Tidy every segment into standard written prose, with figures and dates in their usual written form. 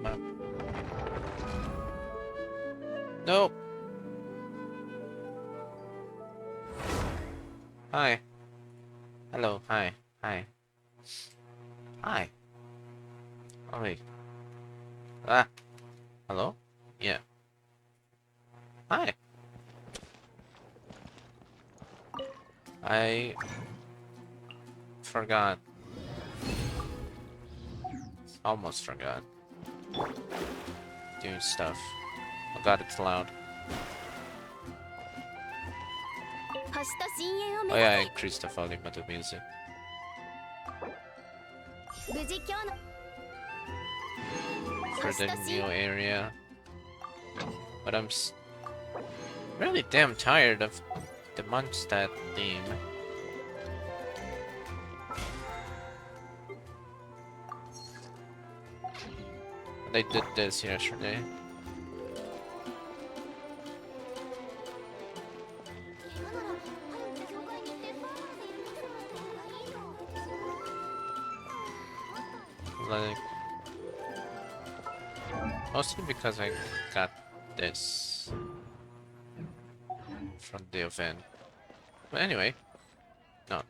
Map. Nope. Hi. Hello. Hi. Hi. Hi. Oh wait. Ah. Hello? Yeah. Hi. I forgot. Almost forgot. Doing stuff. Oh god, it's loud. Oh yeah, I increased the volume of the music. For the new area. But I'm really damn tired of the Mondstadt theme. They did this yesterday. Like, mostly because I got this from the event. But anyway, no,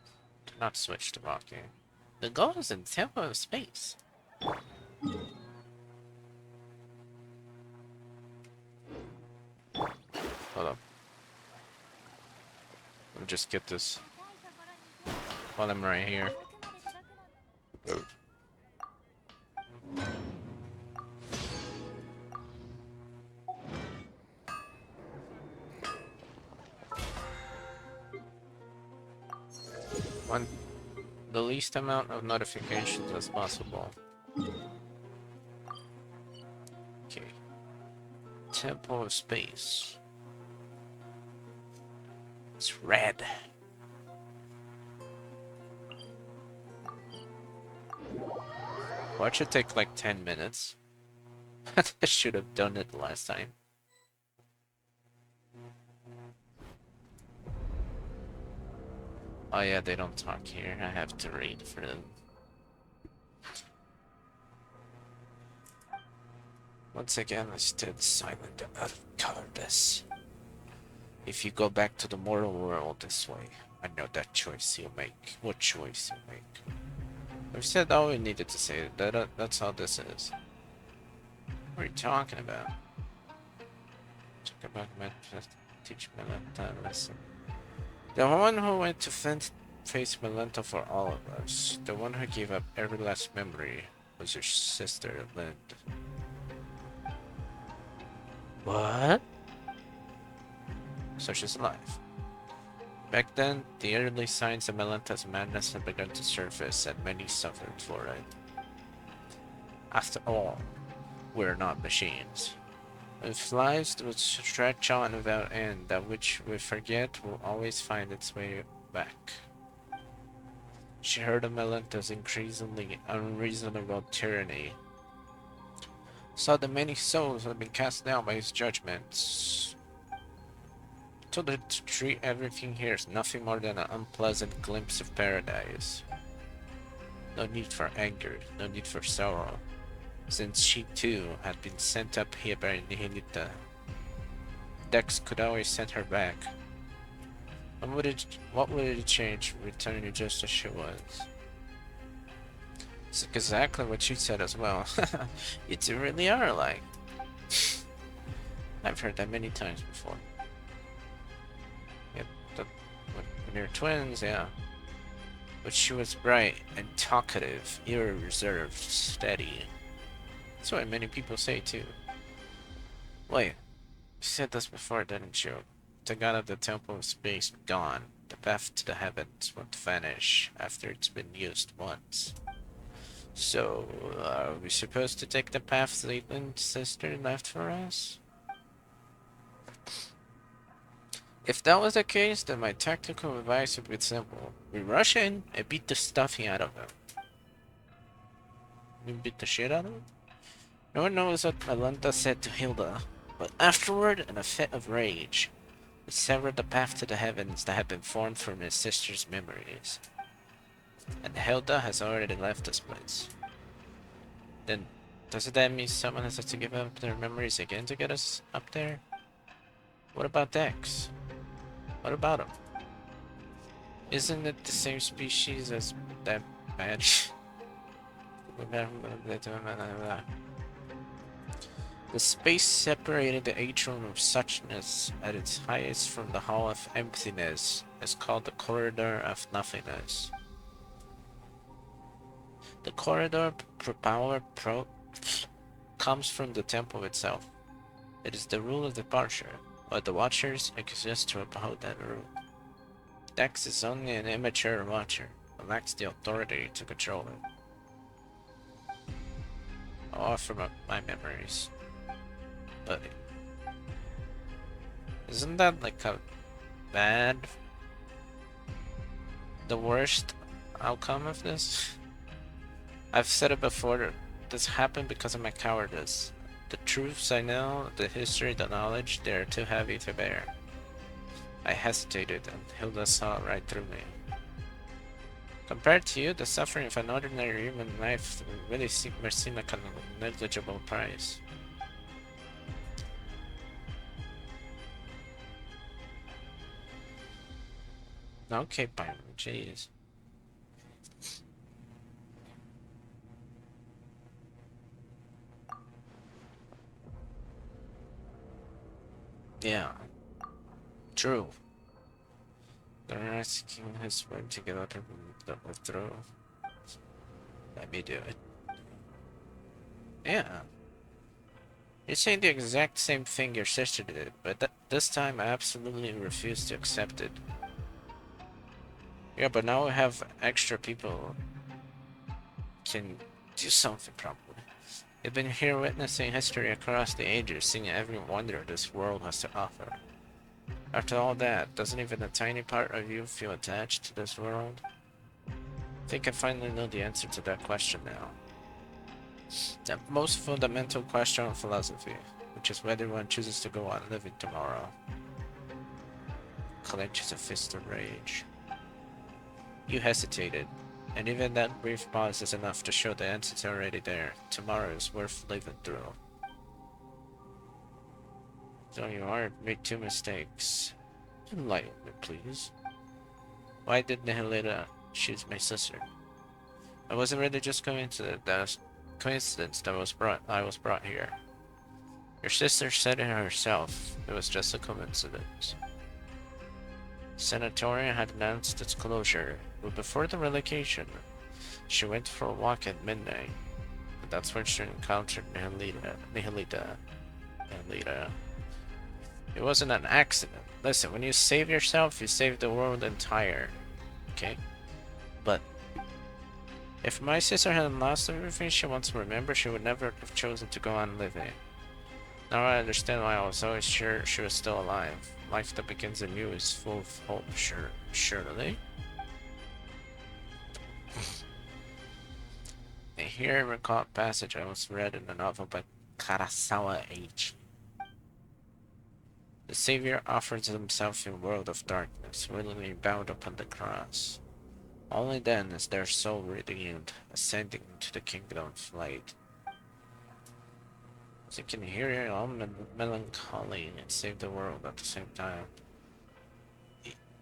do not switch to walking. The goal is in tempo of space. Hold up. Let me just get this while I'm right here. Want the least amount of notifications as possible. Okay. Tempo of space. It's red. Watch it take like 10 minutes. I should have done it last time. Oh yeah, they don't talk here. I have to read for them. Once again, I stood silent and out of cowardice. If you go back to the mortal world this way, I know that choice you'll make. What choice you'll make. We've said all we needed to say. That's all this is. What are you talking about? Talk about my teach Melanta a lesson. The one who went to face Melanta for all of us. The one who gave up every last memory was your sister, Lind. What? So she's alive. Back then, the early signs of Melanta's madness had begun to surface, and many suffered for it. After all, we're not machines. If lives would stretch on without end, that which we forget will always find its way back. She heard of Melanta's increasingly unreasonable tyranny, saw the many souls had been cast down by his judgments, told her to treat everything here as nothing more than an unpleasant glimpse of paradise. No need for anger, no need for sorrow, since she too had been sent up here by Nihilita. Dex could always send her back. What would it change returning just as she was? It's exactly what she said as well. You two really are alike. I've heard that many times before. Yep, when you're twins, yeah. But she was bright and talkative, irreserved, steady. That's what many people say too. Wait, you said this before, didn't you? The god of the Temple of Space gone. The path to the heavens won't vanish after it's been used once. So, are we supposed to take the path Zeitland's sister left for us? If that was the case, then my tactical advice would be simple. We rush in and beat the stuffing out of him. We beat the shit out of him? No one knows what Malanta said to Hilda, but afterward, in a fit of rage, we severed the path to the heavens that had been formed from his sister's memories. And Hilda has already left this place. Then Doesn't that mean someone has to give up their memories again to get us up there? What about Dex? What about him? Isn't it the same species as that bad? The space separating the atrium of suchness at its highest from the hall of emptiness is called the corridor of nothingness. The corridor comes from the temple itself. It is the rule of departure, but the watchers exist to uphold that rule. Dex is only an immature watcher, and lacks the authority to control it. I'll offer up my memories. But isn't that like a bad, the worst outcome of this? I've said it before, this happened because of my cowardice. The truths I know, the history, the knowledge, they are too heavy to bear. I hesitated, and Hilda saw right through me. Compared to you, the suffering of an ordinary human life really seem like a negligible price. Okay, Byron, jeez. Yeah, true. They're asking his friend to get up and withdraw. Let me do it. Yeah. You're saying the exact same thing your sister did, but this time I absolutely refuse to accept it. Yeah, but now we have extra people can do something probably. You've been here witnessing history across the ages, seeing every wonder this world has to offer. After all that, doesn't even a tiny part of you feel attached to this world? I think I finally know the answer to that question now. The most fundamental question of philosophy, which is whether one chooses to go on living tomorrow. Clenches a fist of rage. You hesitated, and even that brief pause is enough to show the answer's already there. Tomorrow is worth living through. So you are made two mistakes. Enlighten me, please. Why did Nihilita choose my sister? I wasn't really just coincidence that I was brought here. Your sister said it herself. It was just a coincidence. Sanatorium had announced its closure, but before the relocation, she went for a walk at midnight. And that's when she encountered Nihilita. It wasn't an accident. Listen, when you save yourself, you save the world entire. Okay? But if my sister hadn't lost everything she wants to remember, she would never have chosen to go on living. Now I understand why I was always sure she was still alive. Life that begins anew is full of hope, surely. A here recalled passage I once read in a novel by Karasawa H. The Savior offers himself in a world of darkness, willingly bound upon the cross. Only then is their soul redeemed, ascending to the kingdom of light. So you can hear your own melancholy and save the world at the same time.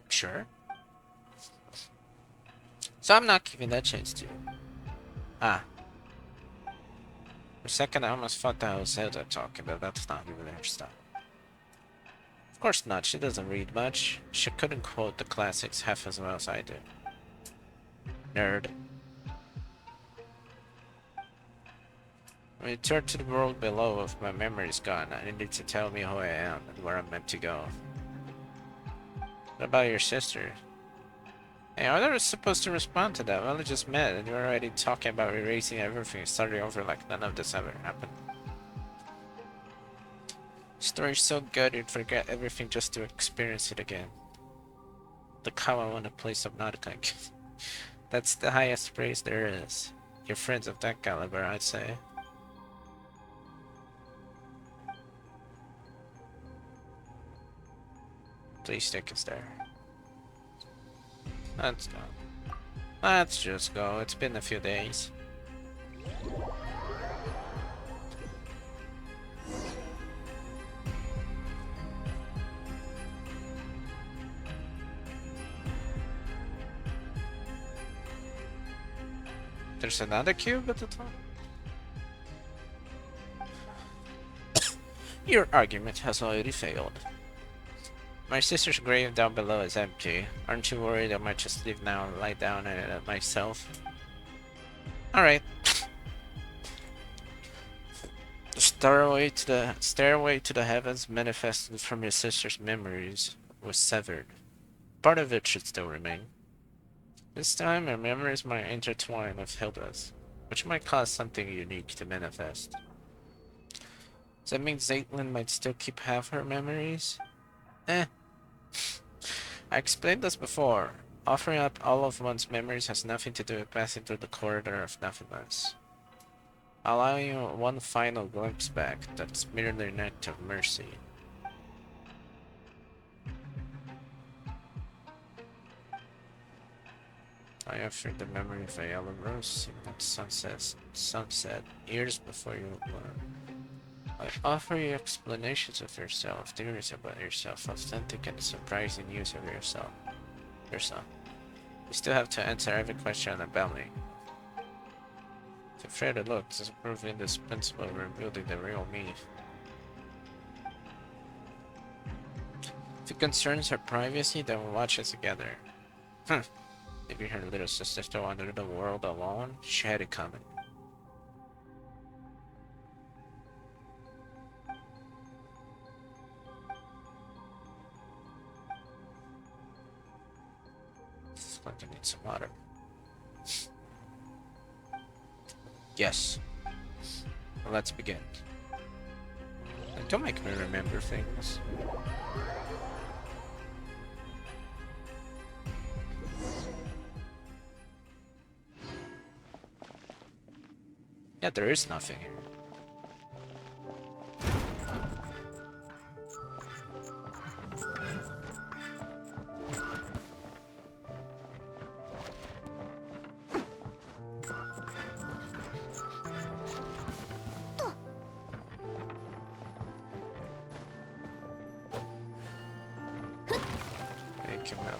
Sure. So I'm not giving that chance to you. Ah. For a second I almost thought that was Zelda talking, but that's not even her style. Of course not, she doesn't read much. She couldn't quote the classics half as well as I do. Nerd. When you turn to the world below, if my memory's gone, I need to tell me who I am and where I'm meant to go. What about your sister? Hey, I was supposed to respond to that. We only just met, and you're already talking about erasing everything and starting over like none of this ever happened. Story's so good you'd forget everything just to experience it again. Look how I want to play Subnautica. That's the highest praise there is. You're friends of that caliber, I'd say. Please take us there. Let's go. Let's just go. It's been a few days. There's another cube at the top? Your argument has already failed. My sister's grave down below is empty. Aren't you worried I might just leave now and lie down in it myself? Alright. The stairway to the heavens manifested from your sister's memories was severed. Part of it should still remain. This time, her memories might intertwine with Hilda's, which might cause something unique to manifest. Does that mean Zaitlin might still keep half her memories? Eh. I explained this before. Offering up all of one's memories has nothing to do with passing through the corridor of nothingness. Allowing you one final glimpse back, that's merely an act of mercy. I offered the memory of a yellow rose seen at sunset years before you were born. I offer you explanations of yourself, theories about yourself, authentic and surprising news of yourself. You still have to answer every question about me. If you're afraid to look, this is proof indispensable in rebuilding the real me. If it concerns her privacy, then we'll watch it together. Maybe her little sister still wander the world alone? She had it coming. This is going to need some water. Yes. Well, let's begin. Don't make me remember things. Yeah, there is nothing here. Thank you, Melly.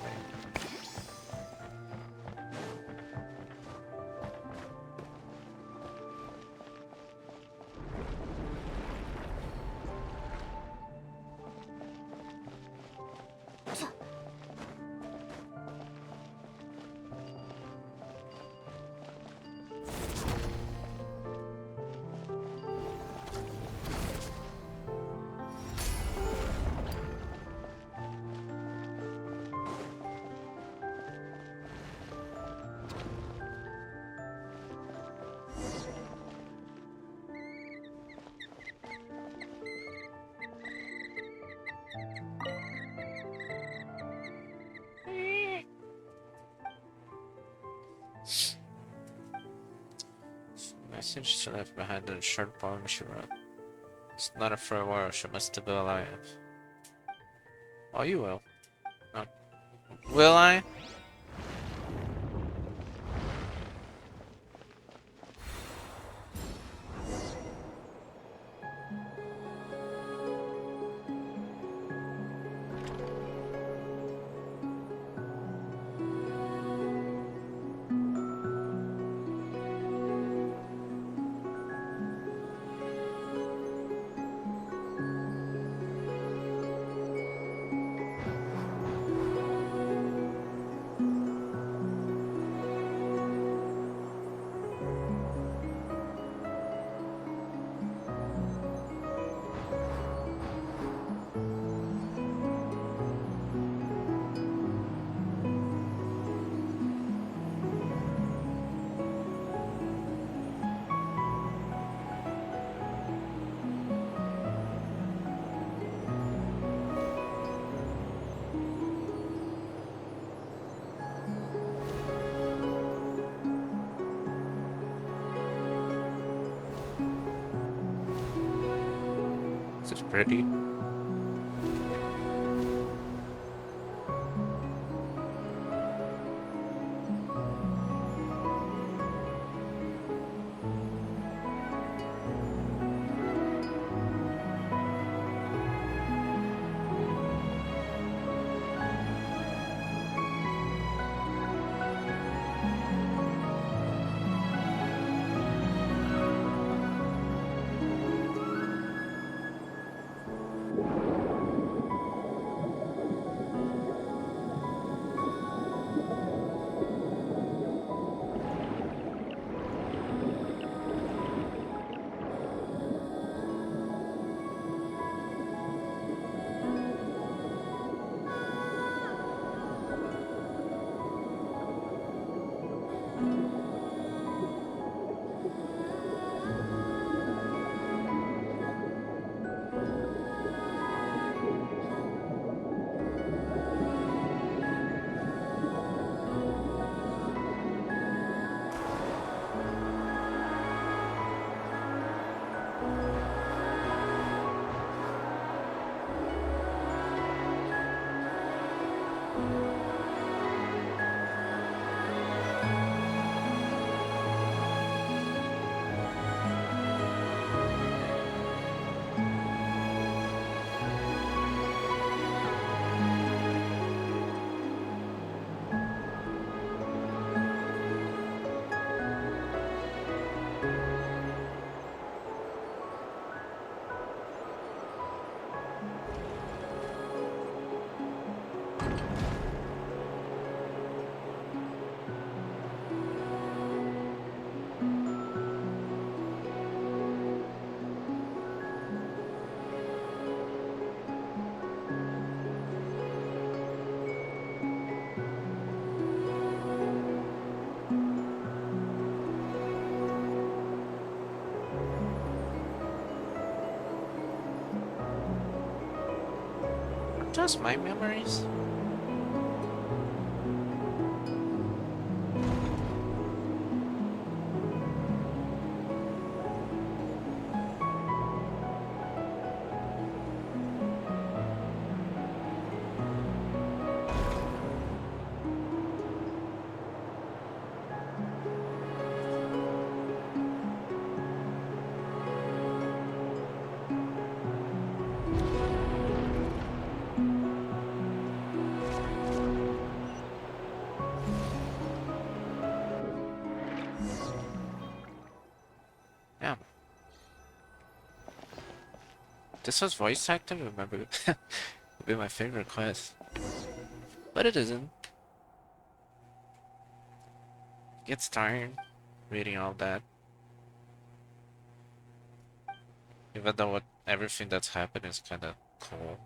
Message she left behind in a short poem she wrote. It's not a farewell, she must still be alive. Oh, you will. Oh. Will I? This is pretty. just my memories? Yeah. This was voice acting, remember? It'd be my favorite quest. But it isn't. Gets tired reading all that. Even though everything that's happened is kinda cool.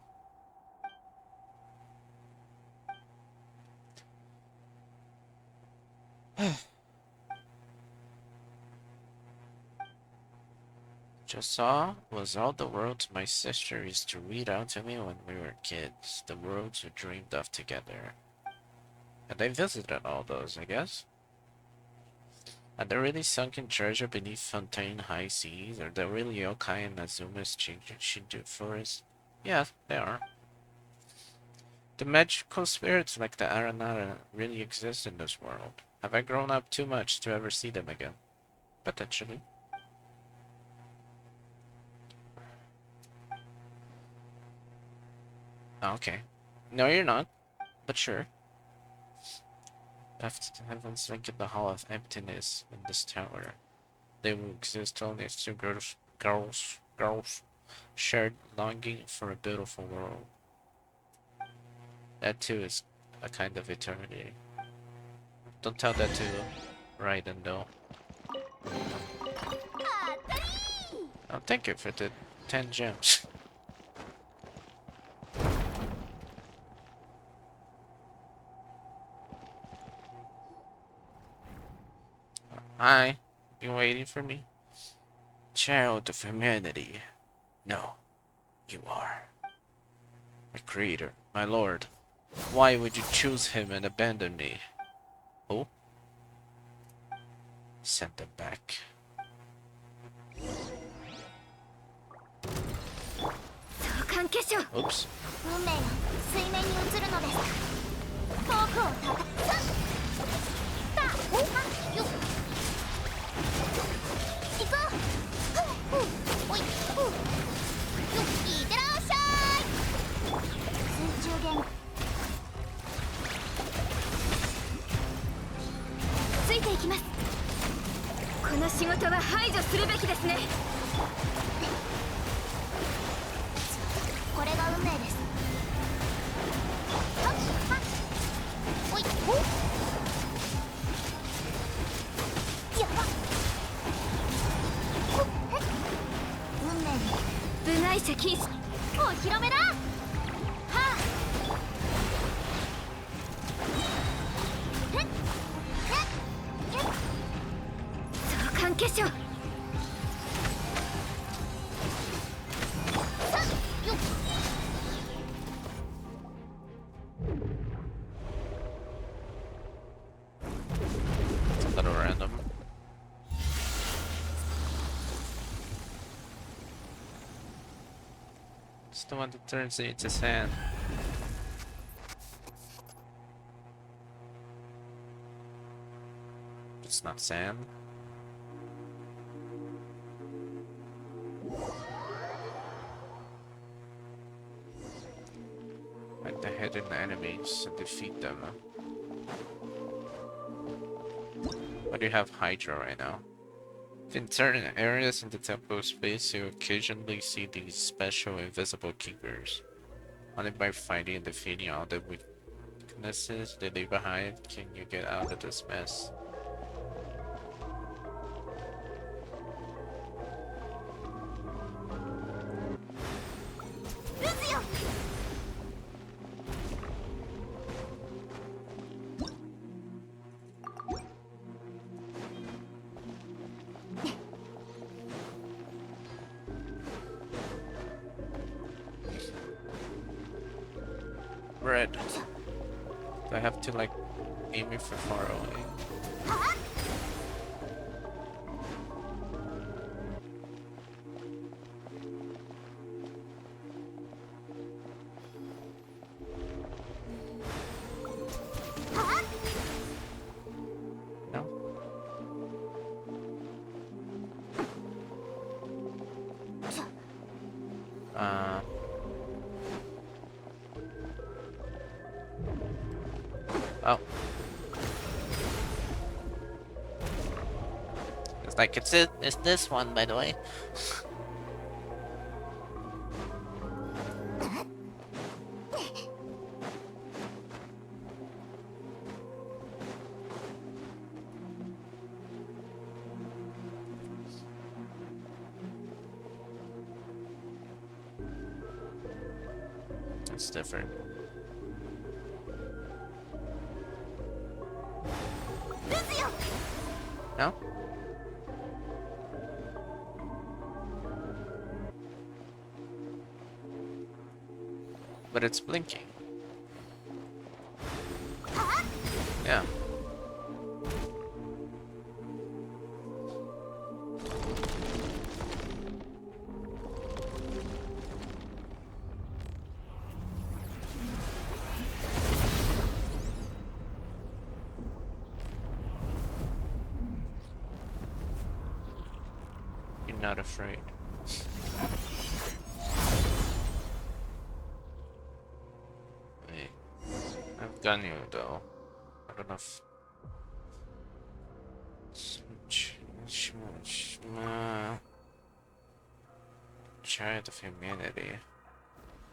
Just saw was all the worlds my sister used to read out to me when we were kids. The worlds we dreamed of together. And I visited all those, I guess. Are there really sunken treasure beneath Fontaine high seas? Are there really yokai in Azuma's Shinju forest? Yeah, they are. The magical spirits like the Aranara really exist in this world. Have I grown up too much to ever see them again? Potentially. Okay. No, you're not. But sure. Heaven's link in the Hall of Emptiness in this tower. They will exist only as two girls shared longing for a beautiful world. That too is a kind of eternity. Don't tell that to Raiden though. Oh, thank you for the 10 gems. Hi, you waiting for me? Child of humanity. No, you are. My creator, my lord. Why would you choose him and abandon me? Oh? Send them back. Oops. It's a little random. It's the one that turns it into sand. It's not sand. Like the hidden enemies and defeat them. Why do you have Hydra right now? In certain areas in the temple space, you occasionally see these special invisible keepers. Only by fighting and defeating all the weaknesses they leave behind can you get out of this mess. Red. Do I have to like aim it from far away? No? Uh... Oh. It's like, it's this one, by the way. It's different. No? But it's blinking. Yeah. You're not afraid. Wait. I've done you though. I don't know if... Child of humanity.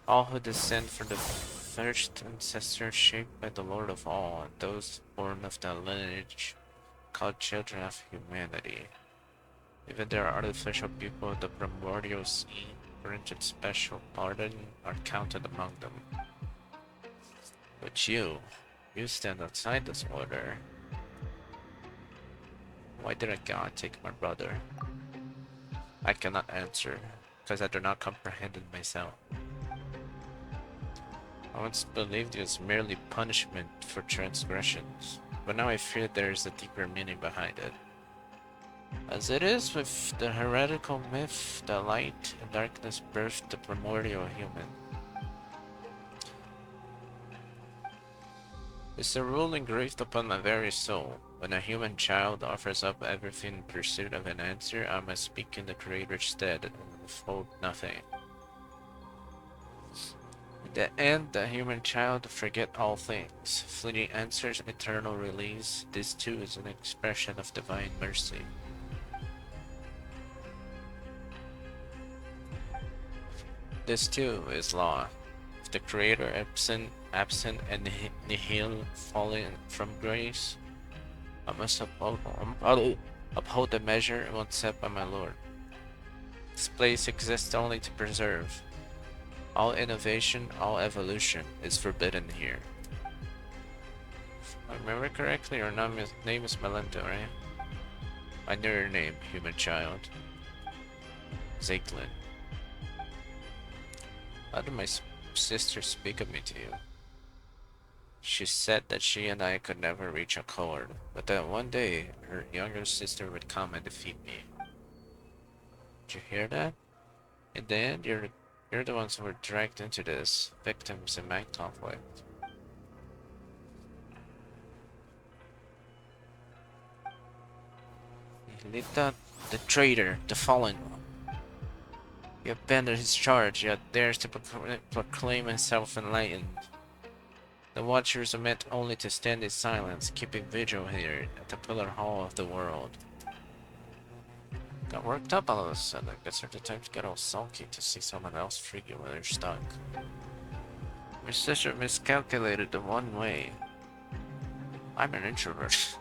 All who descend from the first ancestors shaped by the Lord of all, and those born of the lineage called children of humanity. Even their artificial people, the primordial scene, granted special pardon, are counted among them. But you stand outside this order. Why did a god take my brother? I cannot answer, because I do not comprehend it myself. I once believed it was merely punishment for transgressions, but now I fear there is a deeper meaning behind it. As it is with the heretical myth, the light and darkness birthed the primordial human. It's a rule engraved upon my very soul. When a human child offers up everything in pursuit of an answer, I must speak in the Creator's stead and withhold nothing. In the end, the human child forget all things. Fleeting answers, eternal release. This too is an expression of divine mercy. This too is law. If the Creator absent and nihil fallen from grace, I must uphold the measure once set by my Lord. This place exists only to preserve. All innovation, all evolution is forbidden here. If I remember correctly, your name is Melinda, right? I know your name, human child. Zaitlin. How did my sister speak of me to you? She said that she and I could never reach accord, but that one day her younger sister would come and defeat me. Did you hear that? In the end, you're the ones who were dragged into this, victims in my conflict. Lita, the traitor, the fallen one. He abandoned his charge, yet dares to proclaim himself enlightened. The Watchers are meant only to stand in silence, keeping vigil here at the Pillar Hall of the world. Got worked up all of a sudden. I guess there are times get all sulky to see someone else free you when they're stuck. My sister miscalculated the one way. I'm an introvert.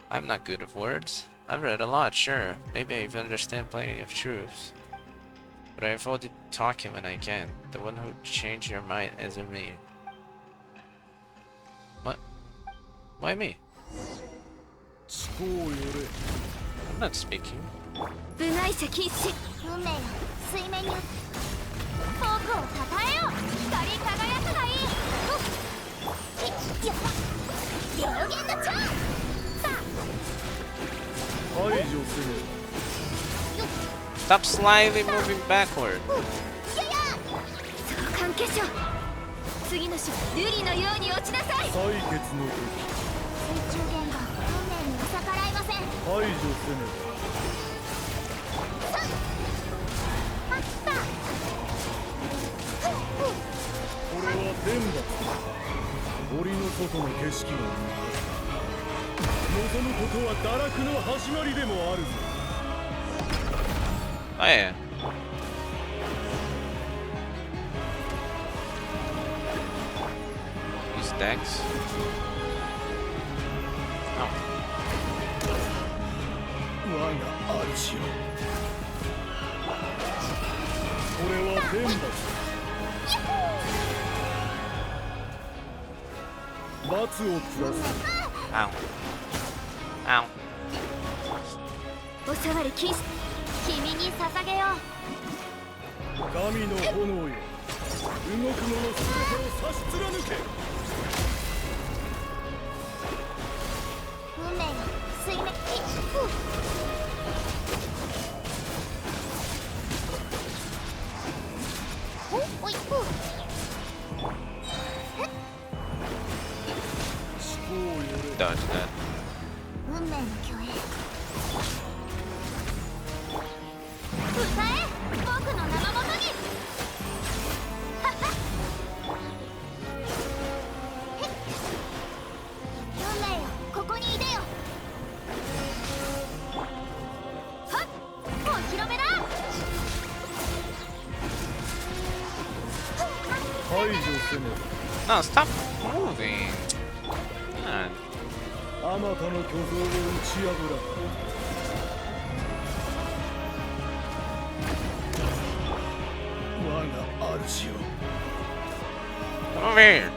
I'm not good at words. I've read a lot, sure. Maybe I even understand plenty of truths. But I avoid talking when I can. The one who changed your mind isn't me. What? Why me? I'm not speaking. Stop slightly moving backward. 関係者次の種瑠璃のように落ちなさい。採血の時水中言が運命には逆らいません。排除せねこれは天罰。森の外の景色が望むことは堕落の始まりでもあるぞ。Oh yeah. Use Dex. Oh. 我が主よ。これは天罰。罰を下す。Ow. Ow. お触り禁止。君に捧げよう。神の炎よ。動く者すべてを差し貫け。運命の水面。おい。Dodge that. 運命の巨影。歌え、僕の名のもとに。運命よ、ここにいでよ。はっ、お披露目だ。排除せね。No, stop moving. God. あまたの巨像を打ち破ら。我が主よ。Come over here.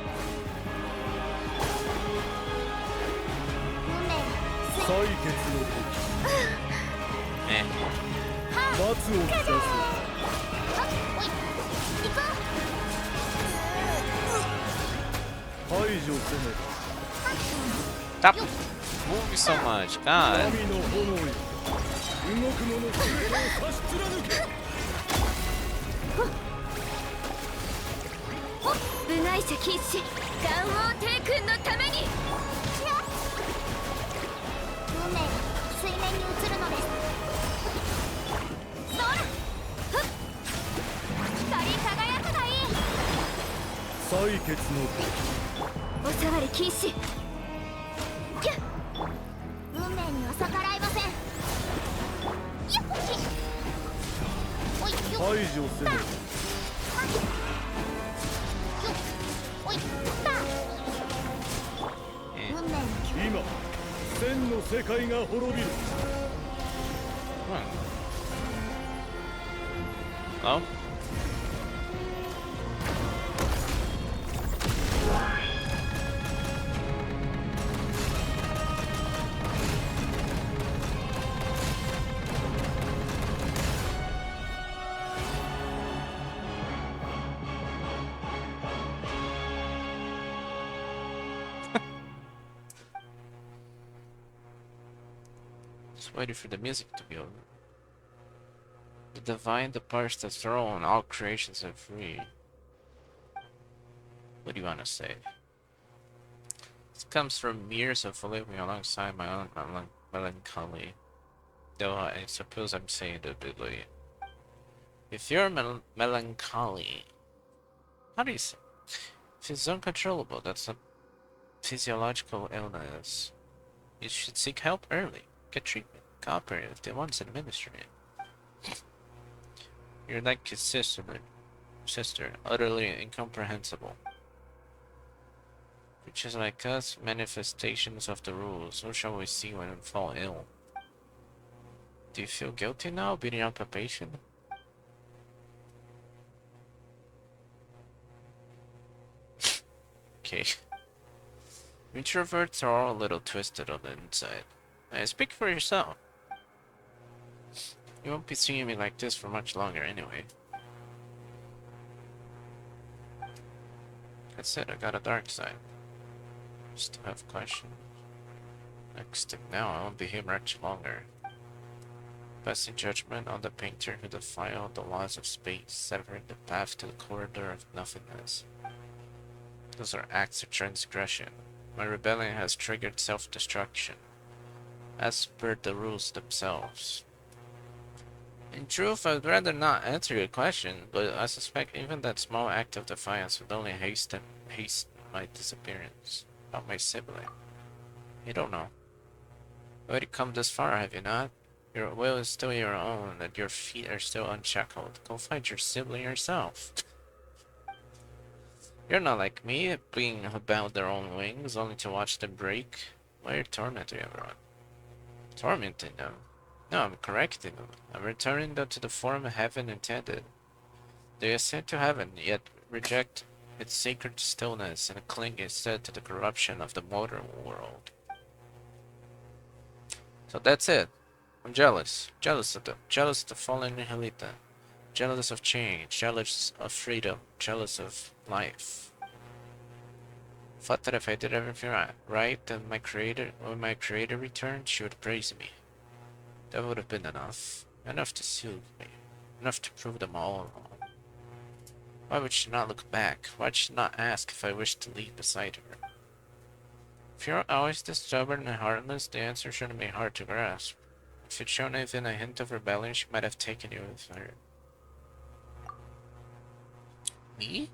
採血の時。Eh. 罰を下す。排除せね。Stop moving so much. God. 神の炎よ。動く者すべてを差し貫け。部外者禁止。岩王帝君のために。運命が水面に映るのです。そら。光り輝くがいい。採血のお触り禁止。運命には逆らいません。排除せね。今、千の世界が滅びる。Oh. Just waiting for the music to be over. The divine departs the throne, all creations are free. What do you want to say? This comes from years of living alongside my own melancholy. Though I suppose I'm saying it bitterly. If you're melancholy, how do you say? If it's uncontrollable, that's a physiological illness. You should seek help early. Get treatment. Cooperate if they want to administer it. You're like his sister, utterly incomprehensible. Creatures like us, manifestations of the rules. What shall we see when we fall ill? Do you feel guilty now, beating up a patient? Okay. Introverts are all a little twisted on the inside. Speak for yourself. You won't be seeing me like this for much longer anyway. That's it, I got a dark side. Still have questions. Next thing now, I won't be here much longer. Passing judgment on the painter who defiled the laws of space, severing the path to the corridor of nothingness. Those are acts of transgression. My rebellion has triggered self-destruction, as per the rules themselves. In truth, I'd rather not answer your question, but I suspect even that small act of defiance would only hasten my disappearance. About my sibling. You don't know. Already come this far, have you not? Your will is still your own, and your feet are still unshackled. Go find your sibling yourself. You're not like me, being about their own wings, only to watch them break. Why are you tormenting everyone? Tormenting them? No, I'm correcting them. I'm returning them to the form heaven intended. They ascend to heaven, yet reject its sacred stillness and cling instead to the corruption of the modern world. So that's it. I'm jealous. Jealous of them. Jealous of the fallen Nihilita. Jealous of change. Jealous of freedom. Jealous of life. Thought that if I did everything right, then when my creator returned, she would praise me. That would have been enough. Enough to soothe me. Enough to prove them all wrong. Why would she not look back? Why would she not ask if I wished to leave beside her? If you're always this stubborn and heartless, the answer shouldn't be hard to grasp. If you'd shown even a hint of rebellion, she might have taken you with her. Me?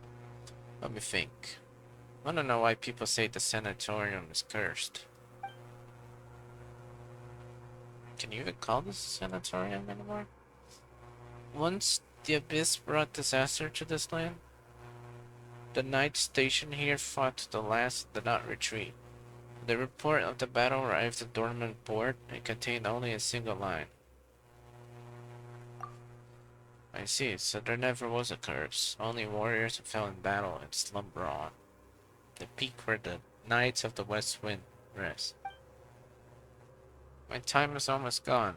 Let me think. I don't know why people say the sanatorium is cursed. Can you even call this a sanatorium anymore? Once the Abyss brought disaster to this land, the knights stationed here fought to the last and did not retreat. The report of the battle arrived at Dormant Port and contained only a single line. I see, so there never was a curse. Only warriors who fell in battle and slumber on. The peak where the Knights of the West Wind rest. My time is almost gone.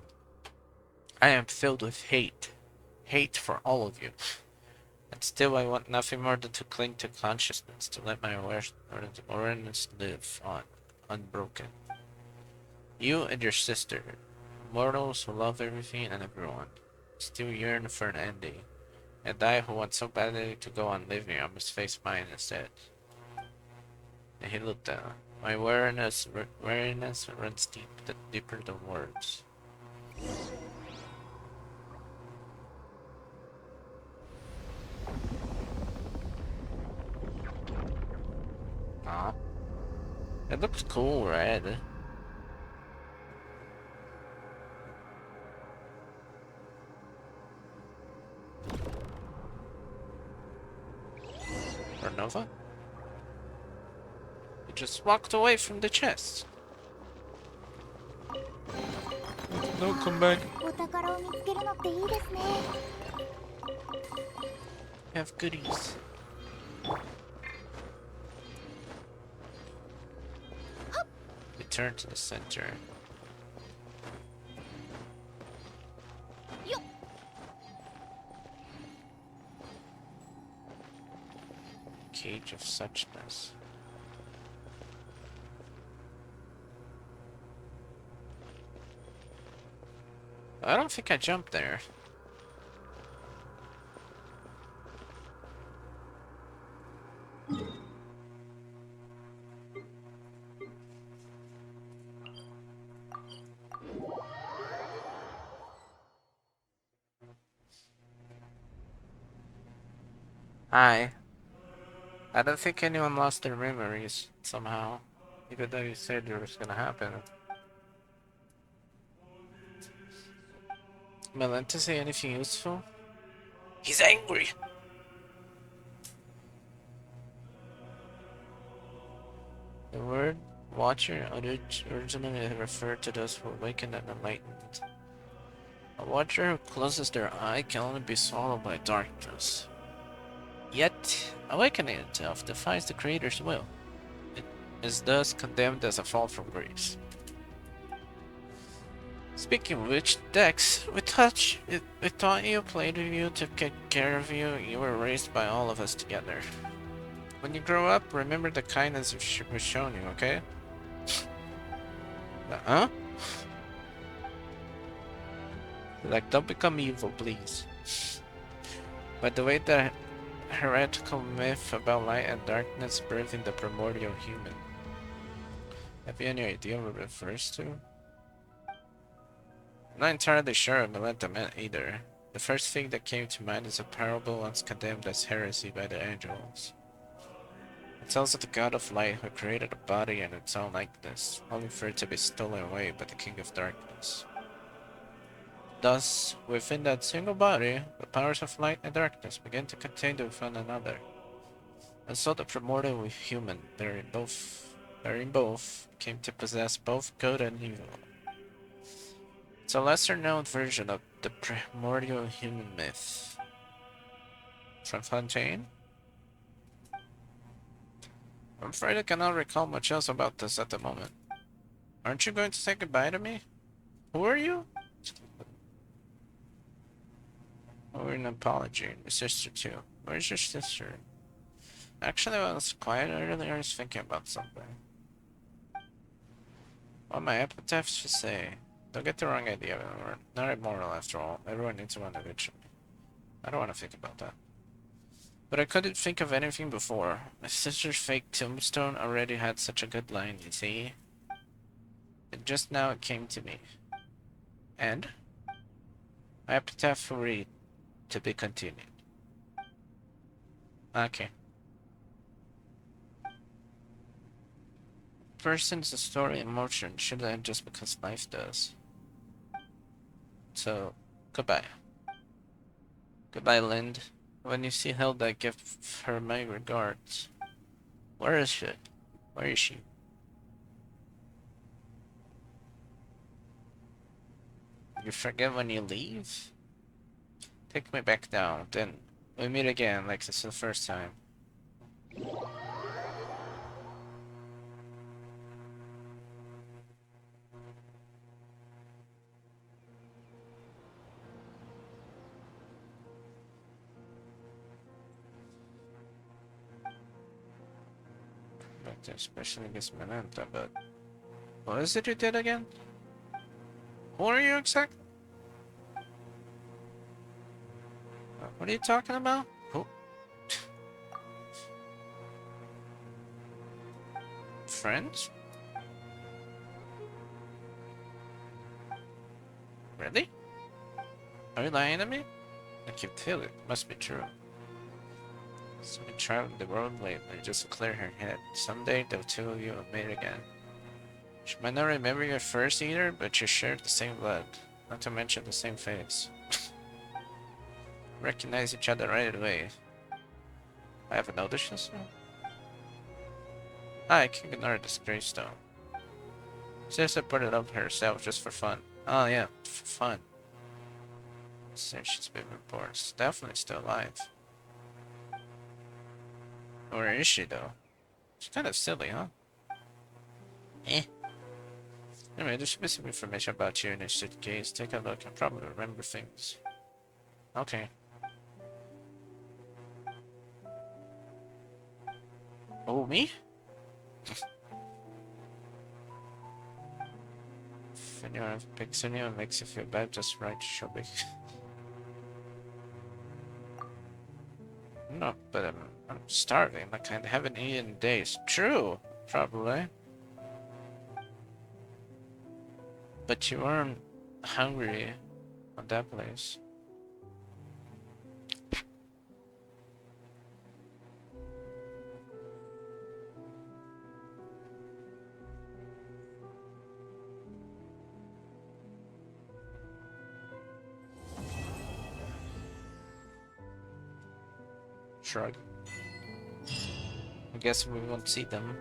I am filled with hate. Hate for all of you. And still I want nothing more than to cling to consciousness, to let my awareness live on, unbroken. You and your sister, mortals who love everything and everyone, still yearn for an ending. And I, who want so badly to go on living, I must face mine instead. And he looked down. My weariness runs deeper than words. Aw. It looks cool, red. Or Nova? He just walked away from the chest. No, come back. Have goodies. Return to the center. Cage of suchness. I don't think I jumped there. Hi. I don't think anyone lost their memories somehow. Even though you said it was gonna happen. Melenta say anything useful? He's angry! The word Watcher originally referred to those who awaken and enlightened. A Watcher who closes their eye can only be swallowed by darkness. Yet, awakening itself defies the Creator's will. It is thus condemned as a fall from grace. Speaking of which, Dex, we taught you, played with you, took care of you, you were raised by all of us together. When you grow up, remember the kindness was shown you, okay? Huh? Like, don't become evil, please. By the way, the heretical myth about light and darkness birthing the primordial human. Have you any idea what it refers to? I'm not entirely sure what Melenta meant either. The first thing that came to mind is a parable once condemned as heresy by the angels. It tells of the god of light who created a body in its own likeness, only for it to be stolen away by the king of darkness. Thus, within that single body, the powers of light and darkness begin to contend with one another. And so the primordial human, therein both, came to possess both good and evil. It's a lesser-known version of the primordial human myth. From Fontaine? I'm afraid I cannot recall much else about this at the moment. Aren't you going to say goodbye to me? Who are you? Oh, an apology. Your sister, too. Where's your sister? Actually, when I was quiet earlier, I was thinking about something. What my epitaph should say. Don't get the wrong idea. We're not immoral after all. Everyone needs one eventually. I don't want to think about that. But I couldn't think of anything before. My sister's fake tombstone already had such a good line, you see? And just now it came to me. And? My epitaph will read, to be continued. Okay. Person's a story in motion shouldn't end just because life does. So, goodbye. Goodbye, Lind. When you see Hilda, give her my regards. Where is she? Where is she? You forget when you leave? Take me back down, then we meet again like this is the first time. But especially against Menanta, but... What is it you did again? Who are you exactly? What are you talking about? Who? Friends? Really? Are you lying to me? I can feel it. Must be true. She's been traveling the world lately just to clear her head. Someday the two of you will meet again. She might not remember your first either, but you shared the same blood. Not to mention the same face. Recognize each other right away. I haven't noticed this now. I can ignore this gravestone. Sister put it up herself just for fun. Oh yeah, for fun. Since she's been reported, she's definitely still alive. Where is she though? She's kind of silly, huh? Eh. Anyway, there's some missing information about you in this case. Take a look and probably remember things. Okay. Oh, me? If anyone picks anyone makes you feel bad, just right, Shelby. No, but I'm starving. Like I haven't eaten in days. True, probably. But you weren't hungry on that place. Shrug. I guess we won't see them.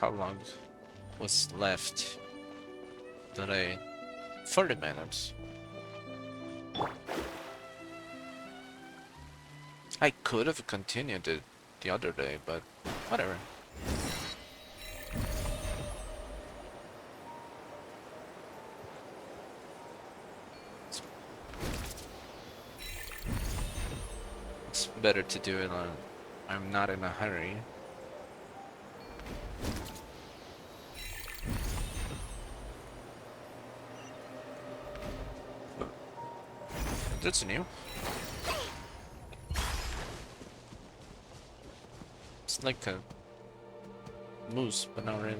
How long was left? Today? 40 minutes. I could have continued it the other day, but whatever. Better to do it on. I'm not in a hurry. That's new. It's like a moose, but not really.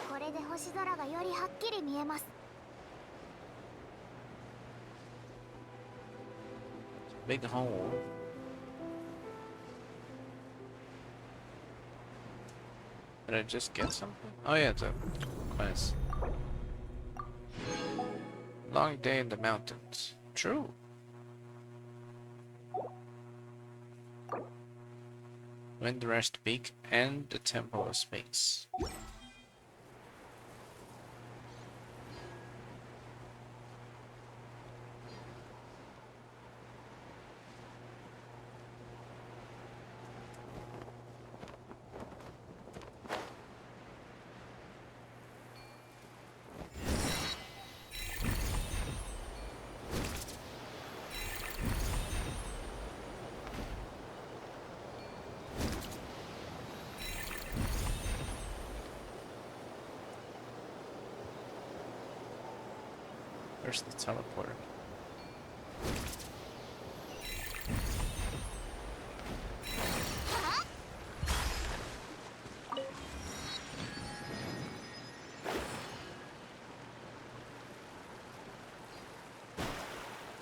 これで星空がよりはっきり見えます。 Big hole. Did I just get something? Oh yeah, the quest. Long day in the mountains. True. Windrest Peak and the Temple of Space. Where's the teleporter?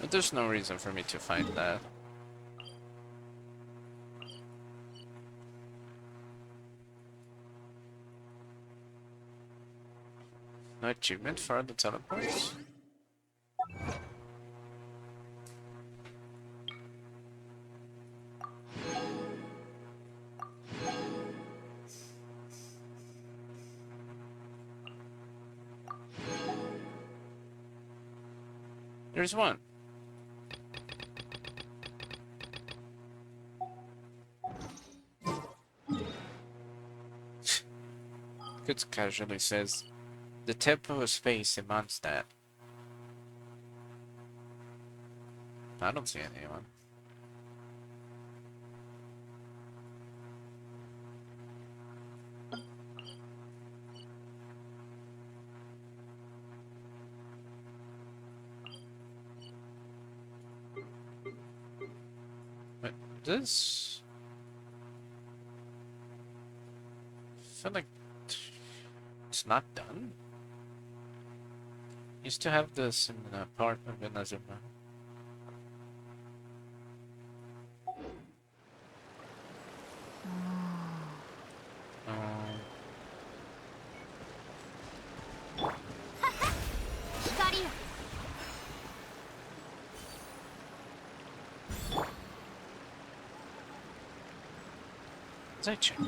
But there's no reason for me to find that. No achievement for the teleports? There's one. Good casually says, the Temple of Space in Mondstadt. I don't see anyone. But this... I feel like it's not done. Used to have this in a part of Inazuma. Um, 光よ。 Let's I check.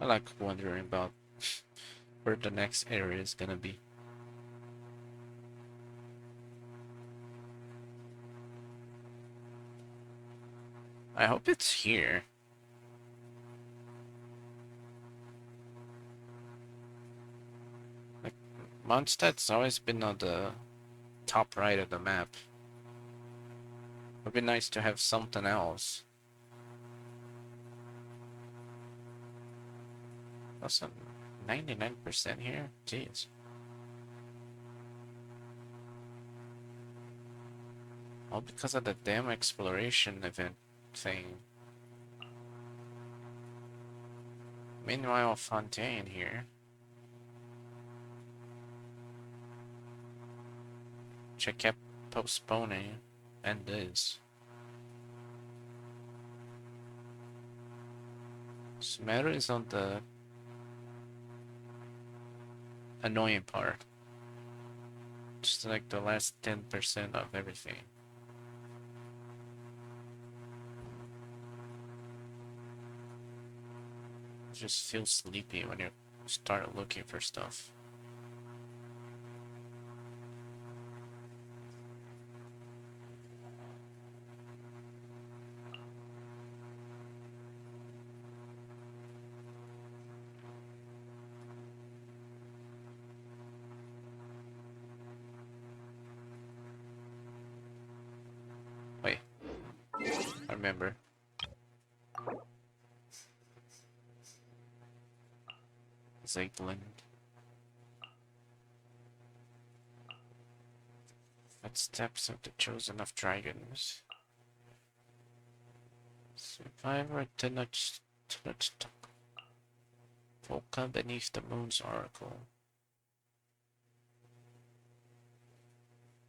I like wondering about where the next area is gonna be. I hope it's here. Like, Mondstadt's always been on the top right of the map. Would be nice to have something else. That's a 99% here? Jeez. All because of the damn exploration event thing. Meanwhile, Fontaine here. which I kept postponing, and this. Sumeru is on the annoying part. Just like the last 10% of everything. You just feel sleepy when you start looking for stuff. Wait, I remember. Zeitland. Footsteps of the chosen of dragons. Survivor did not stop. Volca beneath the moon's oracle.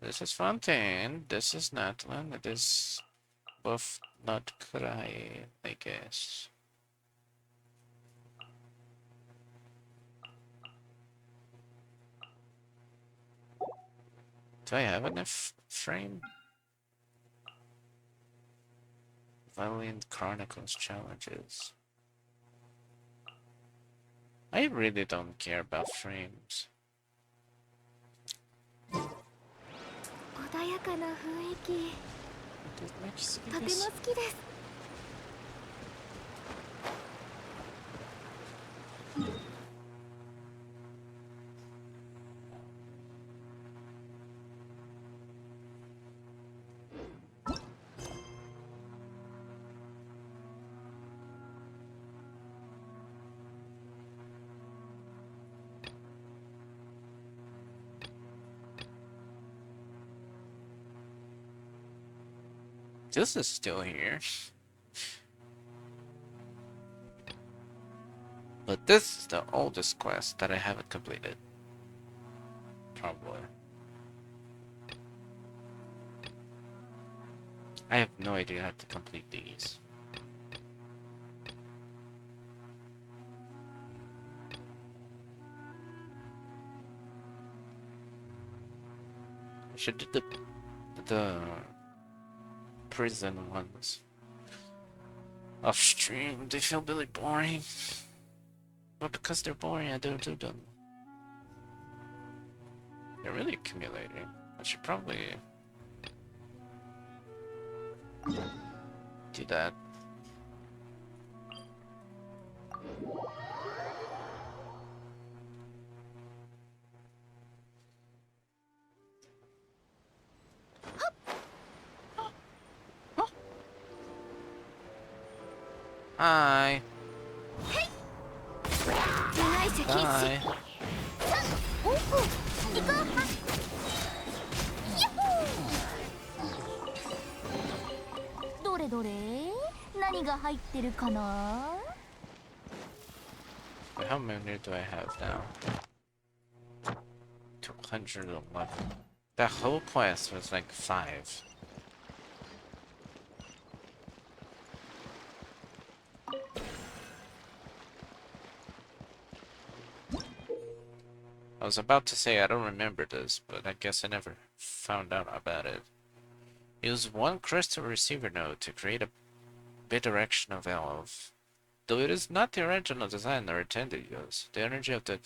This is Fontaine. This is Natlan. It is both not cry, I guess. Do I have enough frame? Valiant Chronicles challenges. I really don't care about frames. 穏やかな雰囲気とても好きです。This is still here. But this is the oldest quest that I haven't completed. Probably. I have no idea how to complete these. I should do the prison ones off stream. They feel really boring. But because they're boring, I don't do them. They're really accumulating. I should probably do that. Hi. Hi. どれどれ何が入ってるかな Wait, how many do I have now? 211. That whole quest was like 5. I was about to say I don't remember this, but I guess I never found out about it. Use one crystal receiver node to create a bidirectional valve. Though it is not the original design or intended use, the energy of the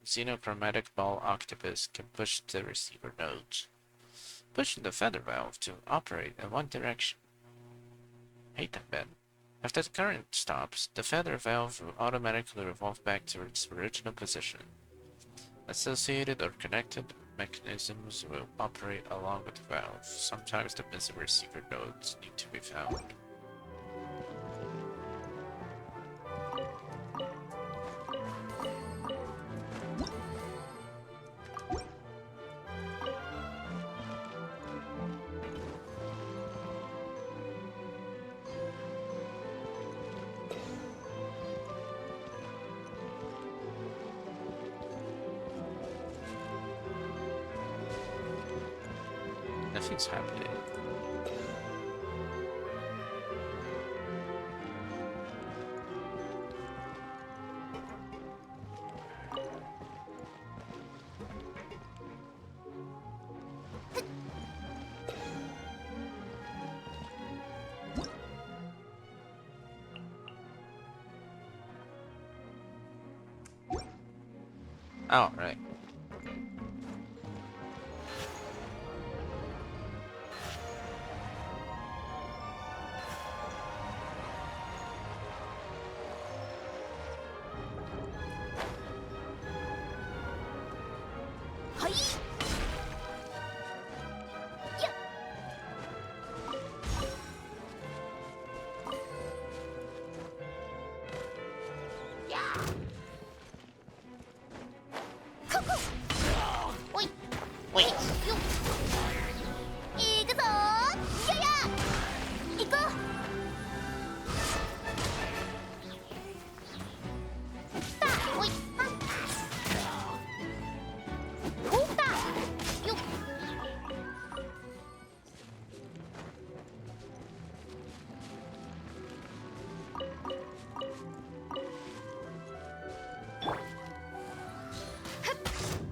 xenochromatic ball octopus can push the receiver nodes, pushing the feather valve to operate in one direction. Hate that bed. After the current stops, the feather valve will automatically revolve back to its original position. Associated or connected mechanisms will operate along with the valve. Sometimes the missing receiver nodes need to be found. Nothing's happening. Oh, right.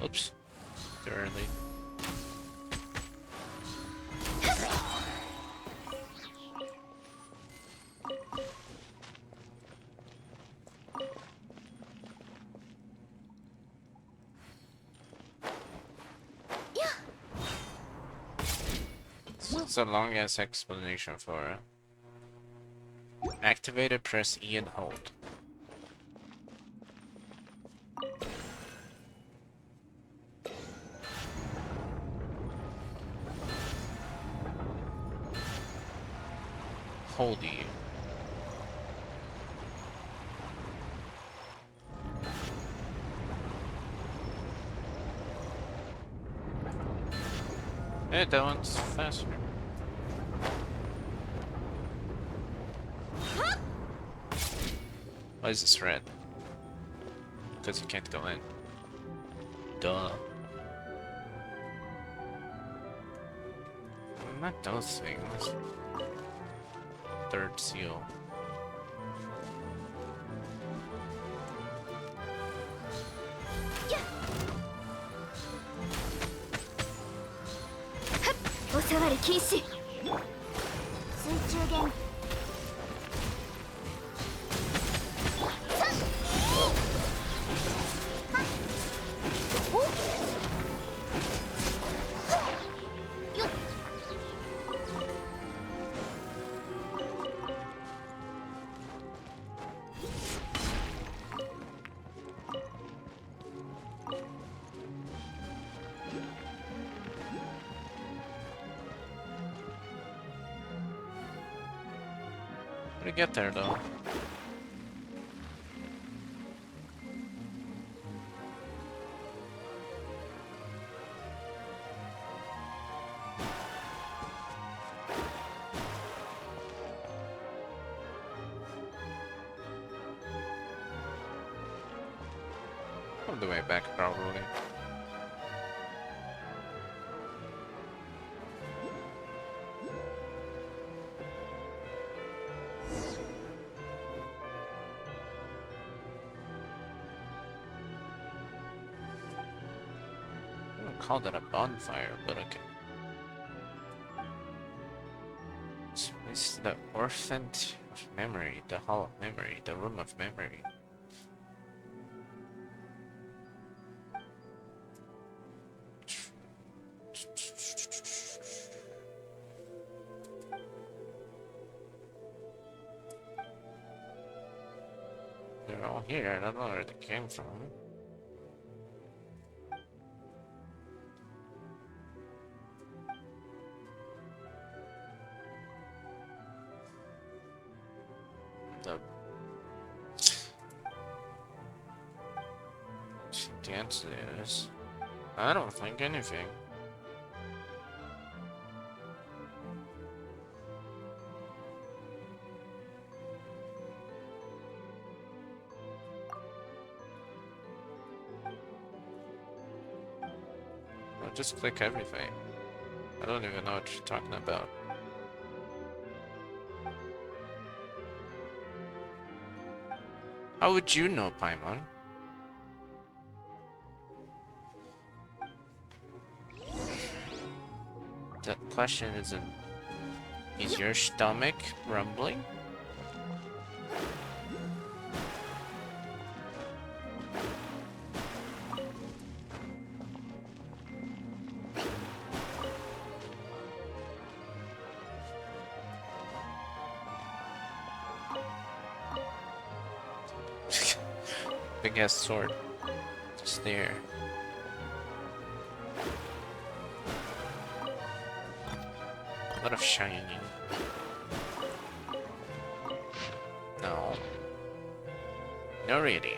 Oops. Too early. It's a long ass explanation for it. Activated, press E and hold. Hold E. Hey, that one's faster. Why is this red? Because you can't go in. Duh. Not those things. Third seal. How to get there though? On the way back, probably. I don't call that a bonfire, but okay. It's the orphan of memory, the hall of memory, the room of memory. They're all here. I don't know where they came from. The answer is, I don't think anything. I'll just click everything. I don't even know what you're talking about. How would you know, Paimon? The question isn't, is your stomach rumbling? Big ass sword. Just there. A lot of shining. No. No, really.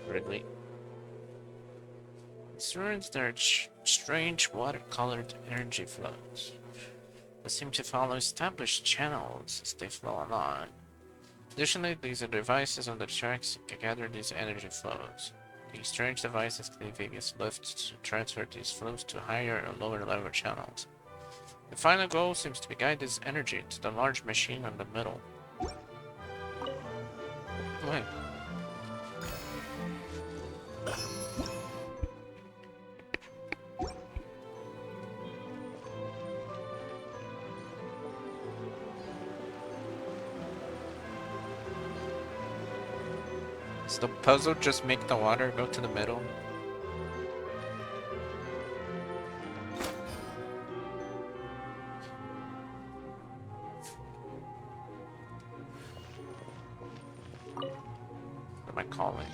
Ridley. These ruins, there are strange water-colored energy flows that seem to follow established channels as they flow along. Additionally, these are devices on the tracks that gather these energy flows. These strange devices can various lifts to transfer these flows to higher or lower level channels. The final goal seems to be guide this energy to the large machine in the middle. Wait. Does the puzzle just make the water go to the middle? What am I calling?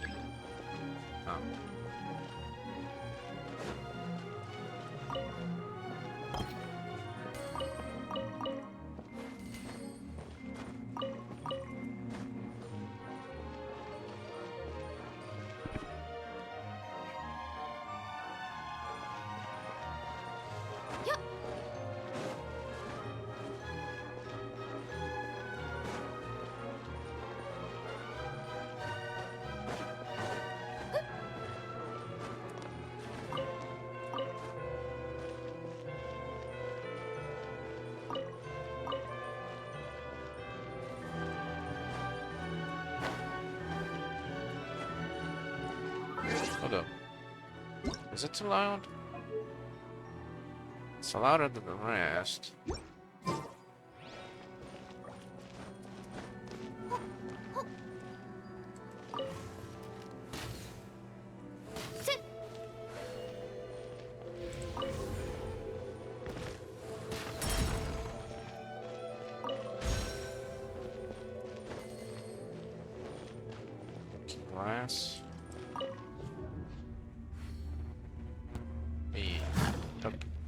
Oh. Hold up. Is it too loud? It's louder than the rest. Glass.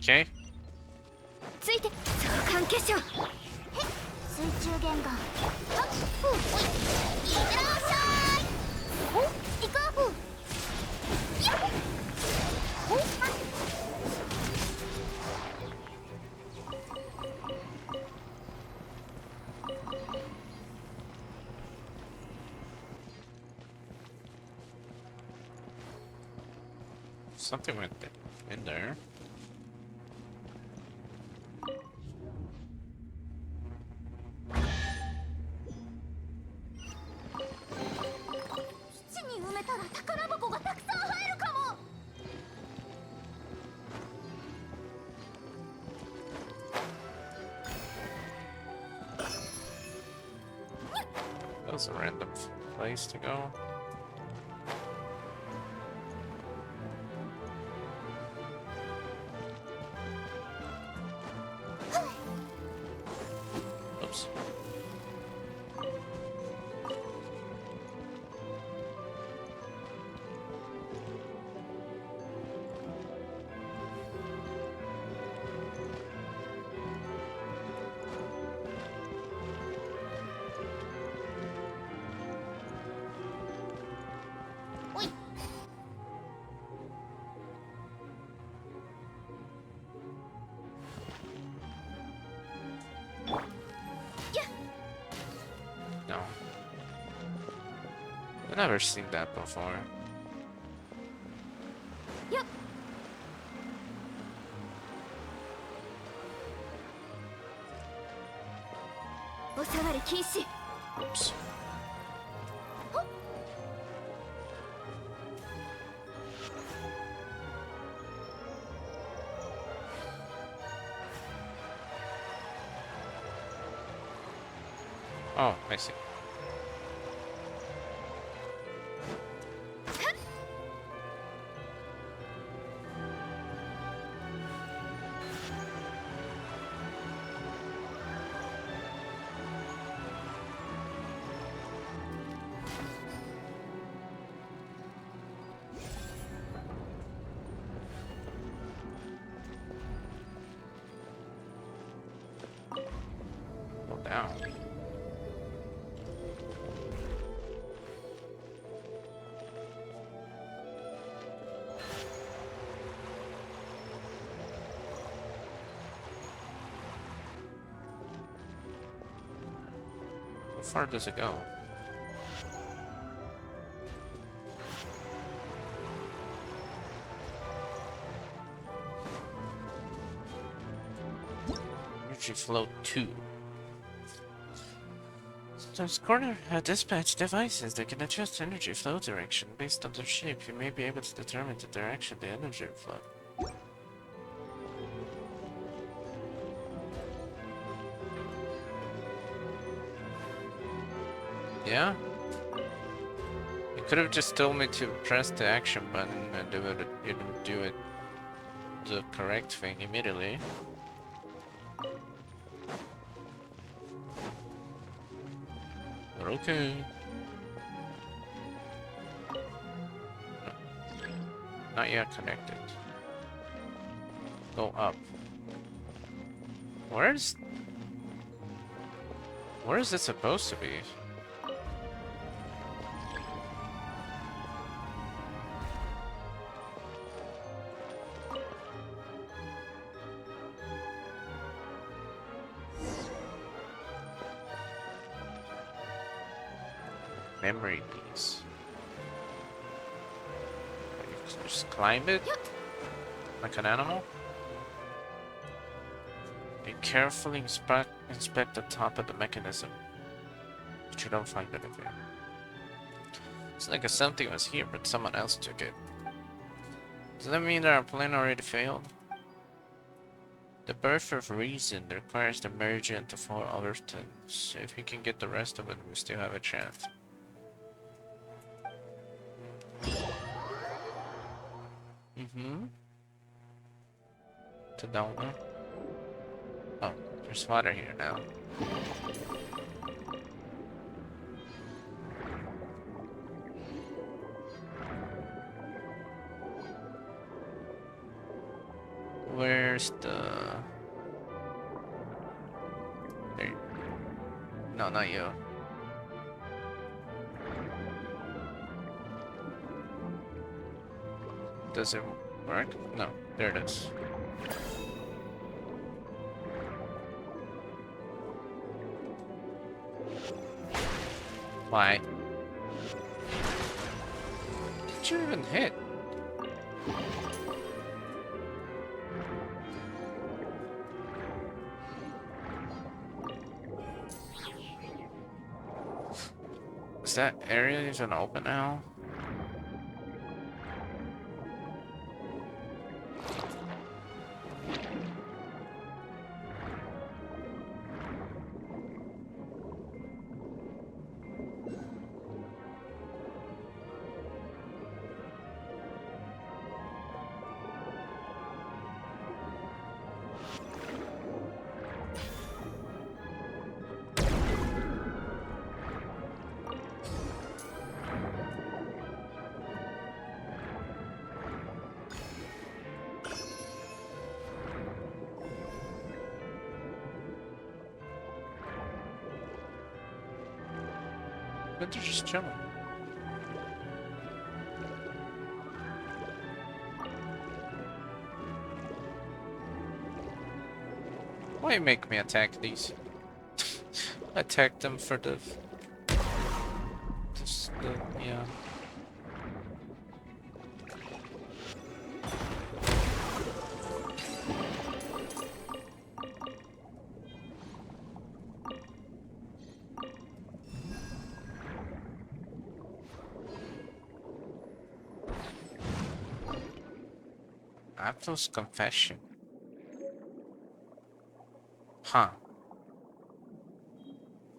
Okay. ついて相関化粧水中言語はっふうほいいってらっしゃいおいかふうやっほっ Something went in there. That was a random place to go. Oops. No. I've never seen that before. Yup. Oops. Oh, I see. Go down. How far does it go? Energy flow 2. Those corner dispatch devices that can adjust energy flow direction based on their shape. You may be able to determine the direction of the energy flow. Yeah? You could have just told me to press the action button and do it. You didn't do it the correct thing immediately. But okay. No. Not yet connected. Go up. Where is it supposed to be? Memory piece. You just climb it? Like an animal? You carefully inspect the top of the mechanism. But you don't find anything. It's like something was here, but someone else took it. Does that mean that our plan already failed? The birth of reason requires the merge into 4 other things. If we can get the rest of it, we still have a chance. To down there. Oh, there's water here now. Where's the... There. No, not you. Does it work? No, there it is. Why? Did you even hit? Is that area even open now? But they're just chilling. Why make me attack these? Attack them for the Just yeah. Athos' confession. Huh.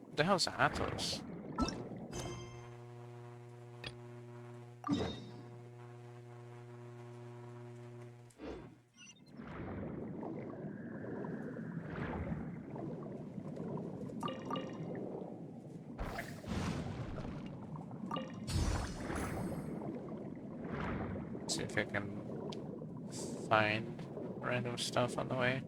What the hell's Athos? See if I can find random stuff on the way.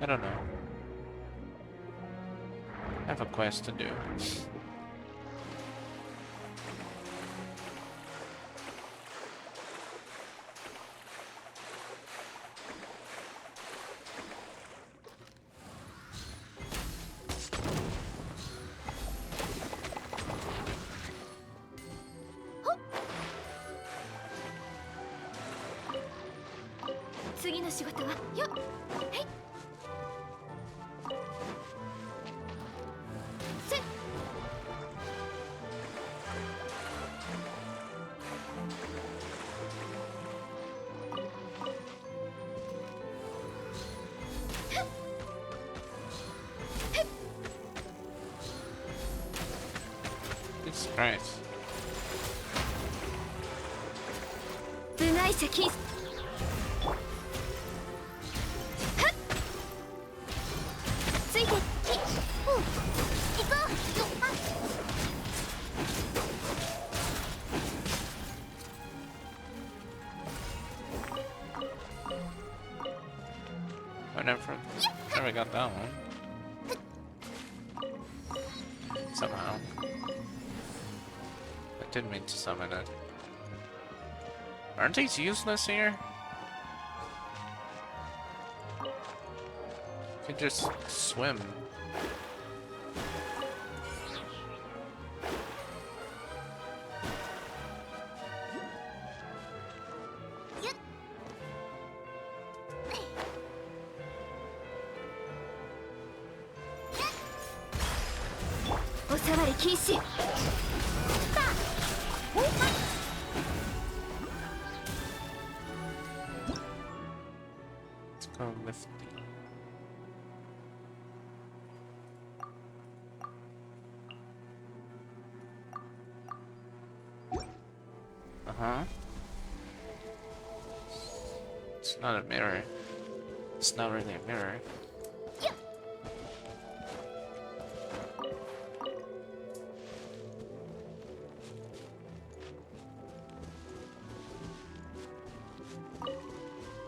I don't know. I have a quest to do. Jesus Christ. 部外者禁止。ついて。おう。行こう。Whatever. Never got that one. Somehow. I didn't mean to summon it. Aren't these useless here? You can just swim. Let's go lift. Uh-huh. It's not a mirror. It's not really a mirror.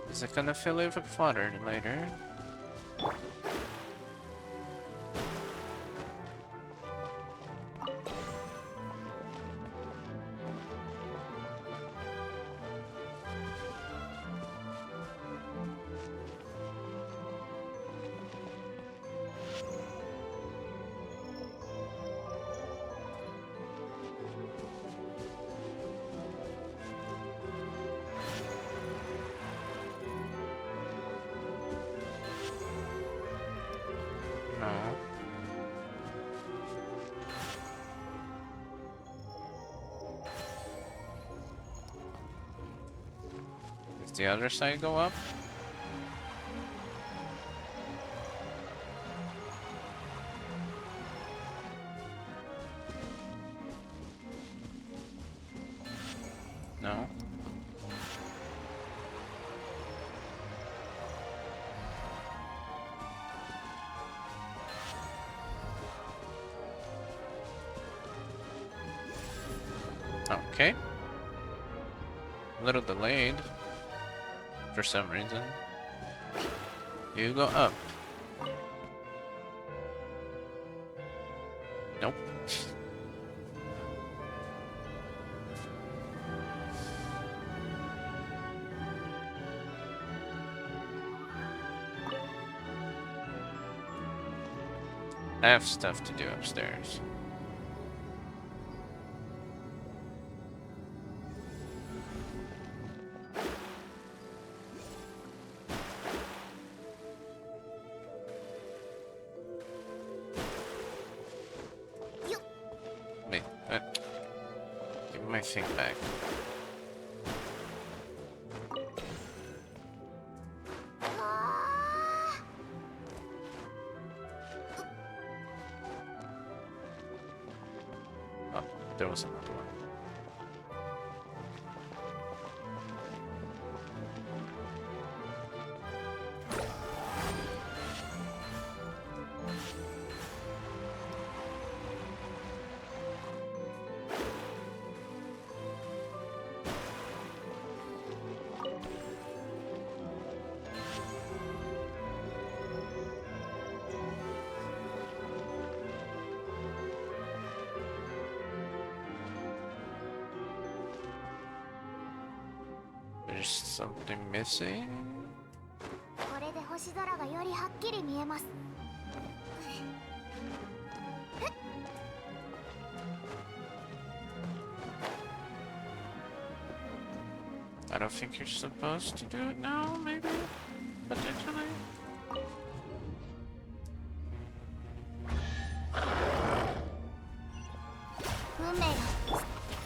Is it gonna fill it with water later? No. Does the other side go up? Okay. A little delayed. For some reason. You go up. Nope. I have stuff to do upstairs. Wait, give me my thing back. Oh, there was another one. There's something missing? これで星空がよりはっきり見えます。 I don't think you're supposed to do it now, maybe? Potentially? 運命よ。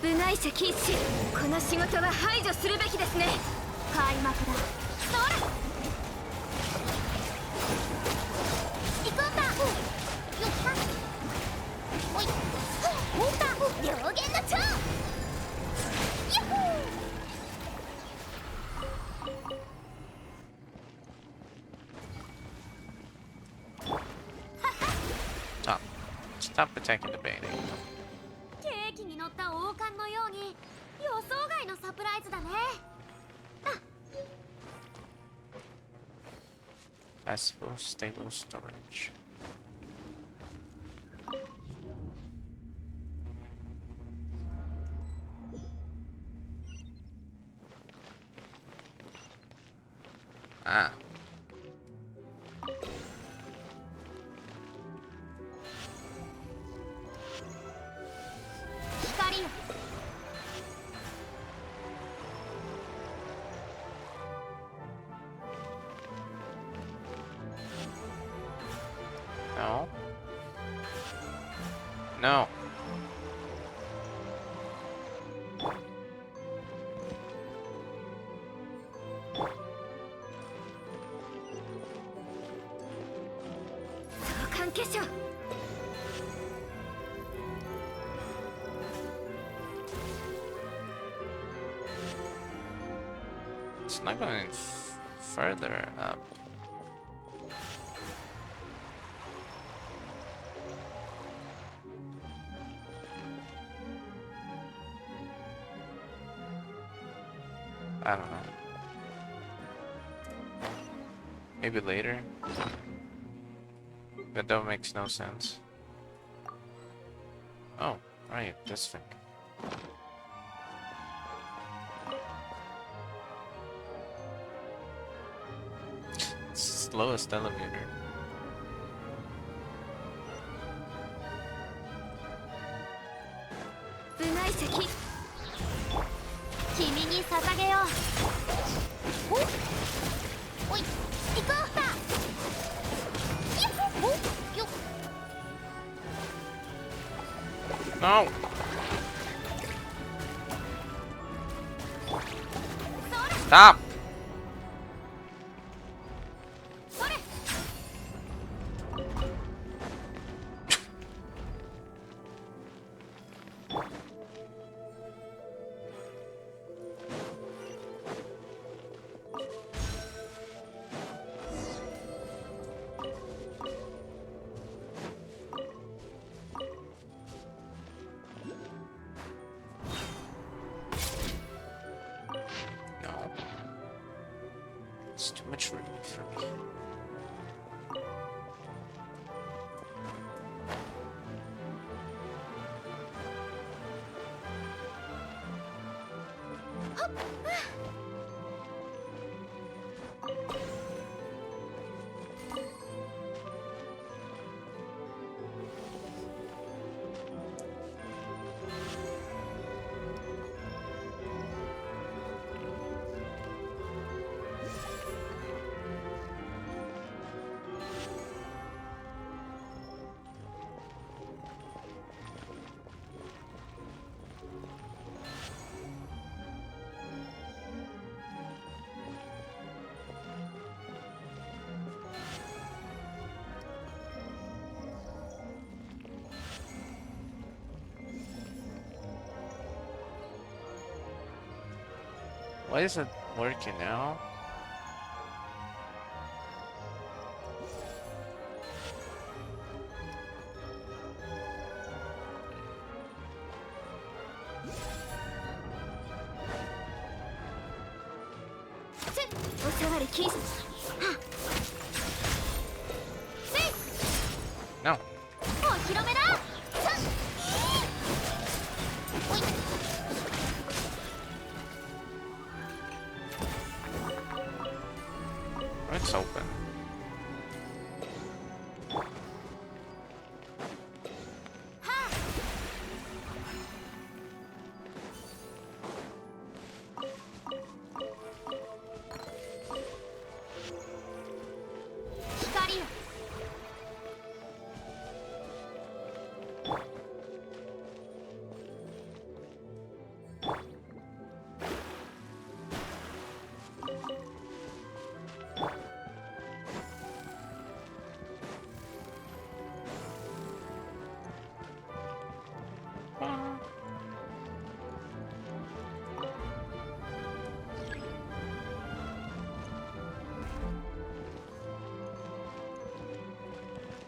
部外者禁止。この仕事は排除するべきですね。開幕だ。そら。行くんだ。よっは。おい。ほんだ。両弦の蝶。ヤッホー。 Stop. Stop attacking the baiting. ケーキに乗った王冠のように予想外のサプライズだね。 Accessible, stable storage. Ah. No. No. It's not going further up. I don't know. Maybe later? But that makes no sense. Oh, right, this thing. Slowest elevator. No! Stop! It's too much relief for me. Why is it working now? No. It's open.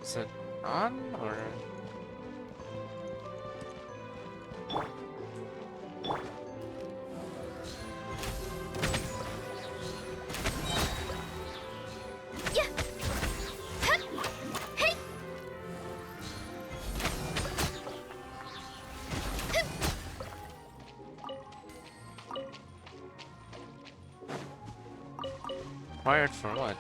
Is it on or? Wired for what?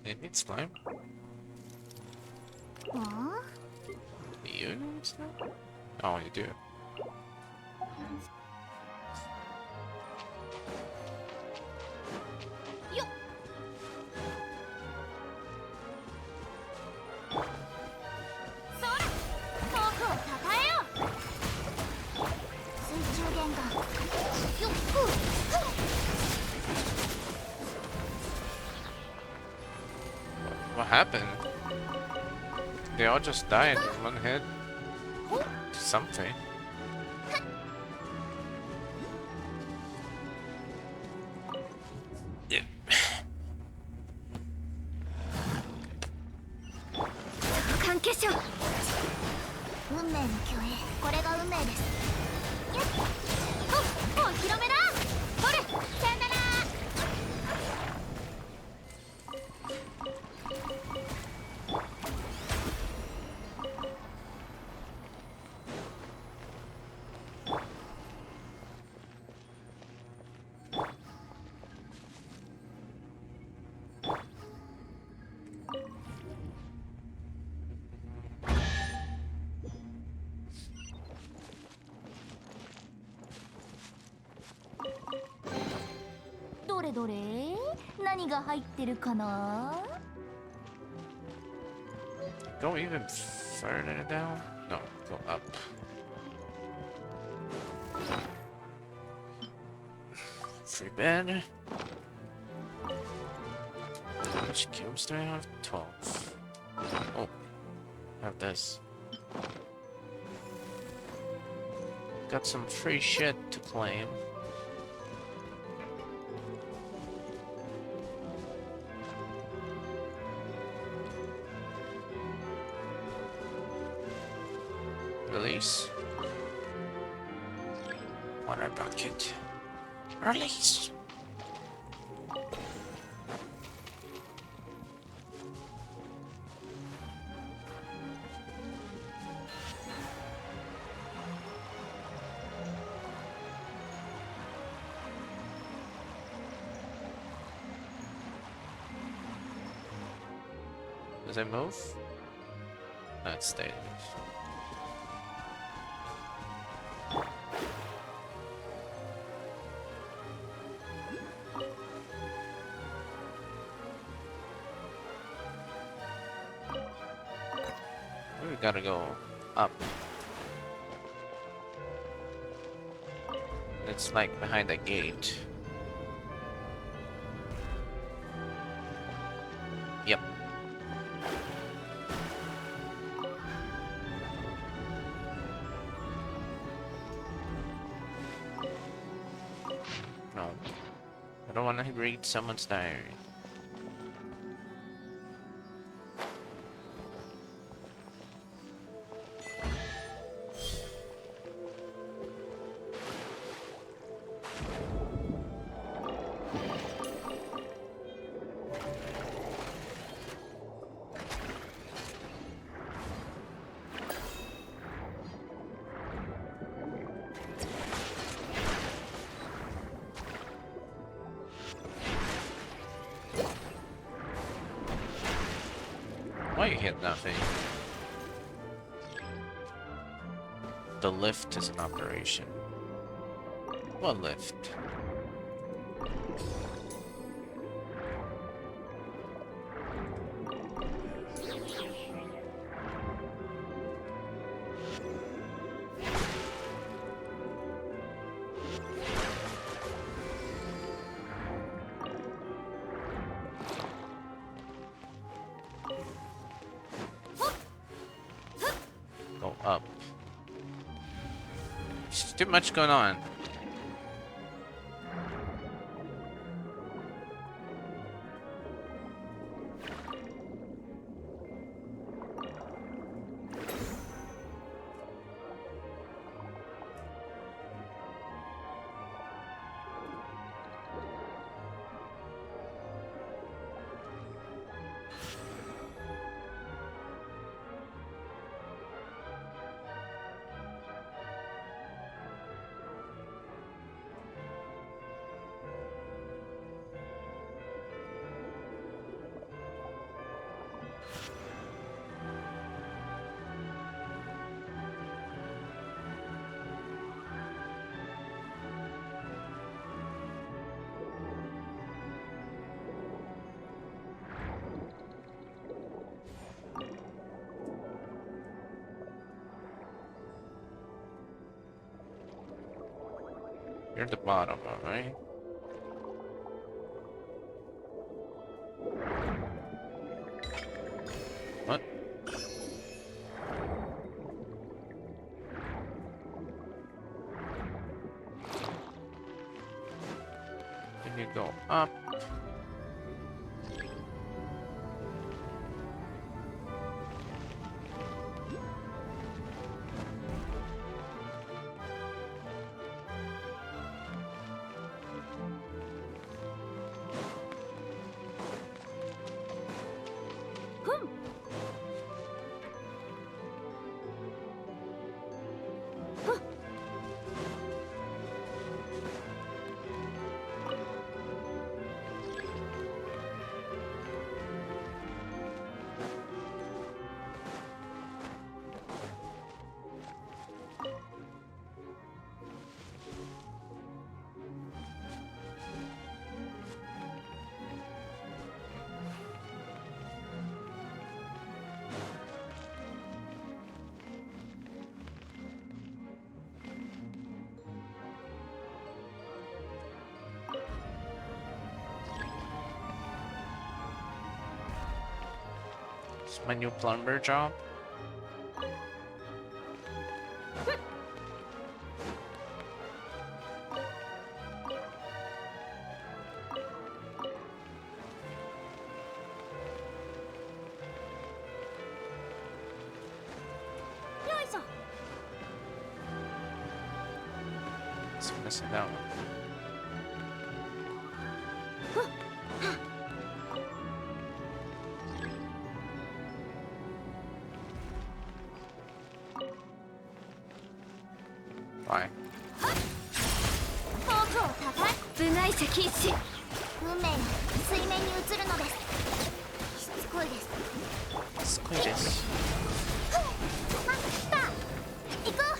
It needs slime. Do you need slime? Oh, you do. What happened? They all just died in one hit. Something. Yeah. 関係者運命の虚栄これが運命ですよっお披露目だほれさよなら どれどれ何が入ってるかな Go even further down? No, go up. Free bed. How much cubes do I have? 12. Oh, I have this. Got some free shit to claim. Release. Water bucket. Release. Does it move? No, it stays. We gotta go up. It's like behind the gate. Yep. No. I don't want to read someone's diary. Why you hit nothing? The lift is in operation. What lift? Go up. There's too much going on. You're at the bottom, alright? What? Can you go up? It's my new plumber job. missing that one. Why? 遠くをたた部外者禁止。運命が水面に映るのです。しつこいです。 Squidus. あった行こう。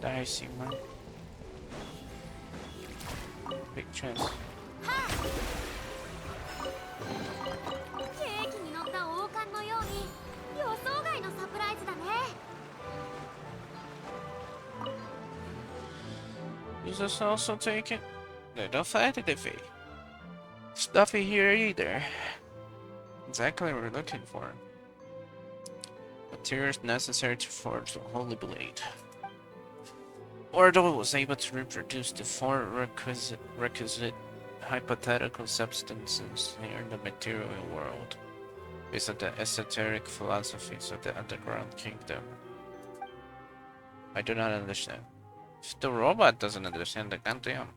Dicey, man. Big chance. ケーキに乗った王冠のように予想外のサプライズだね。 Is this also taken? No, don't fight it, Iffy. Stuffy here either. Exactly what we're looking for. Materials necessary to forge the Holy Blade. Ordo was able to reproduce the four requisite hypothetical substances here in the material world, based on the esoteric philosophies of the underground kingdom. I do not understand. If the robot doesn't understand, then goddamn.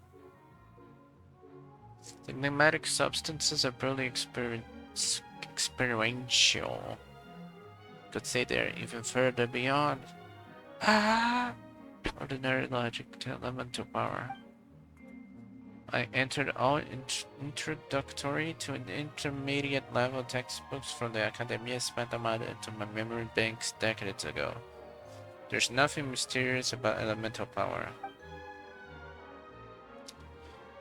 The pneumatic substances are purely experiential. Could say they're even further beyond ordinary logic to elemental power. I entered all introductory to an intermediate level textbooks from the Academia, spent them out into my memory banks decades ago. There's nothing mysterious about elemental power.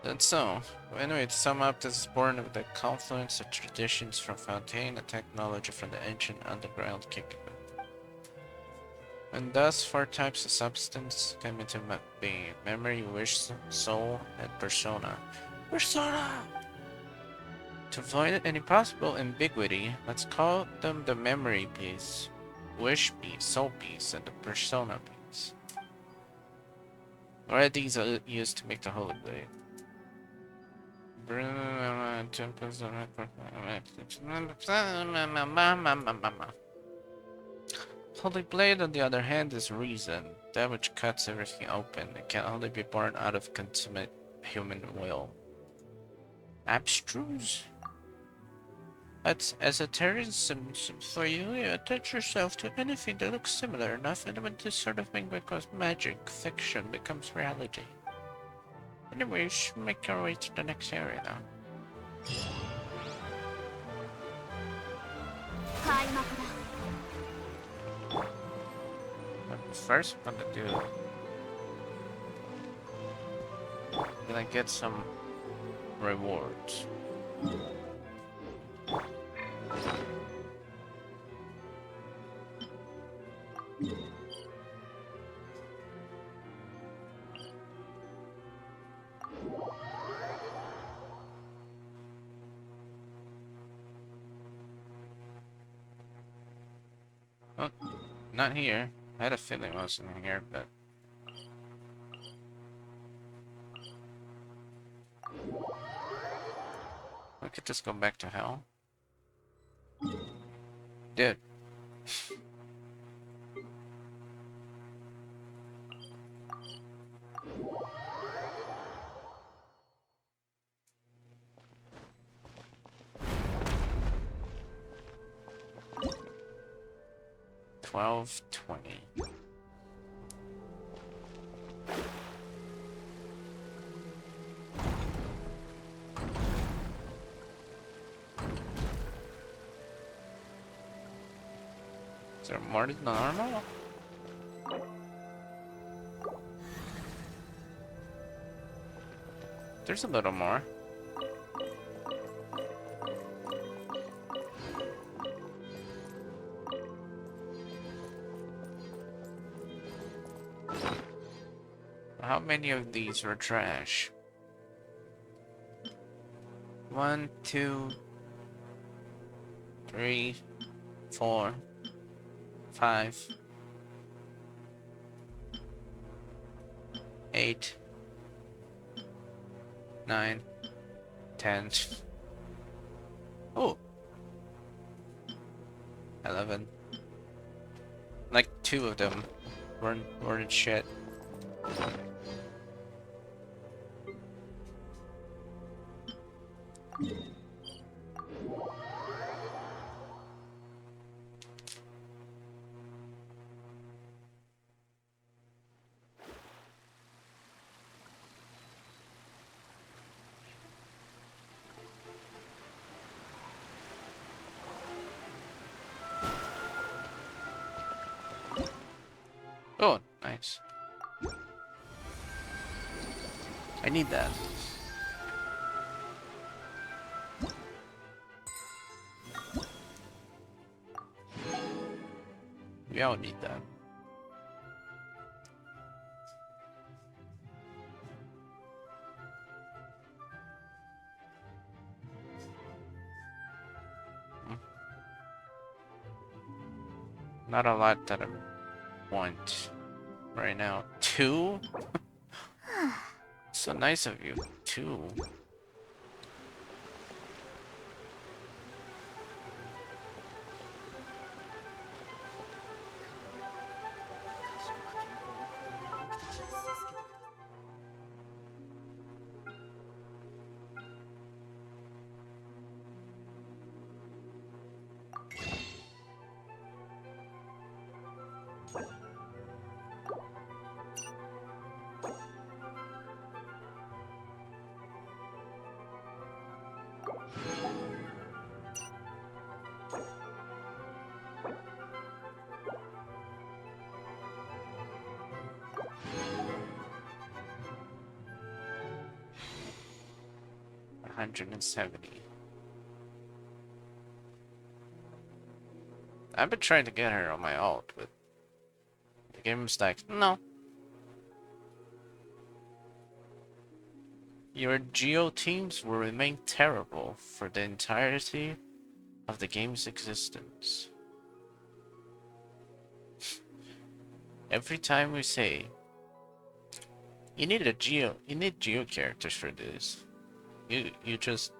That's so. Anyway, to sum up, this is born of the confluence of traditions from Fontaine and technology from the ancient underground kingdom. And thus, four types of substance came into being: memory, wish, soul, and persona. Persona! To avoid any possible ambiguity, let's call them the memory piece, wish piece, soul piece, and the persona piece. Alright, these are used to make the Holy Blade. Holy Blade, on the other hand, is reason, that which cuts everything open. It can only be born out of consummate human will. Abstruse? That's esotericism for you. You attach yourself to anything that looks similar enough, and when this sort of thing becomes magic, fiction becomes reality. Anyway, you should make your way to the next area now. But first, I'm gonna do. I'm gonna get some rewards. Oh, not here. I had a feeling it wasn't here, but... we could just go back to hell. Dude. $12.20. Is there more than normal? There's a little more. How many of these were trash? 1, 2, 3, 4, 5, 8, 9, 10. Oh, 11. Like 2 of them weren't shit. Oh, nice. I need that. We all need that. Not a lot that I want right now. 2? So nice of you. 2. $170. I've been trying to get her on my ult, but the game stacks. No. Your Geo teams will remain terrible for the entirety of the game's existence. Every time we say you need Geo characters for this, you just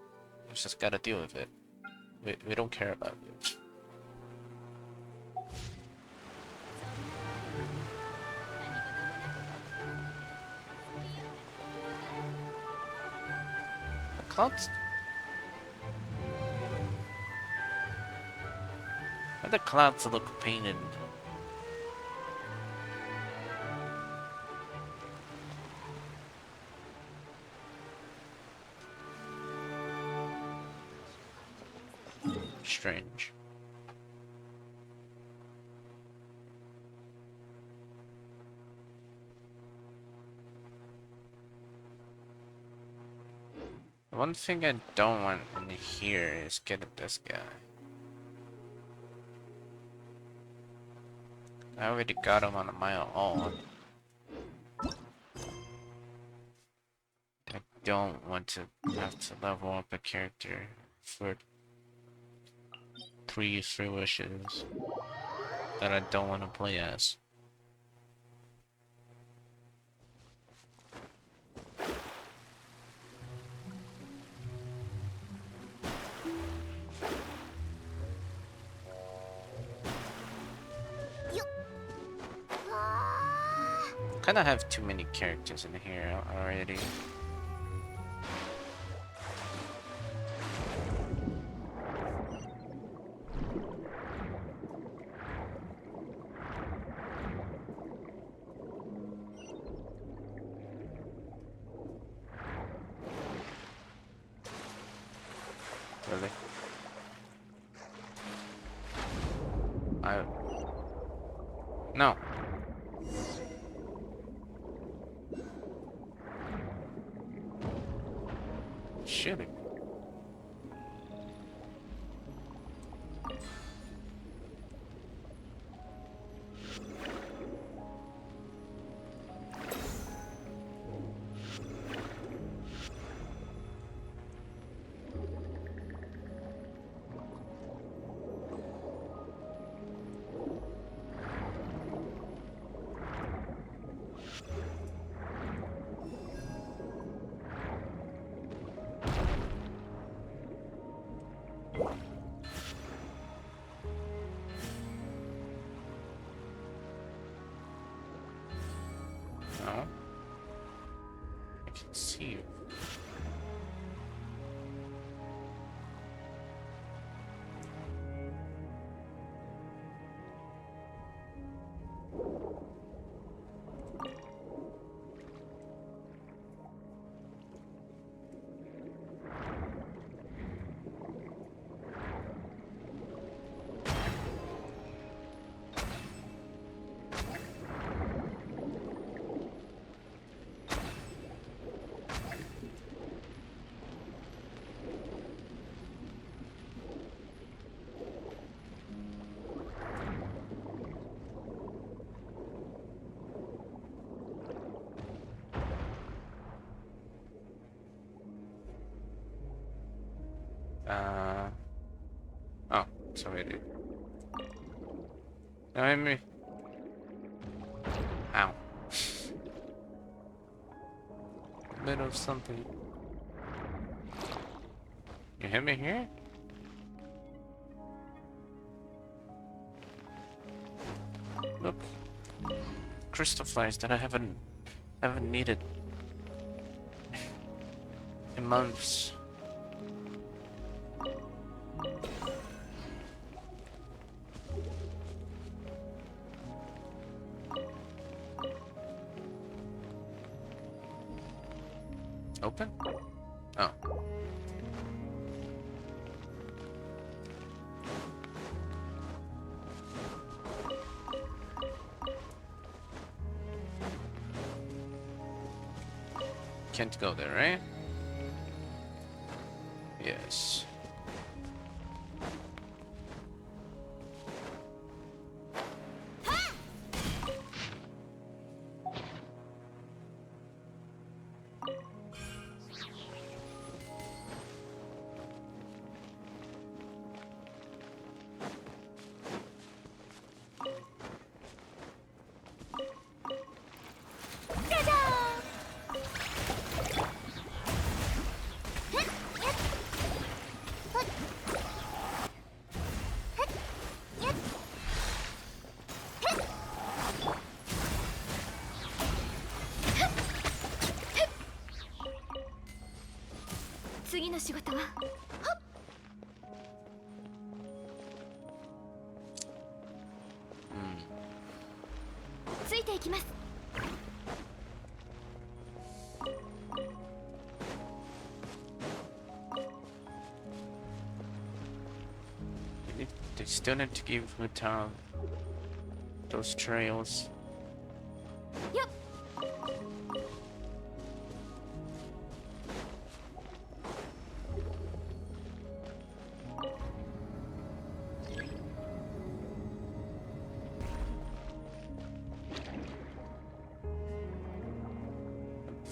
gotta deal with it. We don't care about you. The clouds. Why the clouds look painted? Strange. One thing I don't want in here is getting this guy. I already got him on my own. I don't want to have to level up a character for three wishes that I don't want to play as. Kinda have too many characters in here already. Really? No. Shit. See. Oh, sorry, dude. No, hit me. Ow. Bit of something. You hit me here? Look. Crystal flies that I haven't needed in months. Open? Oh. Can't go there, right? Yes.次の仕事はついていきます。They still need to give Mutan those trails. よっ。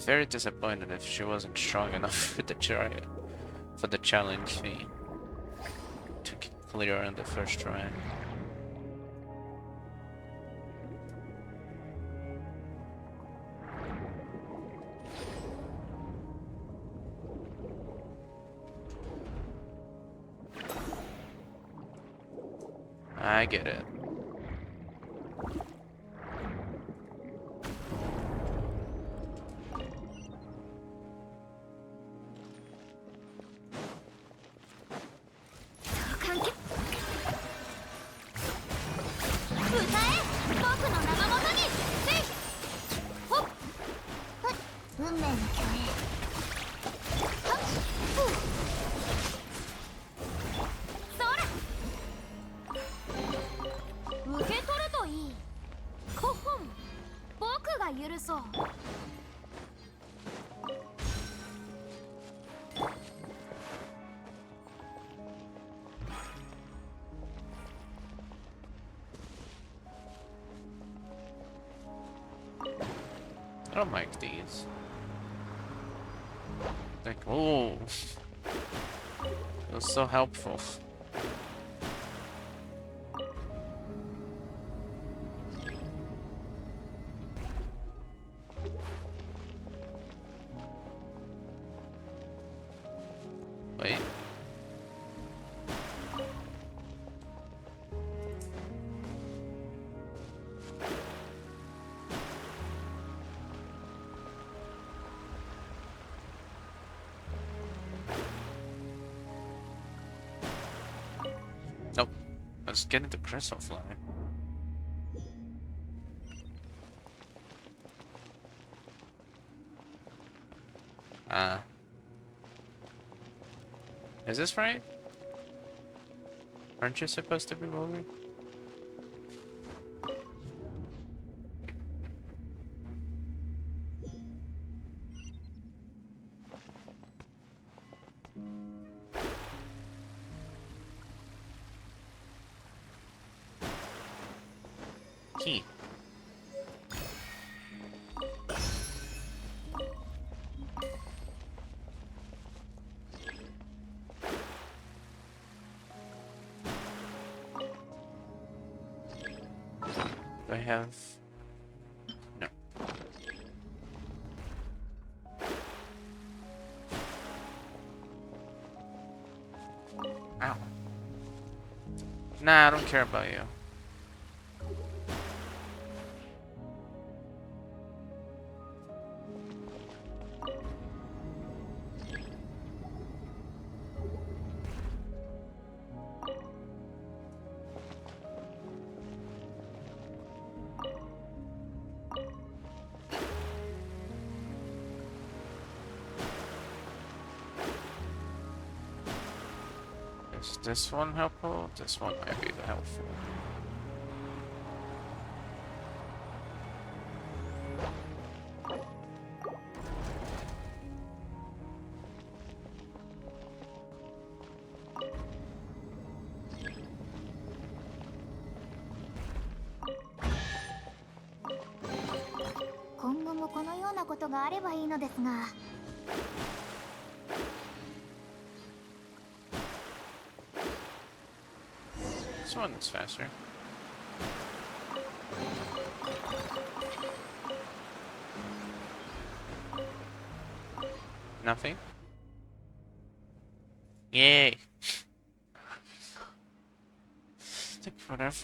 Very disappointed if she wasn't strong enough for the challenge fee to clear on the first try. I get it. I don't like these. Like, oh, it was so helpful. Wait. Let's get into Crystal Fly. Is this right? Aren't you supposed to be moving? Key. Do I have... No. Ow. Nah, I don't care about you. Is this one helpful? This one might be the helpful. This one is faster. Nothing? Yay! Like, whatever.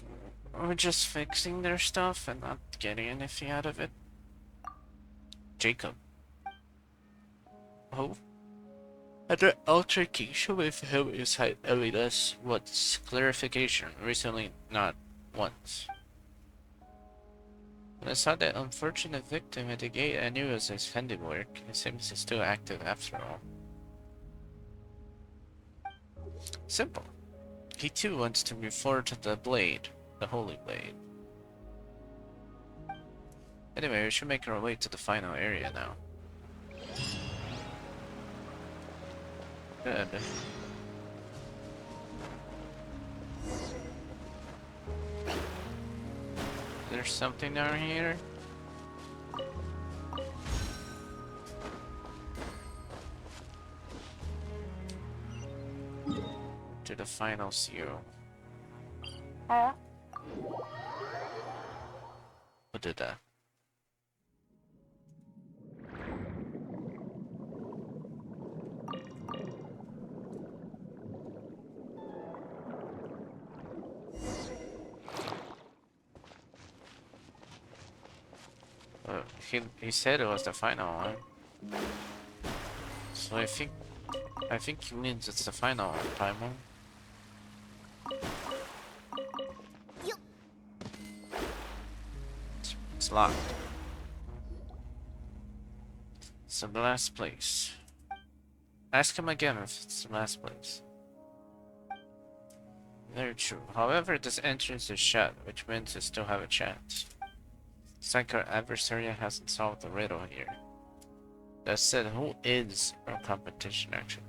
We're just fixing their stuff and not getting anything out of it. Jacob. Oh? Another altercation with him inside Elias wants clarification. Recently, not once. When I saw that unfortunate victim at the gate, I knew it was his handiwork. It seems he's still active after all. Simple. He too wants to move forward to the blade. The holy blade. Anyway, we should make our way to the final area now. Good. There's something down here. To the final seal. Who did that? He said it was the final one. So I think he means it's the final one, Paimon. It's locked. It's the last place. Ask him again if it's the last place. Very true. However, this entrance is shut, which means we still have a chance. It's like our adversary hasn't solved the riddle here. That said, who is our competition actually?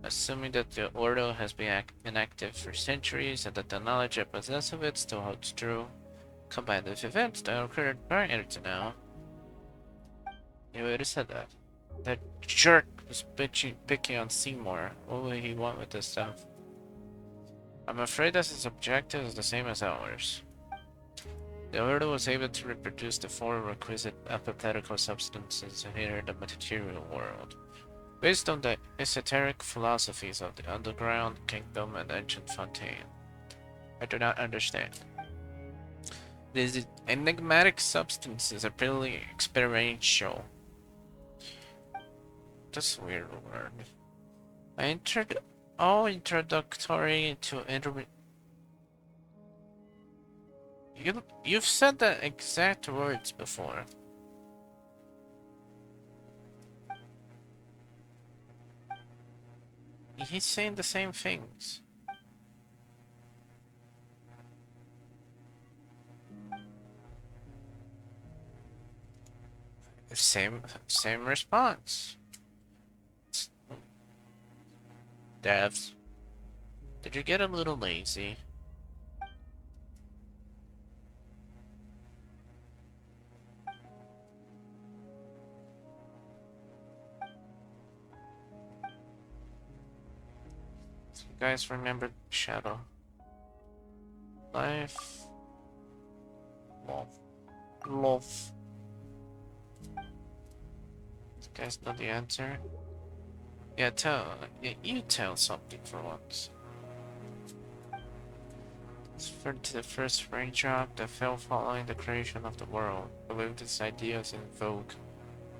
Assuming that the Ordo has been inactive for centuries and that the knowledge I possess of it still holds true, combined with events that occurred prior to now. You would have said that. That jerk was picking on Seymour. What would he want with this stuff? I'm afraid that his objective is the same as ours. The Ordo was able to reproduce the four requisite hypothetical substances here in the material world, based on the esoteric philosophies of the underground kingdom and ancient Fontaine. I do not understand. These enigmatic substances are purely experiential. That's a weird word. I entered all introductory to You've said the exact words before. He's saying the same things. Same response. Devs, did you get a little lazy? So you guys remember Shadow? Life. Love. Love. You guys know the answer? Yeah, you tell something for once. It's for the first raindrop that fell following the creation of the world. I believe these ideas invoke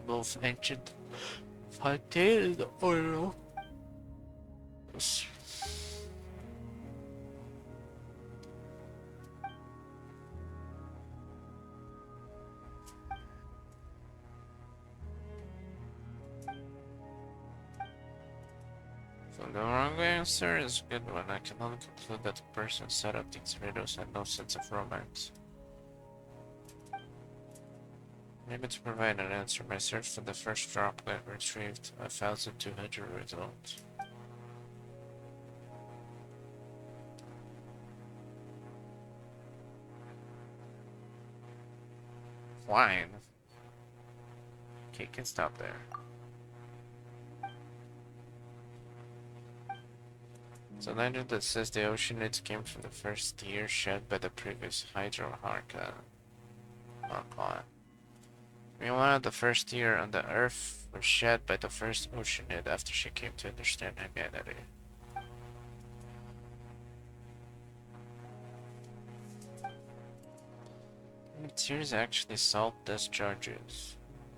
both ancient Fontaine and oil. So the wrong answer is a good one. I can only conclude that the person set up these riddles had no sense of romance. Maybe to provide an answer, my search for the first droplet retrieved 1,200 results. Wine. Okay, can stop there. So legend that says the oceanids came from the first tear shed by the previous hydroharca. I mean, one of the first tear on the earth was shed by the first oceanid after she came to understand humanity. And tears actually salt discharges.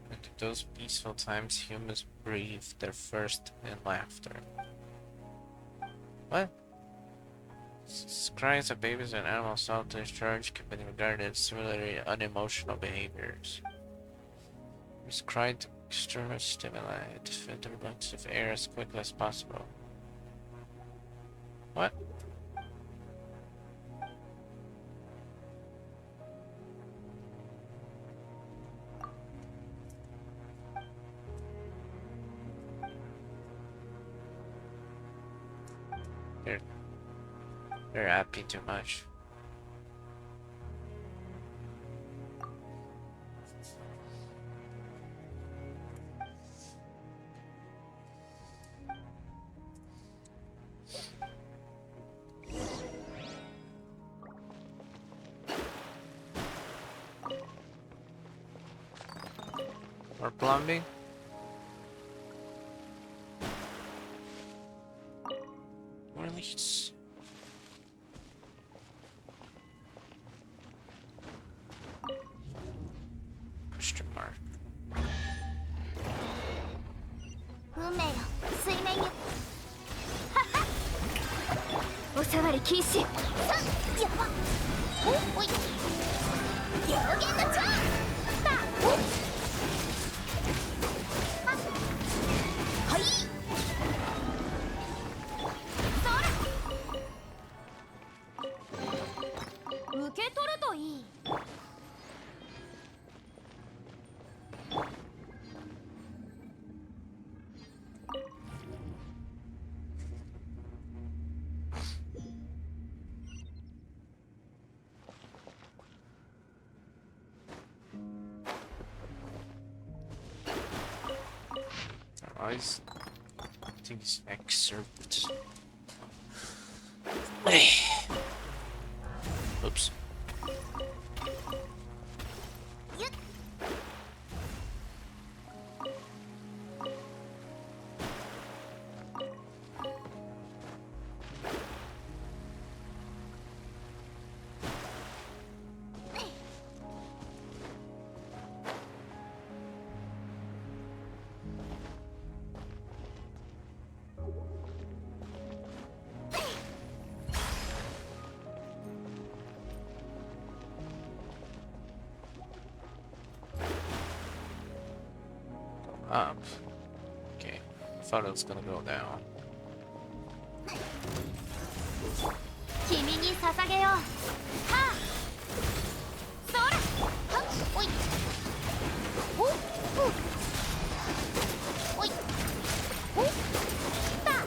And in those peaceful times, humans breathe their first in laughter. What? Cries of babies and animals salt discharge can be regarded as similarly unemotional behaviors. Use cry to external stimuli to fill the lungs of air as quickly as possible. What? They're happy too much. Or plumbing? Release. Question mark. 運命よ水面よお触り禁止さっやばおい両弦の蝶パッはいそら受け取るといい Eyes. Things excerpt. Oops. Up. Okay. I thought it was gonna go down. 君に捧げよう。はあ。そら。はっ。おい。お。ふ。おい。お。た。は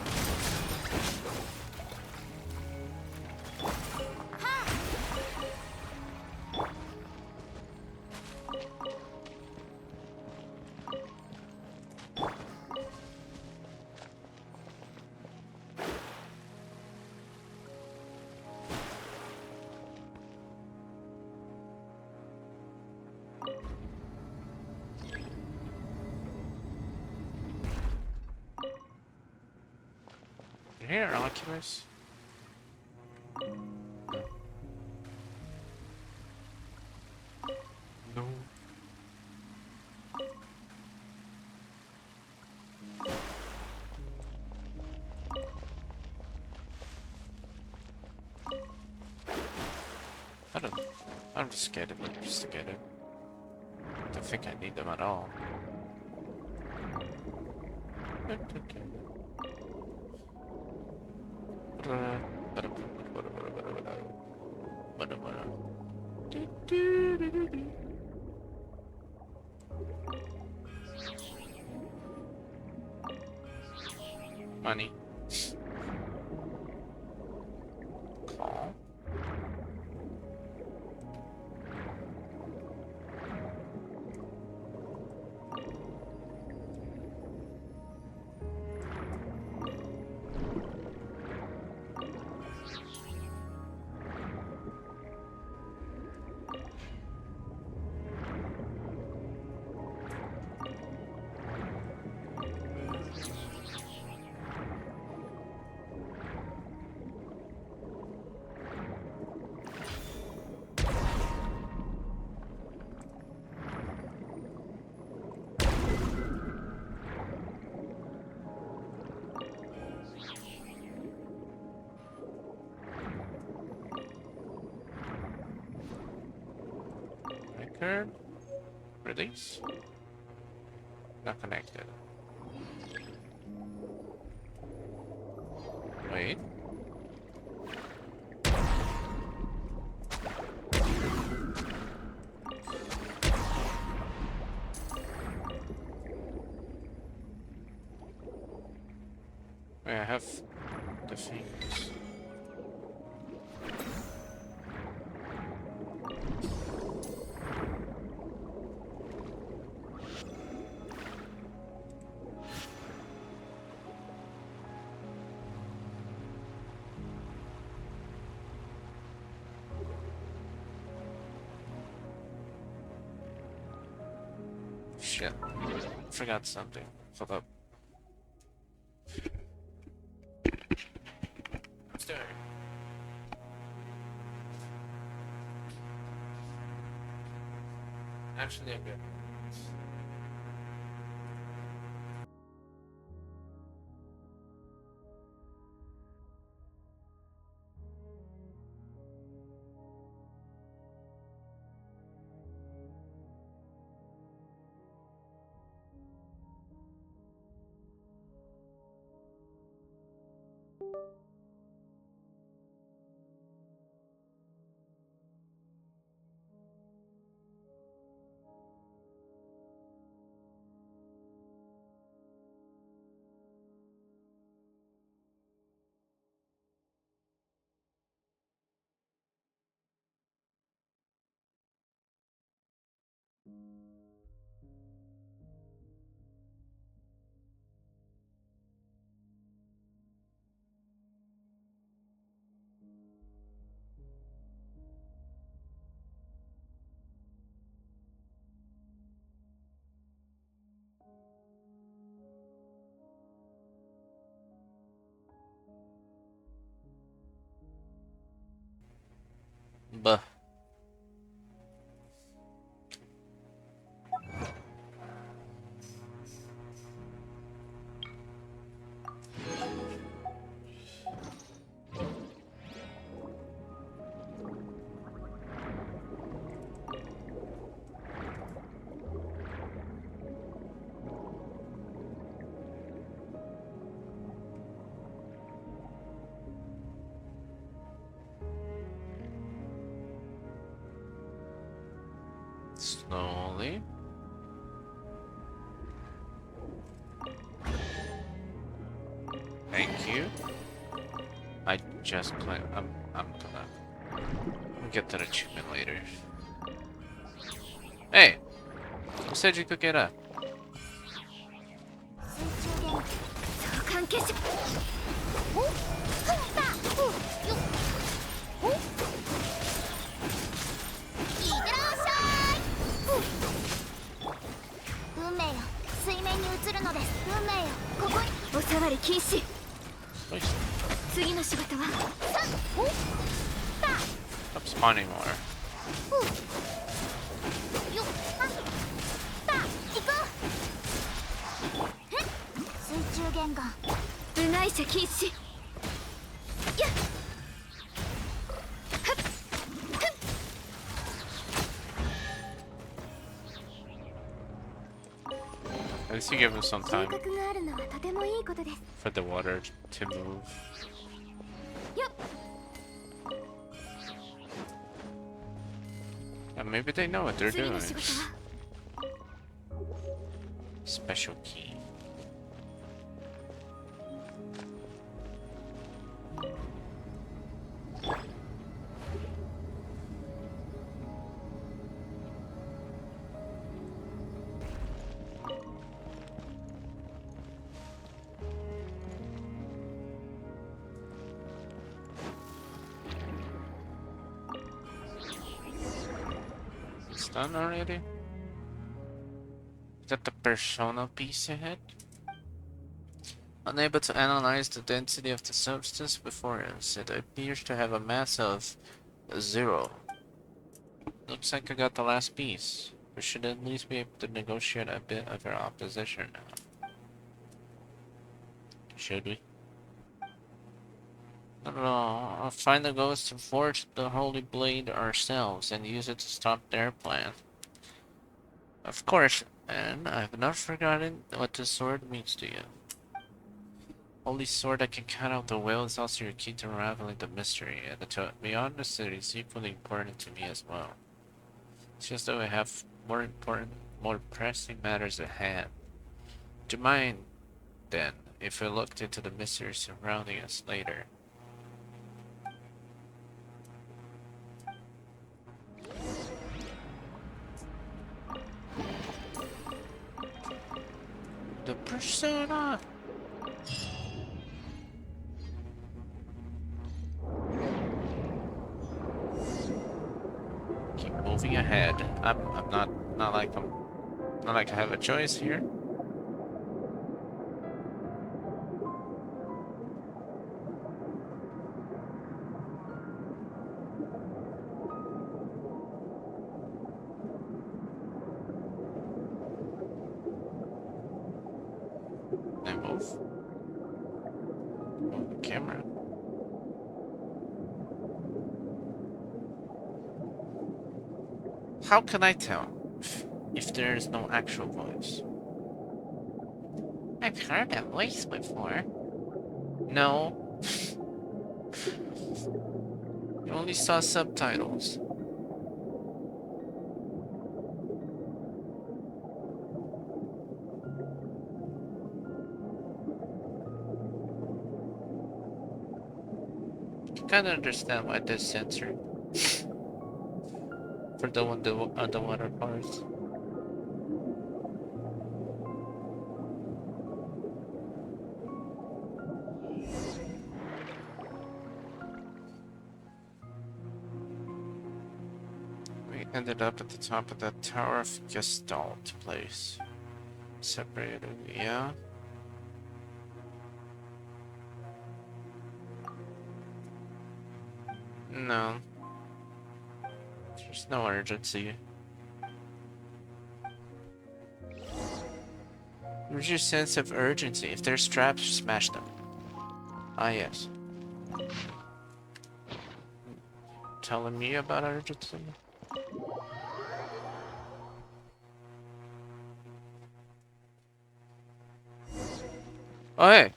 あ。You hear Oculus? No. I don't. I'm just scared of them just to get it. Don't think I need them at all. Money. Call. Record. Release. Not connected. Wait. Wait, I have the things. Shit. Forgot something. Hold up. I'm still here. Actually, I'm good. Buh. Thank you. I just claim I'm gonna get that achievement later. Hey, who said you could get up? 相関結晶。おっ、はったおよっおっ、いってらっしゃい。運命よ、水面に映るのです。運命よ、ここに。お触り禁止。 Nice. 次の仕事は3おっ Stop spawning more. よっはった行こう。へっ水中弦ガン部外者禁止。やっはっふっ At least you give him some 収 time 穫があるのはとてもいいことです。 for the water to move. よっ And maybe they know what they're 次 doing. の仕事は Special key. It's done already? Is that the persona piece ahead? Unable to analyze the density of the substance before us, it appears to have a mass of 0. Looks like I got the last piece. We should at least be able to negotiate a bit of our opposition now. Should we? I don't know. I'll find the ghost to forge the holy blade ourselves and use it to stop their plan. Of course, and I've not forgotten what the sword means to you. Holy sword that can cut out the whale is also your key to unraveling the mystery, and to be honest, it is equally important to me as well. It's just that we have more important, more pressing matters at hand. Do you mind, then, if we looked into the mystery surrounding us later? The persona! Keep moving ahead. I'm not like I have a choice here. I move. Move the camera. How can I tell if there is no actual voice? I've heard that voice before. No. You only saw subtitles. I kind of understand why this censored. For the water parts. We ended up at the top of that Tower of Gestalt place. Separated, yeah? No. There's no urgency. Where's your sense of urgency? If there's traps, smash them. Ah, yes. Telling me about urgency? Oh, hey!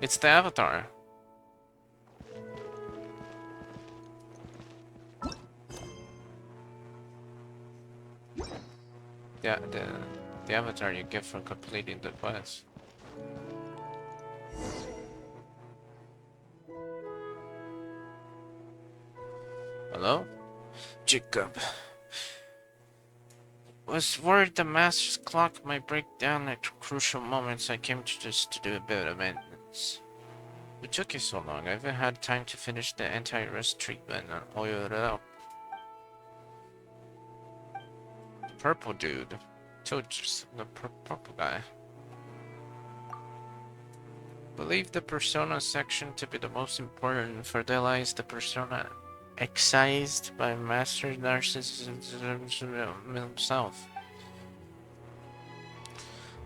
It's the Avatar. Yeah, the avatar you get for completing the quest. Hello? Jacob. Was worried the master's clock might break down at crucial moments. I came to just to do a bit of maintenance. What took you so long? I haven't had time to finish the anti-rust treatment and oil it up. The purple dude. Told you, the purple guy. Believe the persona section to be the most important. Fertilize the persona excised by Master Narcissism himself.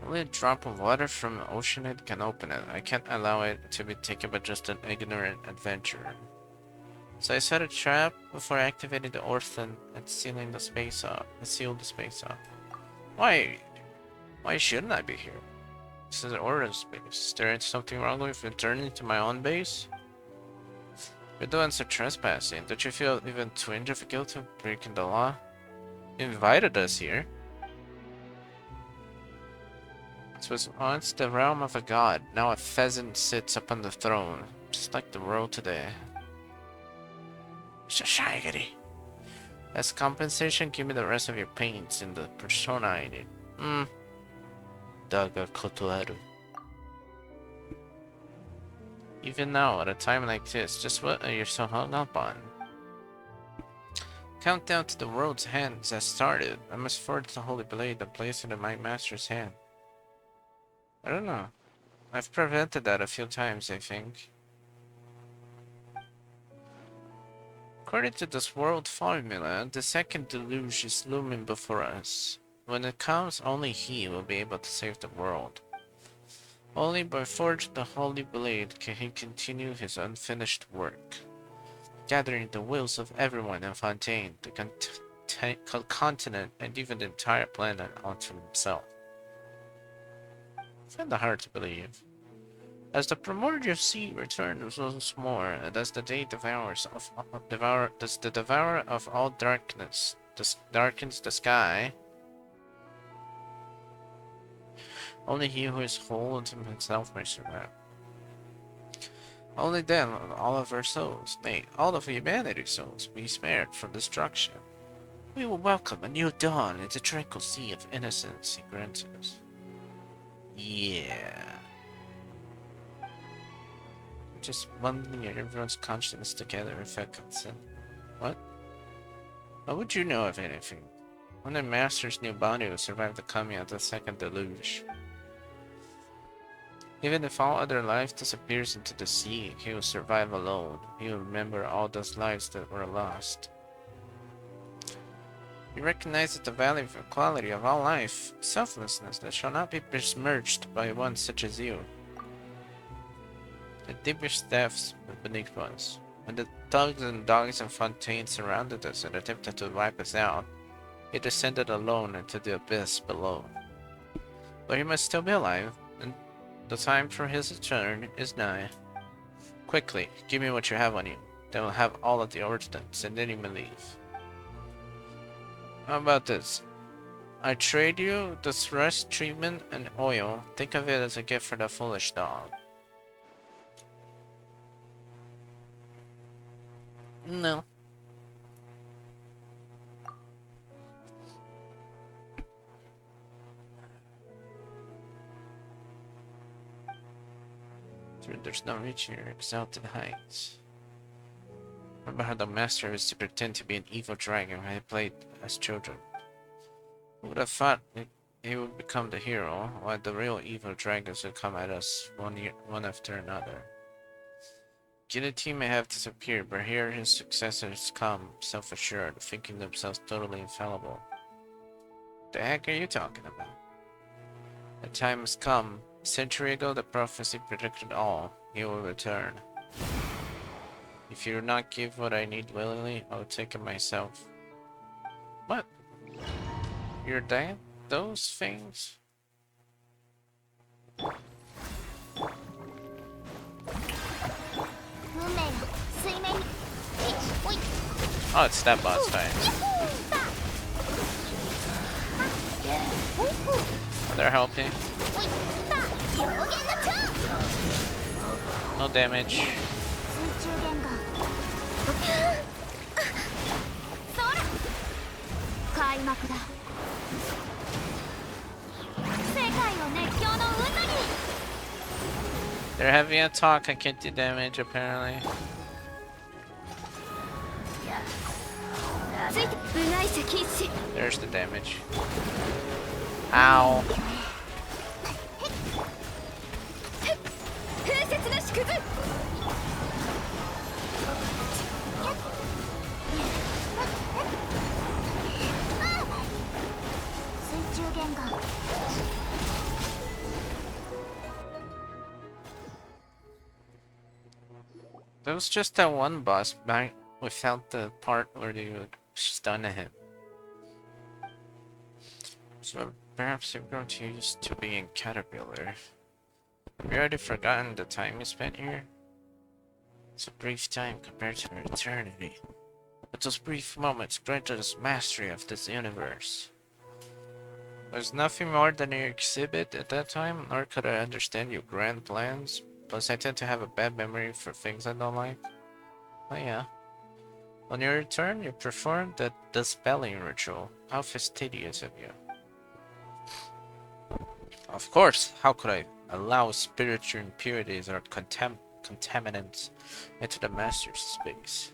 Only a drop of water from the ocean can open it. I can't allow it to be taken by just an ignorant adventurer. So I set a trap before activating the orphan and sealing the space off. Why? Why shouldn't I be here? This is an order space. Is there something wrong with returning to my own base? You're doing some trespassing. Don't you feel even twinge of guilt of breaking the law? You invited us here. This was once the realm of a god. Now a pheasant sits upon the throne. Just like the world today. Shashagiri. As compensation, give me the rest of your paints in the persona I need. Daga Kotoaru. Even now, at a time like this, just what are you so hung up on? Countdown to the world's hands has started. I must forge the holy blade and place it in my master's hand. I don't know. I've prevented that a few times, I think. According to this world formula, the second deluge is looming before us. When it comes, only he will be able to save the world. Only by forging the holy blade can he continue his unfinished work, gathering the wills of everyone in Fontaine, the continent, and even the entire planet onto himself. I find it hard to believe. As the primordial sea returns once more, and as the day devours the devourer of all darkness darkens the sky, only he who is whole unto himself may survive. Only then will all of our souls, nay, all of humanity's souls, be spared from destruction. We will welcome a new dawn in the tranquil sea of innocence he grants us. Yeah. Just bundling everyone's conscience together if I consent. What? What would you know of anything? Only Master's new body will survive the coming of the second deluge. Even if all other life disappears into the sea, he will survive alone. He will remember all those lives that were lost. He recognizes the value and quality of all life, selflessness that shall not be besmirched by one such as you. The deepest depths beneath us. When the thugs and dogs of Fontaine surrounded us and attempted to wipe us out, he descended alone into the abyss below. But he must still be alive, and the time for his return is nigh. Quickly, give me what you have on you. Then we'll have all of the ordnance, and then you may leave. How about this? I trade you the thrust treatment and oil. Think of it as a gift for the foolish dog. No. There's no reaching your exalted heights. Remember how the master used to pretend to be an evil dragon when he played as children? Who would have thought he would become the hero, while the real evil dragons would come at us one after another? Guillotine may have disappeared, but here his successors come, self-assured, thinking themselves totally infallible. The heck are you talking about? The time has come. A century ago, the prophecy predicted all. He will return. If you do not give what I need willingly, I will take it myself. What? You're that? Those things? Oh, it's that boss fight. Oh, they're helping. No damage. 開幕だ。世界を熱狂の渦に。 They're having a talk. I can't do damage apparently. ついて部外者禁止。 There's the damage. Ow. 風雪の縮図。水中言語。 There was just that one boss back without the part where they would stun him. So perhaps you're going to used to being Caterpillar. Have you already forgotten the time you spent here? It's a brief time compared to an eternity. But those brief moments granted us mastery of this universe. There's nothing more than your exhibit at that time, nor could I understand your grand plans. Plus, I tend to have a bad memory for things I don't like. Oh yeah. On your return, you performed the dispelling ritual. How fastidious of you. Of course, how could I allow spiritual impurities or contaminants into the master's space?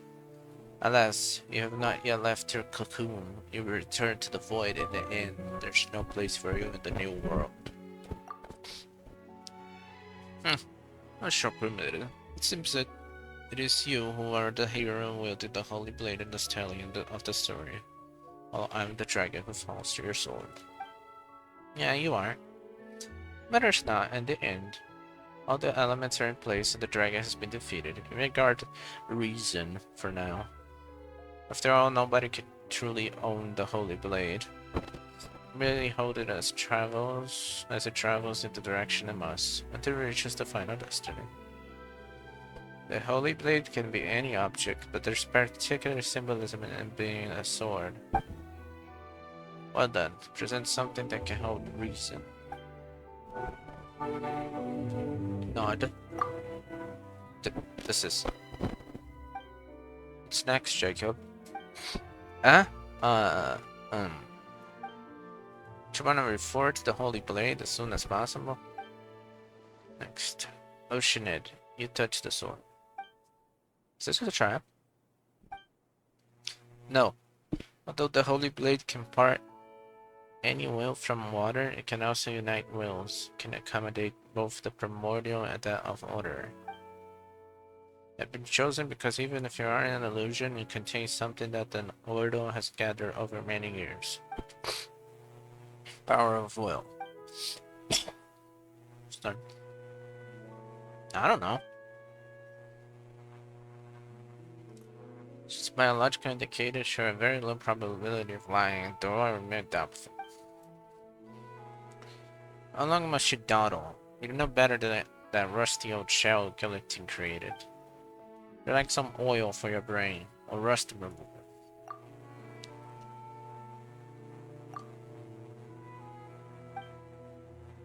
Alas, you have not yet left your cocoon. You will return to the void in the end. There's no place for you in the new world. A sharp remitted. It seems that it is you who are the hero wielding the holy blade in the stallion of the story, while I'm the dragon who falls to your sword. Yeah, you are. Matters not, in the end. All the elements are in place and the dragon has been defeated. You may guard reason for now. After all, nobody can truly own the holy blade. Merely hold it as it travels in the direction it must, until it reaches the final destiny. The holy blade can be any object, but there's particular symbolism in being a sword. Well done, present something that can hold reason. Nod. This is... What's next, Jacob? Huh? You want to reforge the holy blade as soon as possible? Next. Oceanid, you touch the sword. Is this a trap? No. Although the holy blade can part any will from water, it can also unite wills. It can accommodate both the primordial and that of order. You've been chosen because even if you are an illusion, you contain something that the order has gathered over many years. Power of will. Start. I don't know. Since biological indicators show a very low probability of lying, though I remain doubtful. How long must you dawdle? You know better than that rusty old shell Gelatin created. You're like some oil for your brain, or rust remover.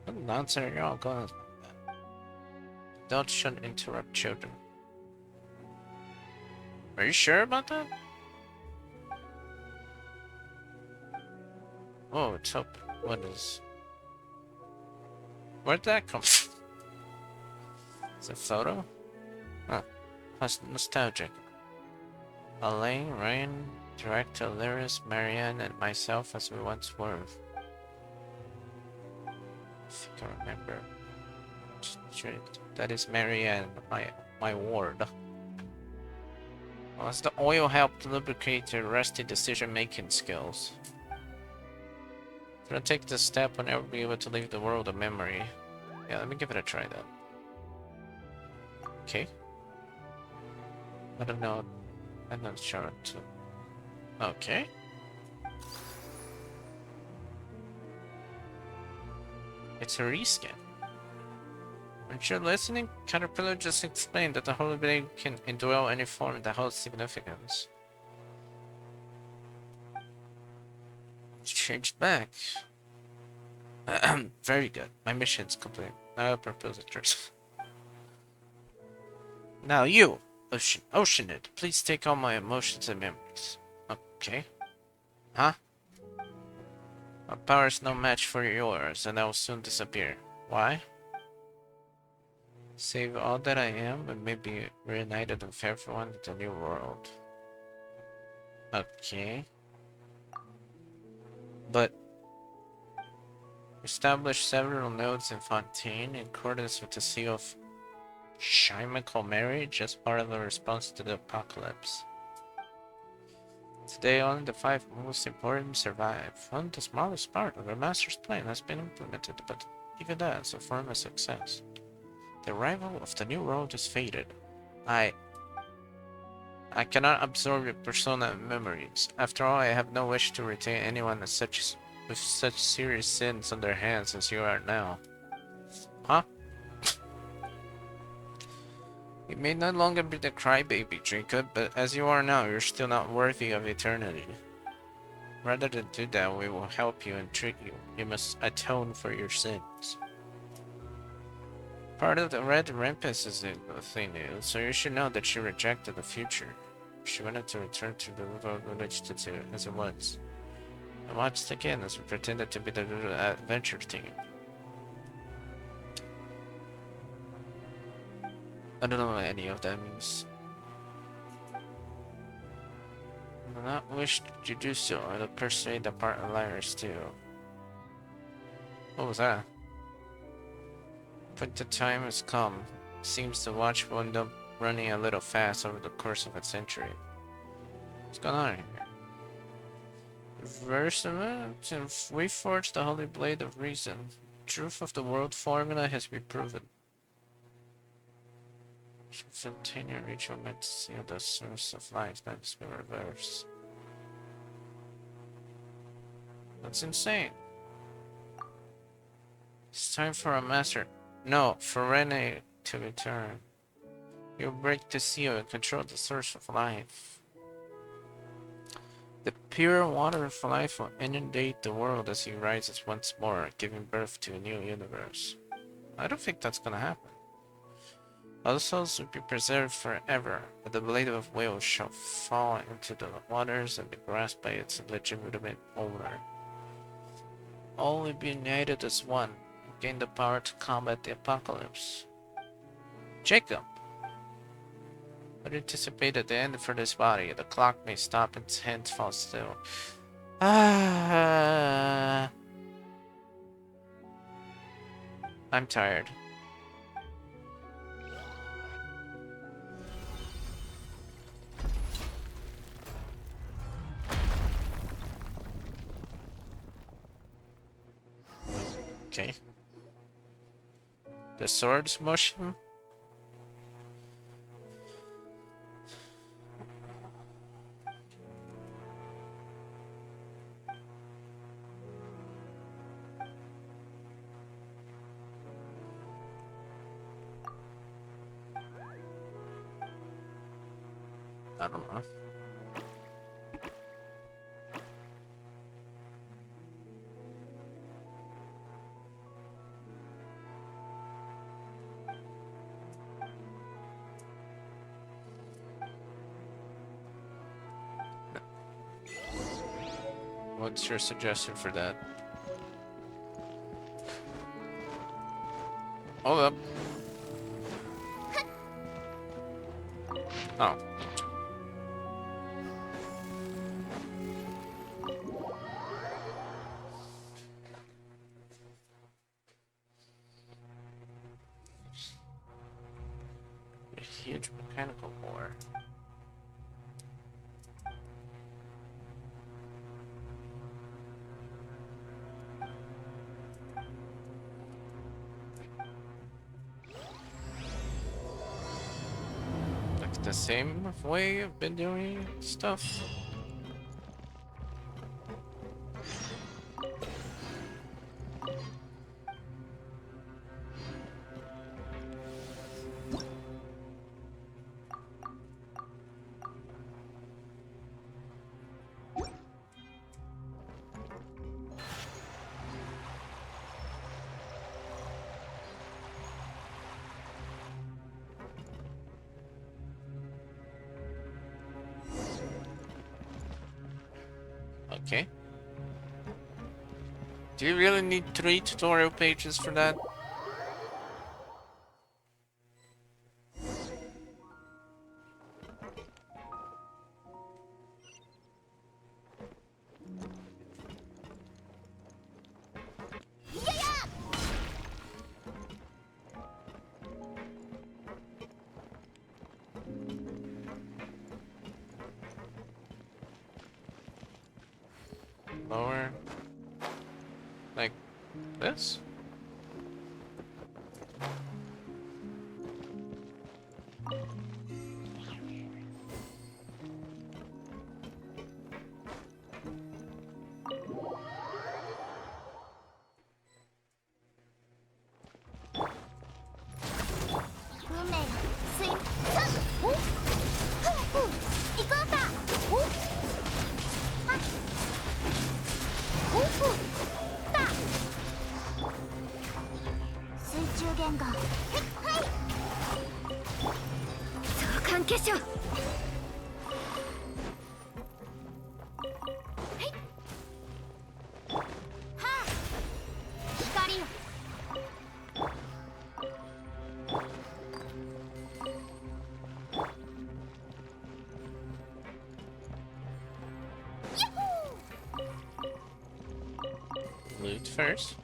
What nonsense are you all going with that? Adults shouldn't interrupt children. Are you sure about that? Oh, it's open. What is... Where'd that come from? Is it a photo? Huh. That's nostalgic. Elaine, Ryan, Director Lyris, Marianne, and myself as we once were. I think I remember. That is Marianne, my ward. Well, as the oil helped lubricate your rusty decision-making skills. If I don't take this step, I'll never be able to leave the world of memory. Yeah, let me give it a try then. Okay. I don't know. I'm not sure to. Okay. It's a reskin. Aren't you listening? Caterpillar just explained that the holy blade can indwell any form that holds significance. It's changed back. Very good. My mission's complete. Now I propose a truce. Now you, Oceanid, please take all my emotions and memories. Okay. Huh? My power is no match for yours, and I will soon disappear. Why? Save all that I am and may be reunited with everyone in the new world. Okay. But establish several nodes in Fontaine in accordance with the seal of chemical marriage as part of the response to the apocalypse. Today, only the 5 most important survive. Only the smallest part of our master's plan has been implemented, but even that is a form of success. The arrival of the new world is fated. I cannot absorb your persona and memories. After all, I have no wish to retain anyone with such serious sins on their hands as you are now. Huh? You may no longer be the crybaby, Jacob, but as you are now, you're still not worthy of eternity. Rather than do that, we will help you and treat you. You must atone for your sins. Part of the Red Rampus is a thing new, so you should know that she rejected the future. She wanted to return to the little village as it was. I watched again as we pretended to be the little adventure team. I don't know what any of that means. I do not wish to do so. I will persuade the part of liars too. What was that? But the time has come. Seems the watch will end up running a little fast over the course of a century. What's going on here? Reversement, and we forged the holy blade of reason. Truth of the world formula has been proven. Fontaine ritual meant to seal the source of life that has been reversed. That's insane. It's time for a master. No, for Rene to return. You'll break the seal and control the source of life. The pure water of life will inundate the world as he rises once more, giving birth to a new universe. I don't think that's gonna happen. All souls will be preserved forever, but the blade of will shall fall into the waters and be grasped by its legitimate owner. All will be united as one, and gain the power to combat the apocalypse. Jacob! But anticipated the end for this body. The clock may stop and its hands fall still. I'm tired. Okay. The sword's motion? I don't know. What's your suggestion for that? Hold up. Oh. A huge mechanical ore. Like the same way I've been doing stuff. Okay. Do you really need 3 tutorial pages for that? Lower. Like this? Loot first.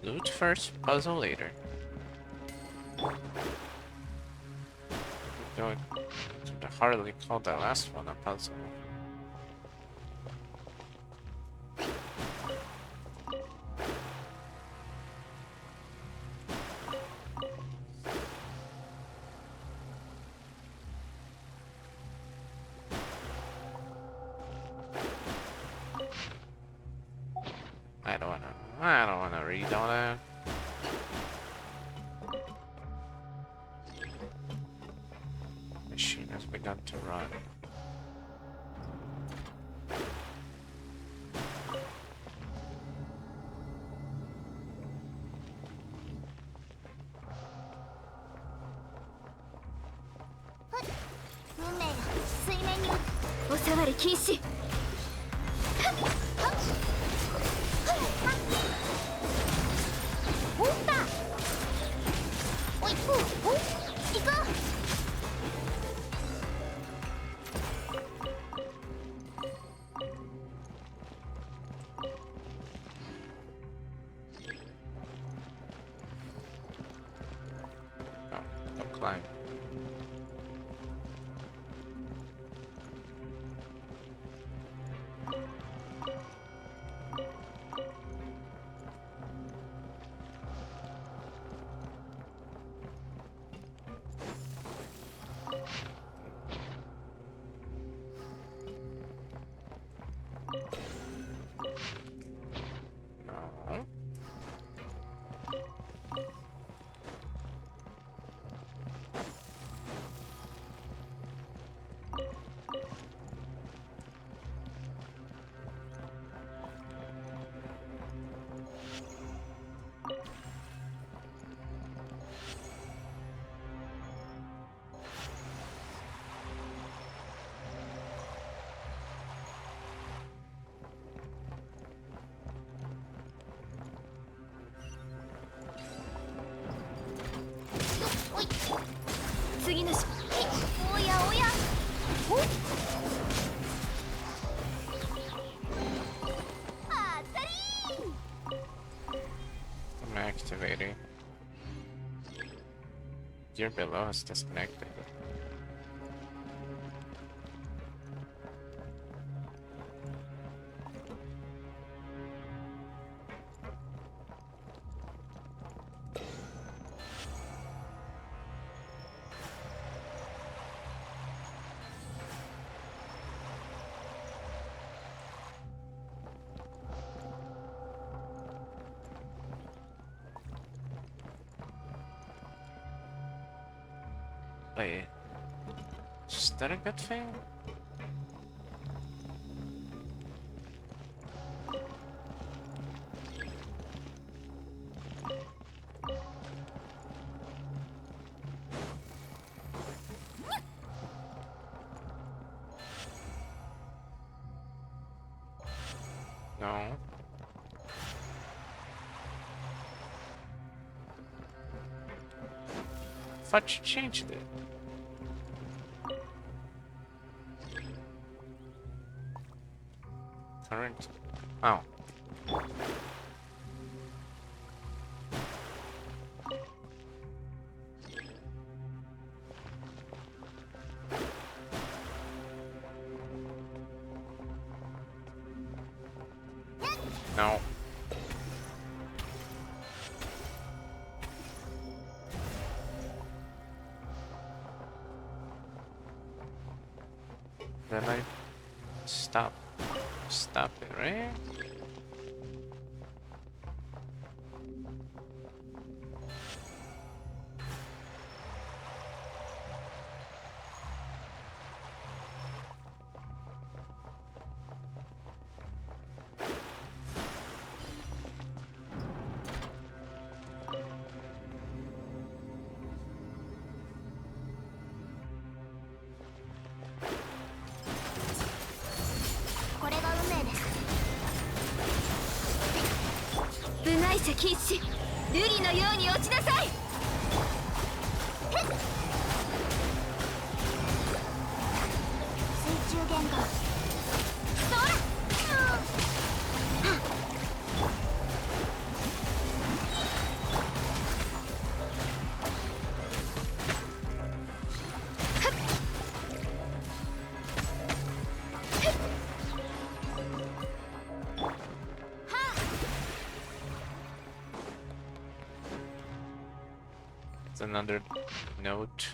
Loot first, puzzle later. Going to hardly call that last one a puzzle. I don't wanna read all that. Machine has begun to run. Climb. No. I'm activating. Gear below is disconnected. Wait, is that a good thing? No. Thought you changed it. Current. Oh. No. Then I stop it, right?禁止。瑠璃のように落ちなさい。水中言語。そら。Another note.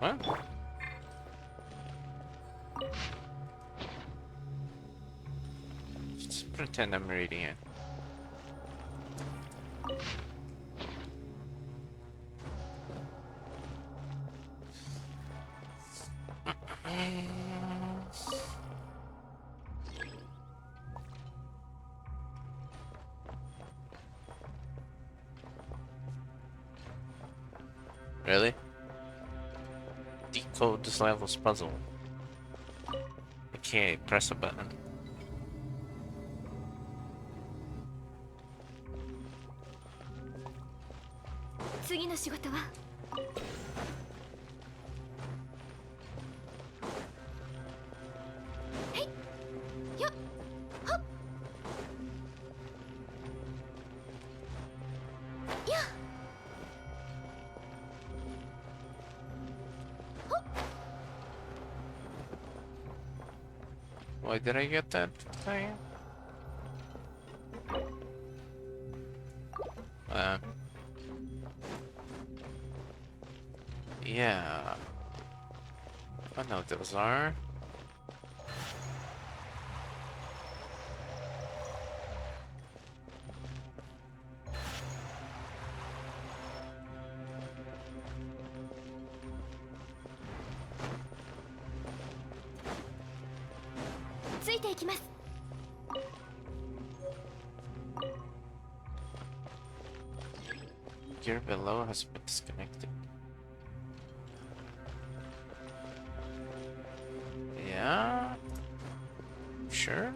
What? Just pretend I'm reading it. Really? Decode this level's puzzle. Okay, press a button. Why did I get that thing? Yeah. I know what those are. Gear below has been disconnected. Yeah? Sure?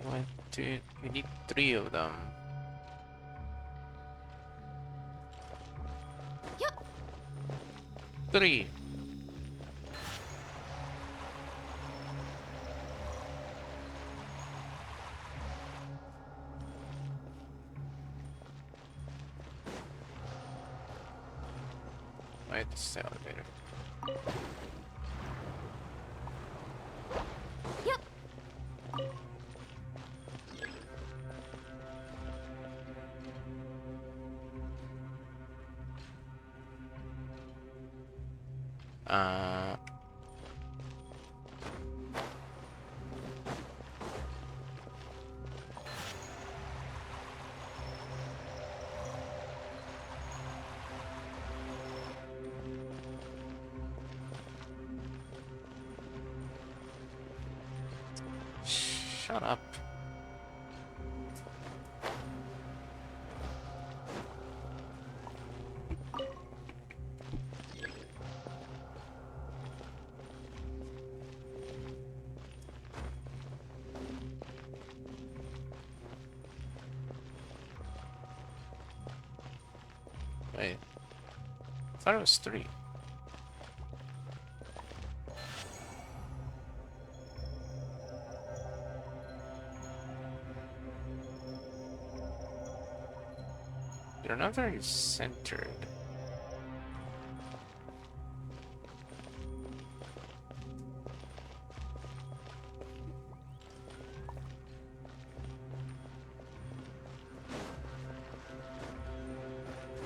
One, two, we need 3 of them. Three. Wait, this is the elevator. Yep. Uh. Shut up. Wait. I thought it was 3. You're not very centered.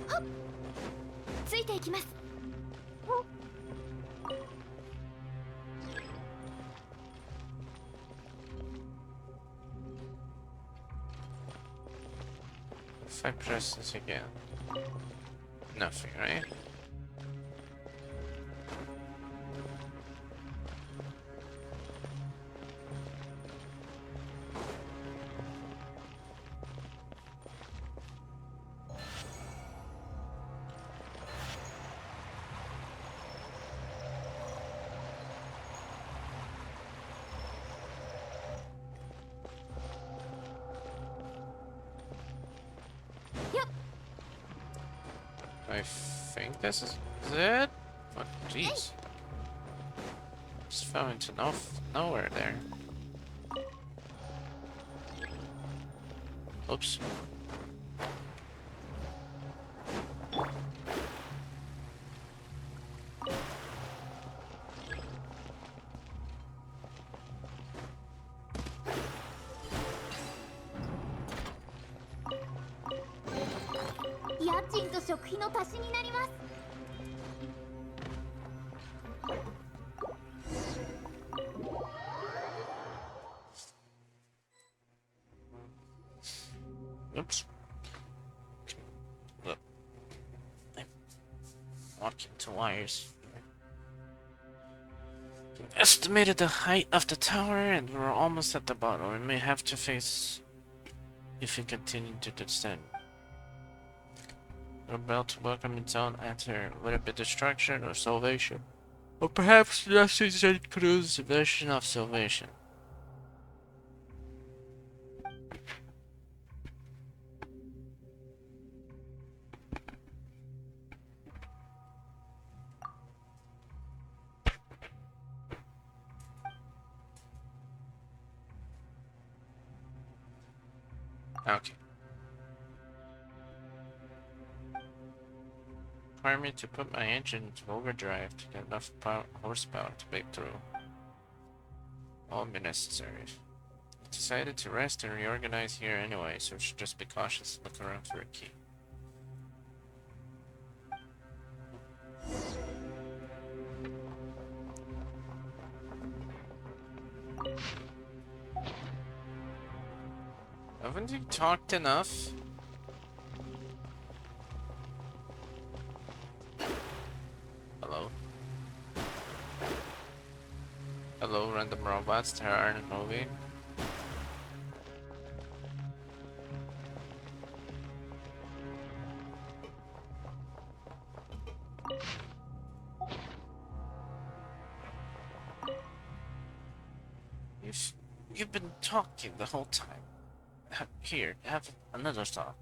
Hop. ついていきます。If I press this again. Nothing, right? Yep. I think this is it. Oh, jeez. Just fell into nowhere there. Oops. Yep. 家賃と食費の足しになります。Oops. Look. I'm walking to wires. We estimated the height of the tower and we're almost at the bottom. We may have to face if we continue to descend. We're about to welcome its own answer. Would it be destruction or salvation? Or perhaps justice includes a version of salvation. Okay. Require me to put my engine into overdrive to get enough horsepower to break through. All be necessary. I decided to rest and reorganize here anyway, so we should just be cautious and look around for a key. Haven't you talked enough? Hello? Hello, random robots that aren't moving? You've been talking the whole time. Here, have another talk.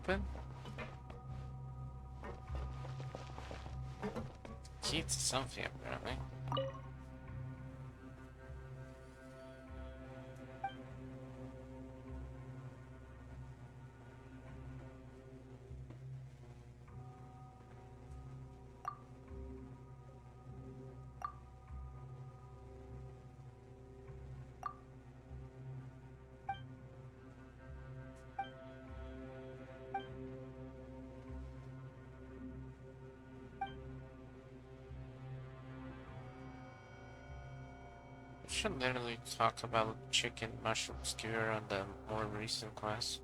open? Key to something, apparently. We should literally talk about chicken mushroom skewer on the more recent class.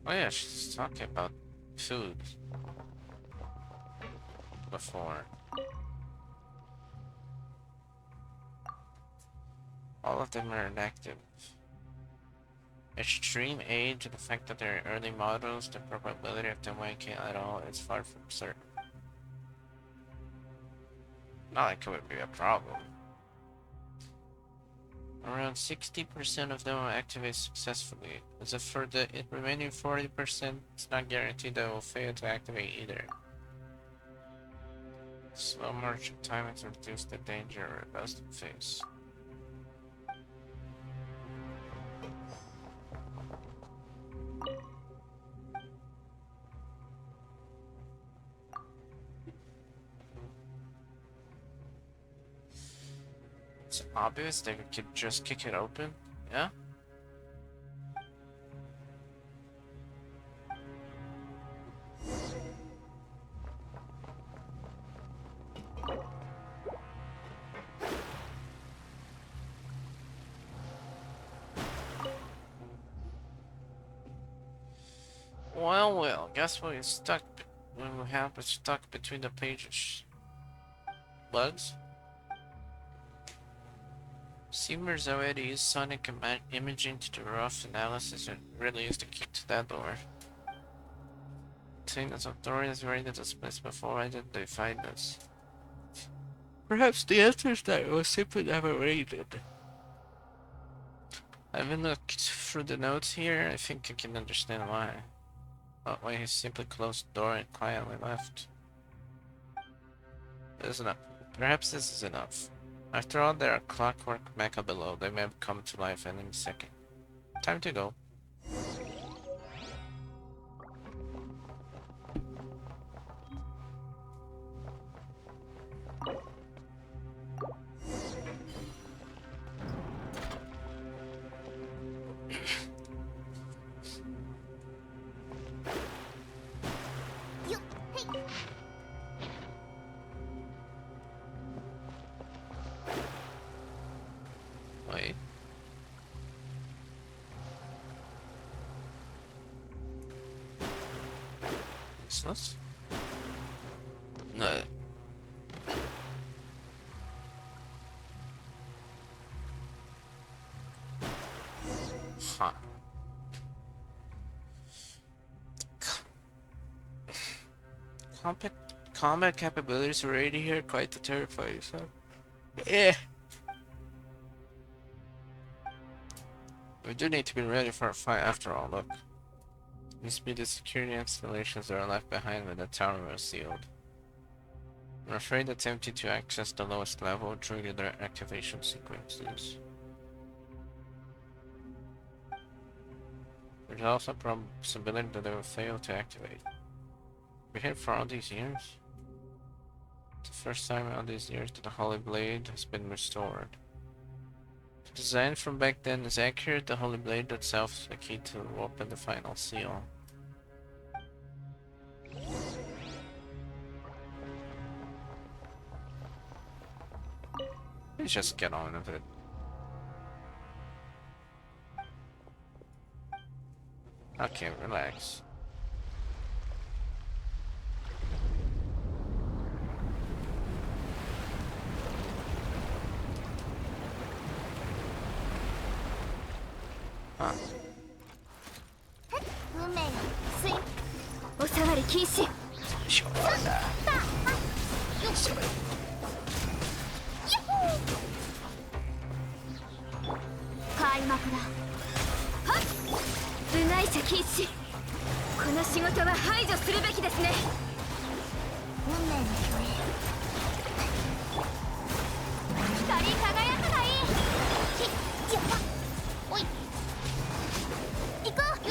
Oh yeah, she's talking about food before. All of them are inactive. Extreme age and the fact that they're early models, the probability of them waking at all is far from certain. Not like it would be a problem. Around 60% of them will activate successfulully. As if for the remaining 40%, it's not guaranteed they will fail to activate either. Slow march timing to reduce the danger or best phase. It's obvious they could just kick it open, yeah? Well, guess what? It's stuck when we have it stuck between the pages. Bugs? Seamers already use sonic imaging to do rough analysis and really use the key to that door. Saying that authorities raided this place before I did they find us. Perhaps the answer is that it was simply never raided. I haven't looked through the notes here. I think I can understand why. But why he simply closed the door and quietly left. This is enough. Perhaps this is enough. After all, there are clockwork mecha below. They may come to life any second. Time to go. Wait. Useless? No. Huh. Combat capabilities are already here, quite the terrifying, so. Yeah. We do need to be ready for a fight after all, look. Must be the security installations that are left behind when the tower was sealed. I'm afraid attempting to access the lowest level triggered their activation sequences. There's also a possibility that they will fail to activate. We here for all these years? It's the first time in all these years that the Holy Blade has been restored. The design from back then is accurate. The Holy Blade itself is the key to open the final seal. Let's just get on with it. Okay, relax. Huh. 運命のスイお下がり禁止。しょうがない。よっ。はっ部外者禁止。この仕事は排除するべきですね。運命の共栄。光り輝くがいい。やった。おい行こうよ。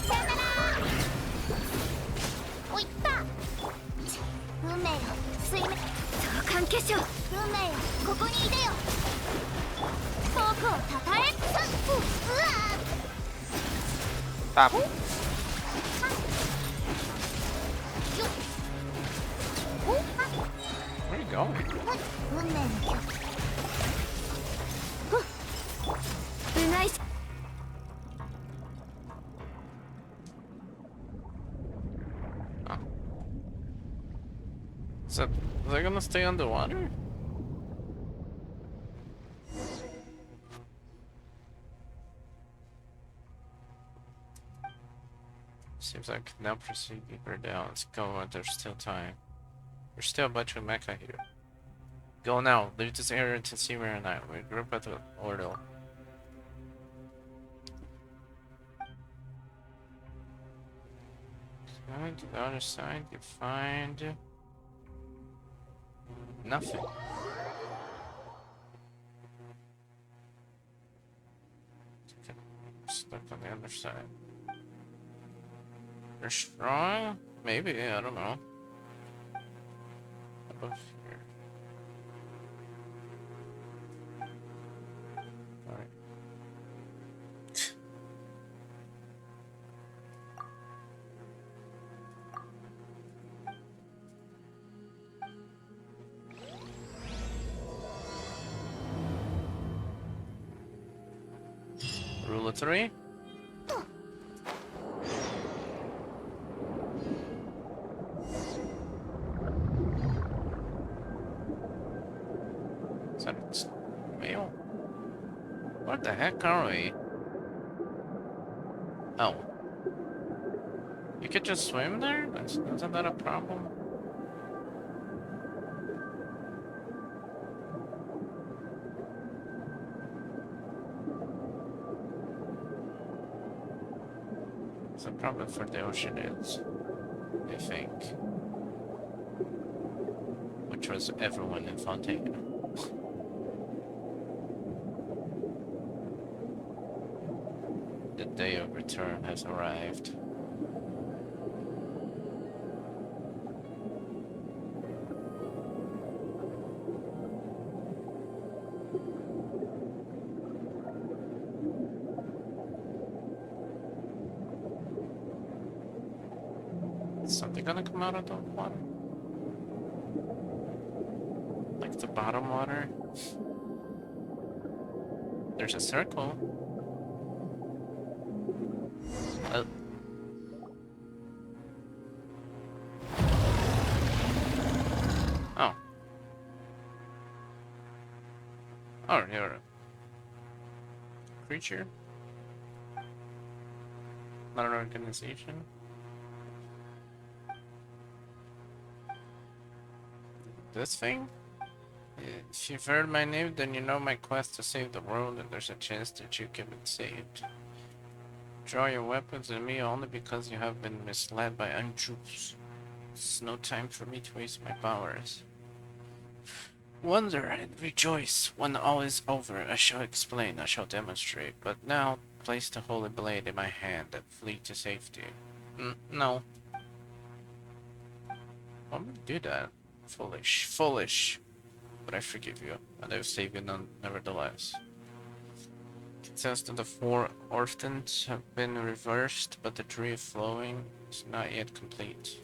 さよなら。おいった運命よ水面相関化粧。運命よここにいでよ。僕をたたえ。うわStop. よお Where are you going? 運命の曲。部外者。 Oh. So, they're gonna stay underwater? Seems like now proceed deeper down. Let's go while there's still time. There's still a bunch of mecha here. Go now. Leave this area to see where and I. We group at the order. Going to the other side, you find nothing. Stuck on the other side. They're strong? Maybe, I don't know. Above here. Alright. Rule of 3? Is that whale? What the heck are we? Oh. You could just swim there? Isn't that a problem? It's a problem for the ocean is, I think. Which was everyone in Fontaine. The day of return has arrived. Is something gonna come out of the water? Like the bottom water? There's a circle. Oh. Oh, you're a creature? Not an organization? This thing? If you've heard my name, then you know my quest to save the world, and there's a chance that you can be saved. Draw your weapons at me only because you have been misled by untruths. It's no time for me to waste my powers. Wonder and rejoice. When all is over, I shall explain, I shall demonstrate. But now, place the holy blade in my hand and flee to safety. No. Why would you do that? Foolish. Foolish. But I forgive you, and I will save you nevertheless. It says that the 4 orphans have been reversed, but the tree of flowing is not yet complete.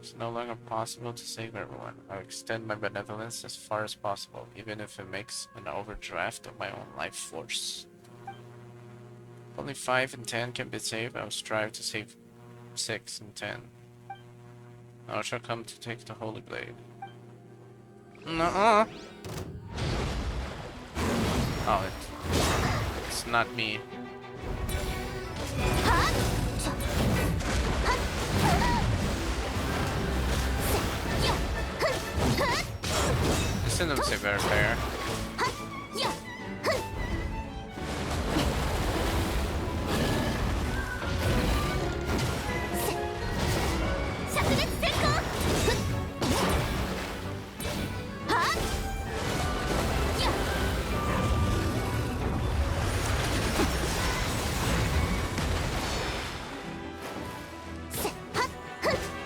It's no longer possible to save everyone. I'll extend my benevolence as far as possible, even if it makes an overdraft of my own life force. If only 5 and 10 can be saved, I will strive to save 6 and 10. I shall come to take the holy blade. Nuh-uh. Oh, it's not me. Systems are very fair.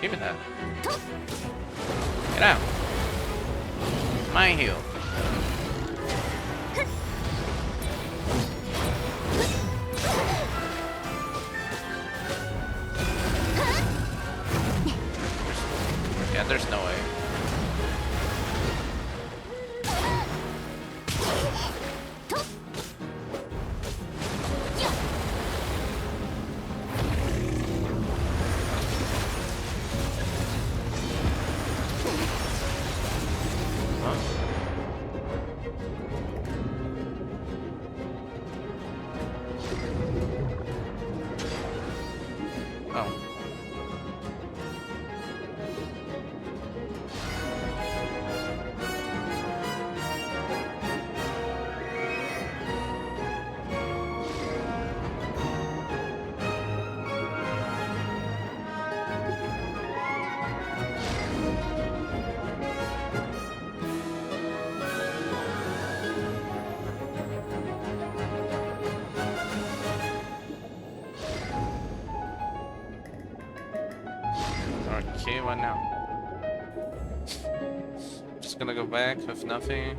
Give me that. Get out. My heal. Yeah, there's no way. Oh. Okay, what now? Just gonna go back with nothing.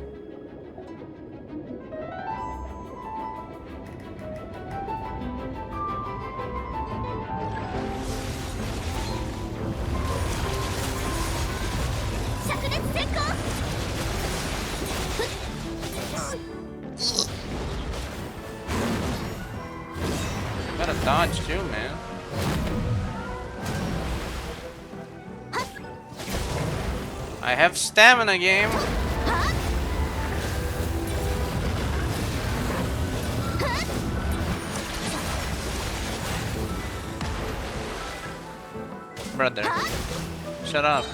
Gotta dodge too, man. I have stamina, game. Brother, shut up.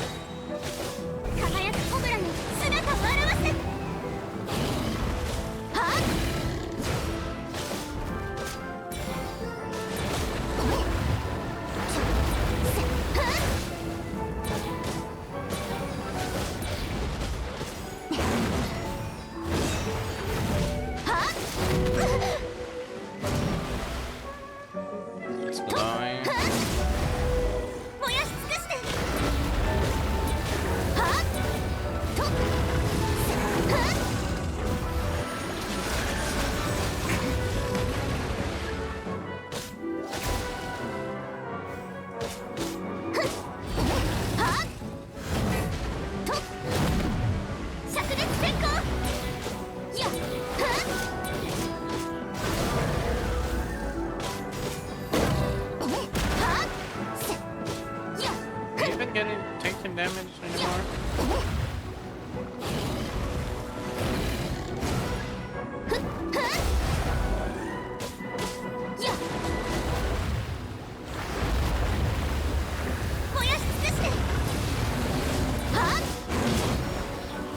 It's glowing. Are you even getting taking damage anymore?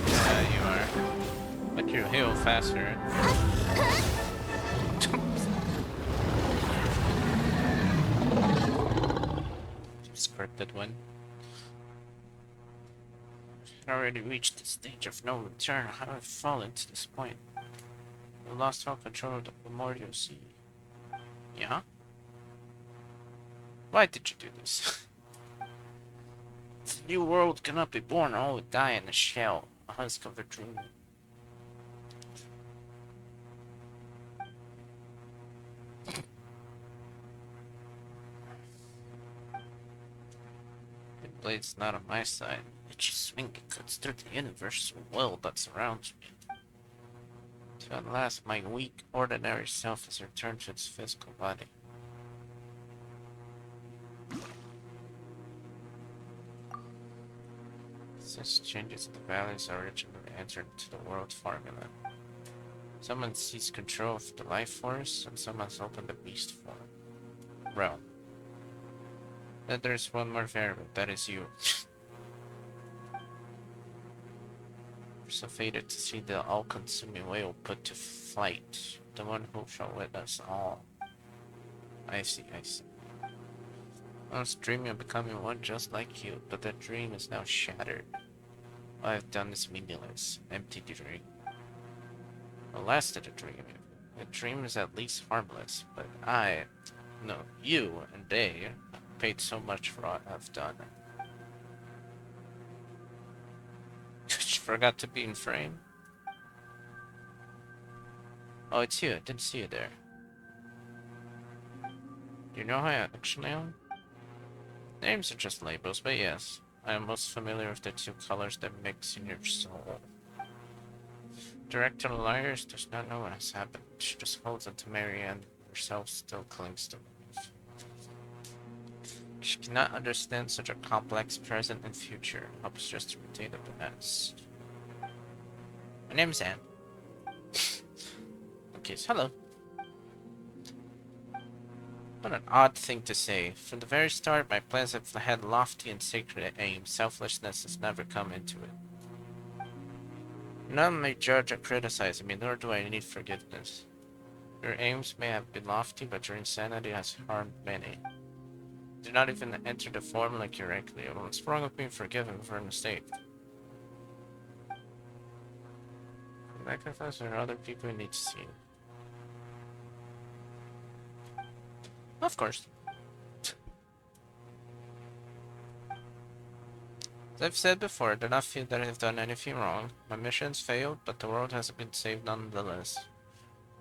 Yeah, you are. But you heal faster. Scripted one. I already reached the stage of no return. How have I fallen to this point? I lost all control of the primordial sea. Yeah? Why did you do this? The new world cannot be born, all would die in a shell. A Hunscover dream. The blade's not on my side. Each swing cuts through the universe world that surrounds me. Till at last my weak, ordinary self has returned to its physical body. Since changes in the values originally entered into the world formula. Someone seized control of the life force, and someone's opened the beast form. Realm. Then there's one more variable, that is you. So fated to see the all-consuming whale put to flight. The one who shall witness all. I see, I see. I was dreaming of becoming one just like you, but that dream is now shattered. All I've done is meaningless, empty dream. What lasted a dream? A dream is at least harmless, but no, you and they paid so much for what I've done. She forgot to be in frame. Oh, it's you. I didn't see you there. Do you know how I actually am? Names are just labels, but yes, I am most familiar with the two colors that mix in your soul. Director Lyres does not know what has happened. She just holds on to Marianne, herself still clings to life. She cannot understand such a complex present and future. Helps just to retain the past. My name's Anne. Okay, so hello. What an odd thing to say. From the very start, my plans have had lofty and sacred aims. Selflessness has never come into it. None may judge or criticize me, nor do I need forgiveness. Your aims may have been lofty, but your insanity has harmed many. Do not even enter the form like you rightly. What's wrong with being forgiven for a mistake? Sacrifice, there are other people who need to see. Of course. As I've said before, I do not feel that I have done anything wrong. My mission's failed, but the world has been saved nonetheless.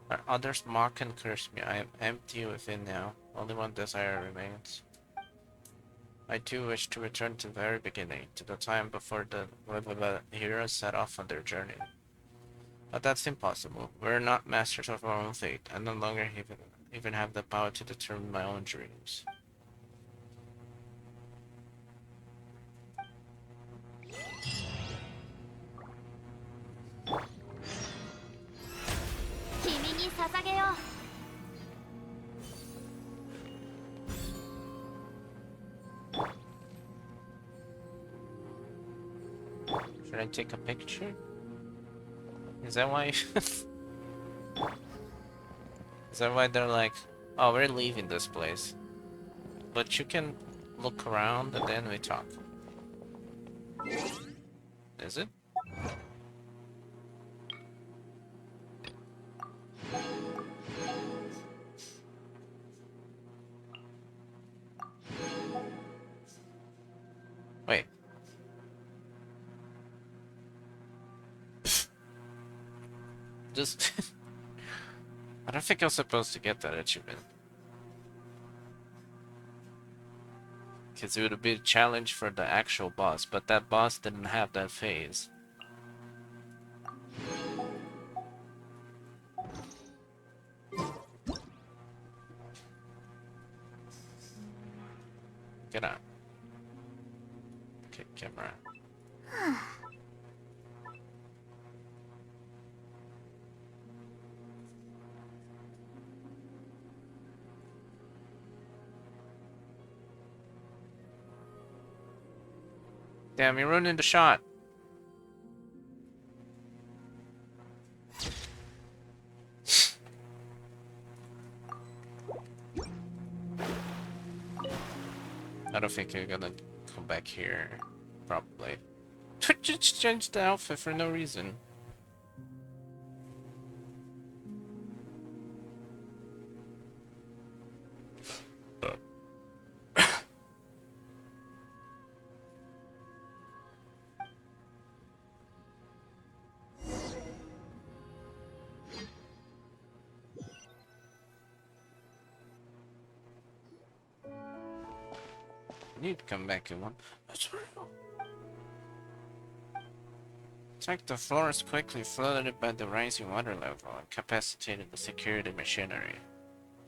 Where others mock and curse me, I am empty within now. Only one desire remains. I too wish to return to the very beginning, to the time before the heroes set off on their journey. But that's impossible. We're not masters of our own fate. I no longer even have the power to determine my own dreams. Should I take a picture? Is that why? Is that why they're like, oh, we're leaving this place, but you can look around and then we talk? Is it? Wait. Just... I don't think I was supposed to get that achievement. Because it would be a challenge for the actual boss, but that boss didn't have that phase. Get out. Okay, camera. Damn, you're ruining the shot. I don't think you're gonna come back here. Probably. Just change the outfit for no reason. You need to come back in one. That's real. Attack the floors quickly, flooded by the rising water level, incapacitated the security machinery.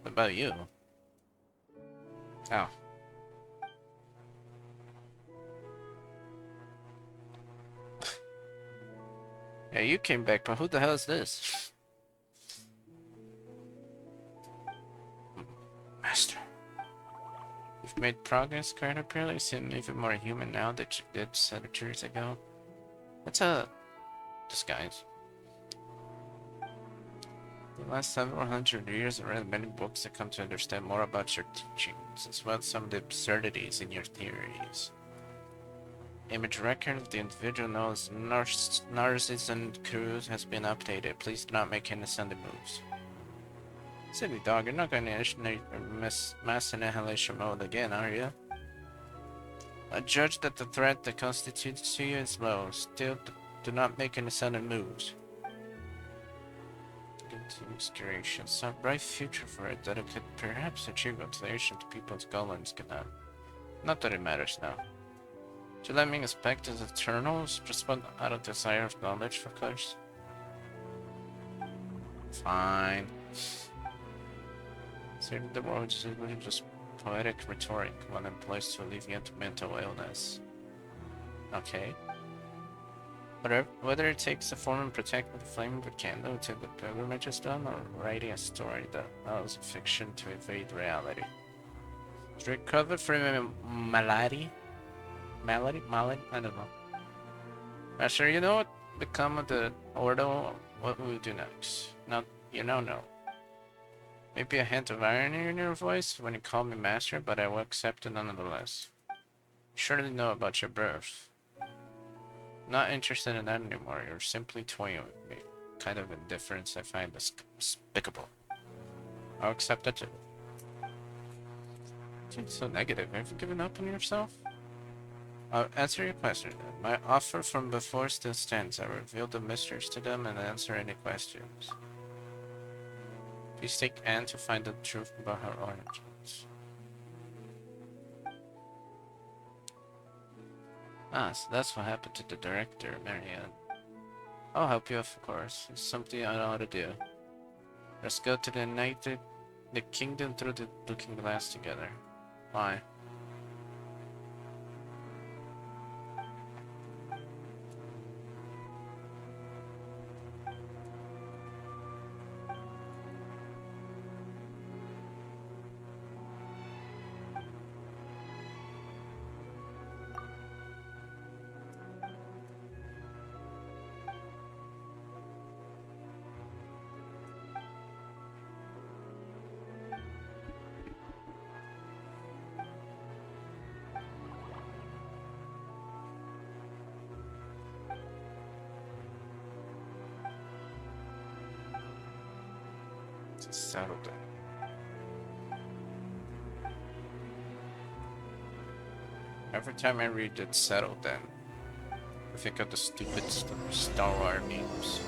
What about you? Oh. Yeah, you came back, but who the hell is this? Master. You've made progress, quite apparently. You seem even more human now than you did centuries ago. What's up? disguise. The last several hundred years, I read many books that come to understand more about your teachings, as well as some of the absurdities in your theories. Image record of the individual known as Narcissus Cruz has been updated. Please do not make any sudden moves. Silly dog, you're not going to initiate mass annihilation mode again, are you? I judge that the threat that constitutes to you is low. Still, do not make any sudden moves. Continuous creation. Some bright future for it that it could perhaps achieve what the ancient people's golems cannot. Not that it matters now. To let me expect as eternals, just one out of desire of knowledge, of course. Fine. Certain the world is really just poetic rhetoric, one employs to alleviate mental illness. Okay. Whether it takes the form of protecting the flame of a candle to the pilgrimage is done, or writing a story that allows fiction to evade reality. To recover from a malady? Malady? I don't know. Master, you know what become of the Ordo? What will we do next? Not, you know, no. Maybe a hint of irony in your voice when you call me master, but I will accept it nonetheless. You surely know about your birth. Not interested in that anymore. You're simply toying with me. Kind of indifference I find despicable. I'll accept that too. You're so negative. Have you given up on yourself? I'll answer your question then. My offer from before still stands. I reveal the mysteries to them and answer any questions. Please take Anne to find the truth about her origins. Ah, so that's what happened to the director, Marianne. I'll help you, of course. It's something I know how to do. Let's go to the kingdom through the looking glass together. Why? Settled it. Every time I read it, settled then. I think of the stupid Star Wars memes.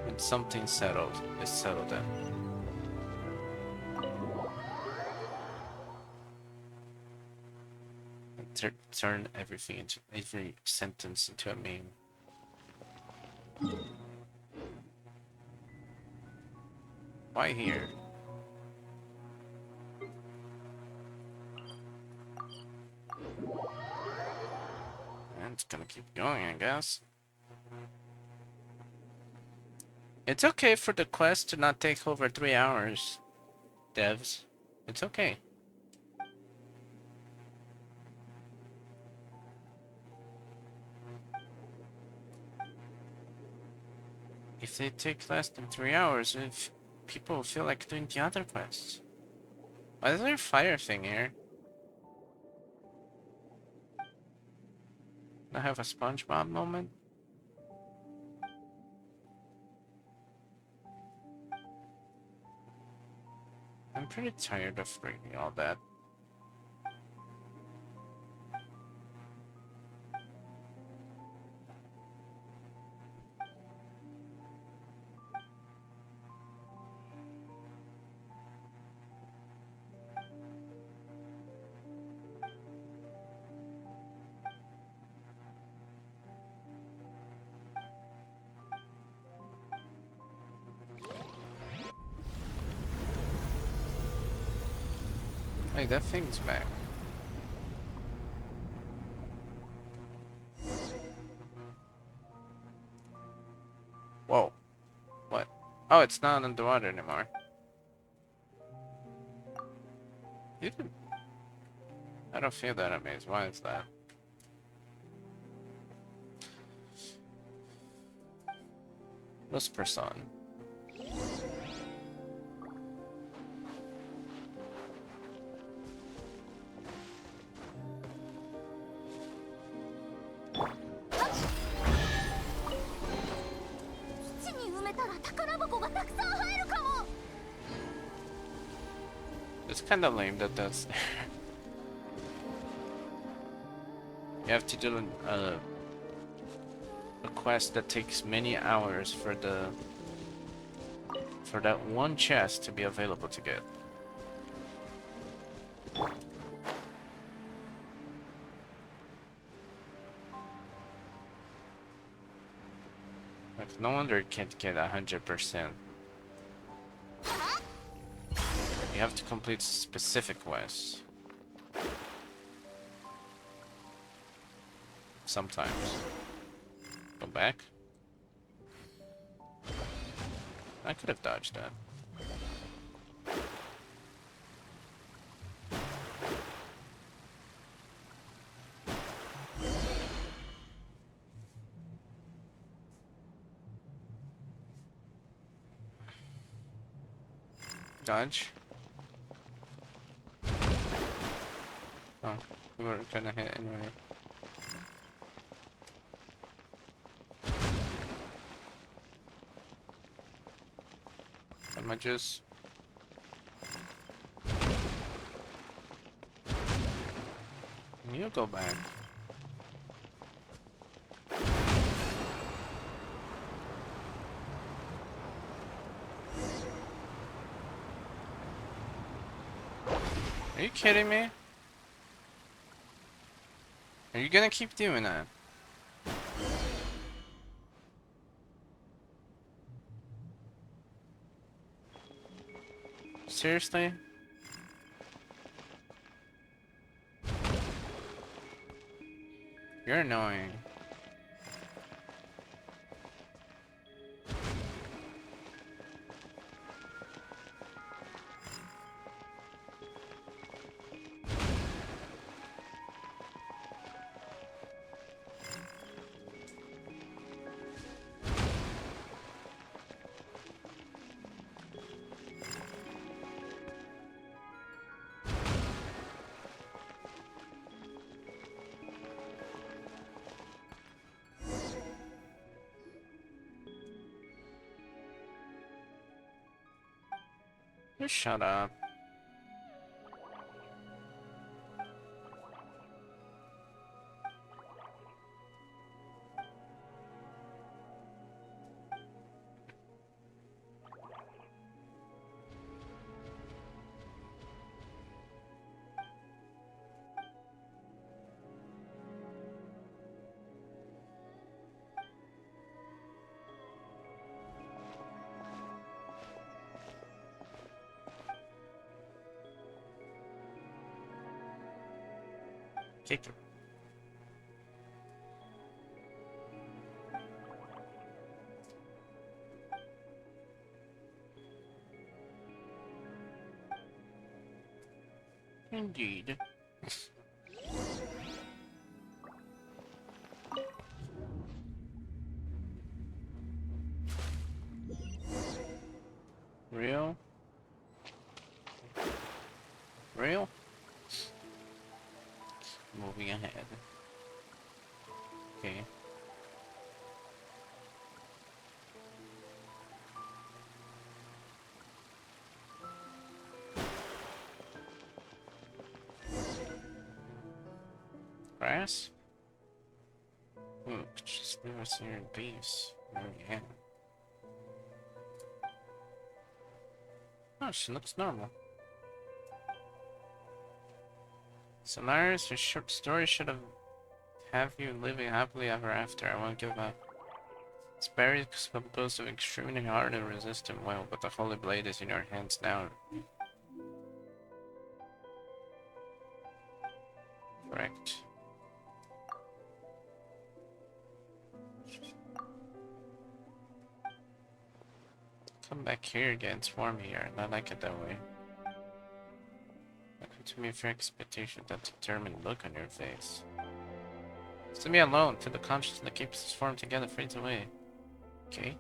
When something settled, it's settled then. And turn every sentence into a meme. Why here? And it's gonna keep going, I guess. It's okay for the quest to not take over 3 hours, devs. It's okay. If they take less than 3 hours, if people feel like doing the other quests. Why is there a fire thing here? I have a SpongeBob moment? I'm pretty tired of reading all that. Hey, that thing's back. Whoa. What? Oh, it's not underwater anymore. You didn't... I don't feel that amazed. Why is that? This person. It's kind of lame that that's there. You have to do a quest that takes many hours for that one chest to be available to get. Like, no wonder it can't get 100%. You have to complete specific quests. Sometimes. Go back. I could have dodged that. Dodge. Oh, we were gonna hit anyway. Am I just... You go back. Are you kidding me? Are you gonna keep doing that? Seriously? You're annoying. Just shut up. Kick him. Indeed. Real? Real? Moving ahead. Okay. Grass? Ooh, just leave us here in peace. Oh yeah. Oh, she looks normal. Solaris, your short story should have you living happily ever after. I won't give up. This berry is composed of extremely hard and resistant oil, but the holy blade is in your hands now. Correct. Come back here again, it's warm here, and I like it that way. Welcome to me for expectation, that determined look on your face. Leave me alone, till the consciousness that keeps us formed together fades away. Okay?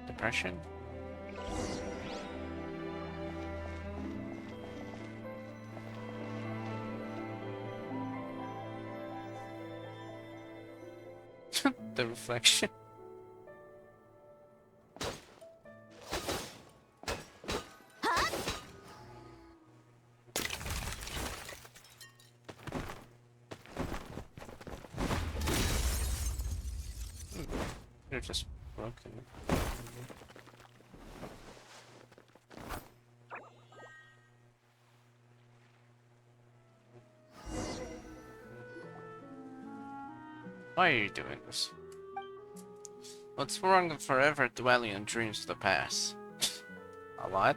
Depression? The reflection. They're just broken. Why are you doing this? What's wrong with forever dwelling in dreams of the past? A lot?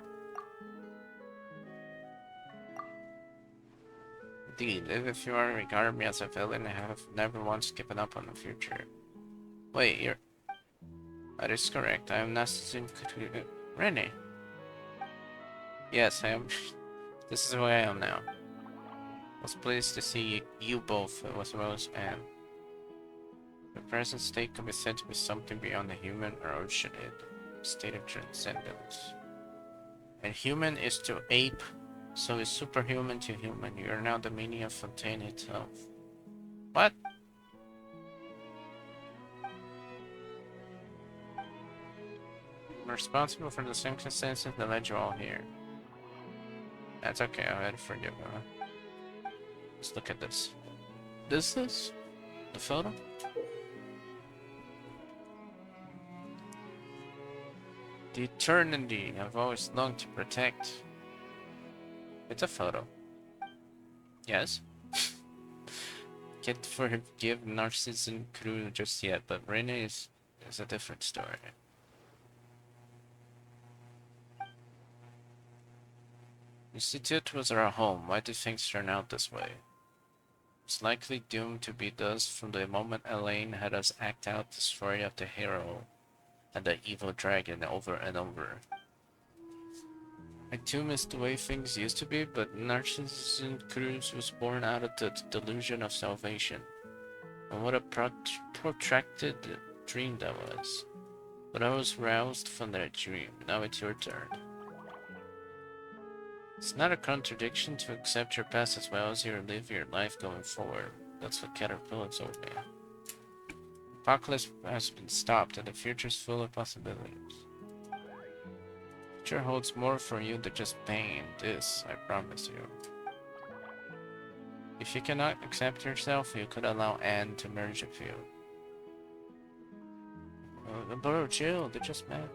Indeed, if you are regarding me as a villain, I have never once given up on the future. Wait, you're... That is correct. I am Nassim Rene. Yes, I am. This is who I am now. I was pleased to see you both as well as Anne. The present state can be said to be something beyond the human or oceanid, a state of transcendence. And human is to ape, so is superhuman to human. You are now the meaning of Fontaine itself. What? I'm responsible for the circumstances that led you all here. That's okay, I'll had to forgive you. Let's look at this. This is the photo? The eternity I've always longed to protect. It's a photo. Yes. Can't forgive Narcissus crew just yet, but Rene is a different story. Institute was our home. Why did things turn out this way? It's likely doomed to be thus from the moment Elaine had us act out the story of the hero and the evil dragon over and over. I too miss the way things used to be, but Narcissus Cruz was born out of the delusion of salvation. And what a protracted dream that was. But I was roused from that dream. Now it's your turn. It's not a contradiction to accept your past as well as you live your life going forward. That's what Caterpillar told me. Apocalypse has been stopped and the future is full of possibilities. The future holds more for you than just pain. This, I promise you. If you cannot accept yourself, you could allow Anne to merge with you. Bro, chill, they just met.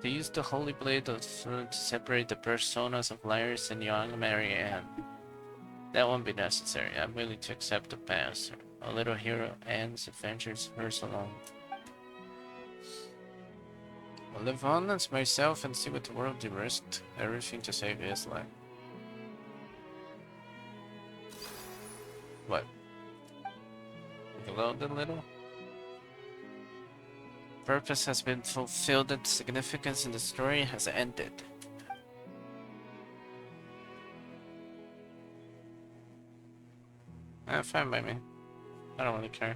They used the holy blade of to separate the personas of Lyris and young Mary Ann. That won't be necessary. I'm willing to accept the past. A little hero Anne's adventures, hers alone. I'll live on as myself and see what the world risked. Everything to save his life. What? Glowed a little? Purpose has been fulfilled and significance in the story has ended. Fine by me. I don't really care.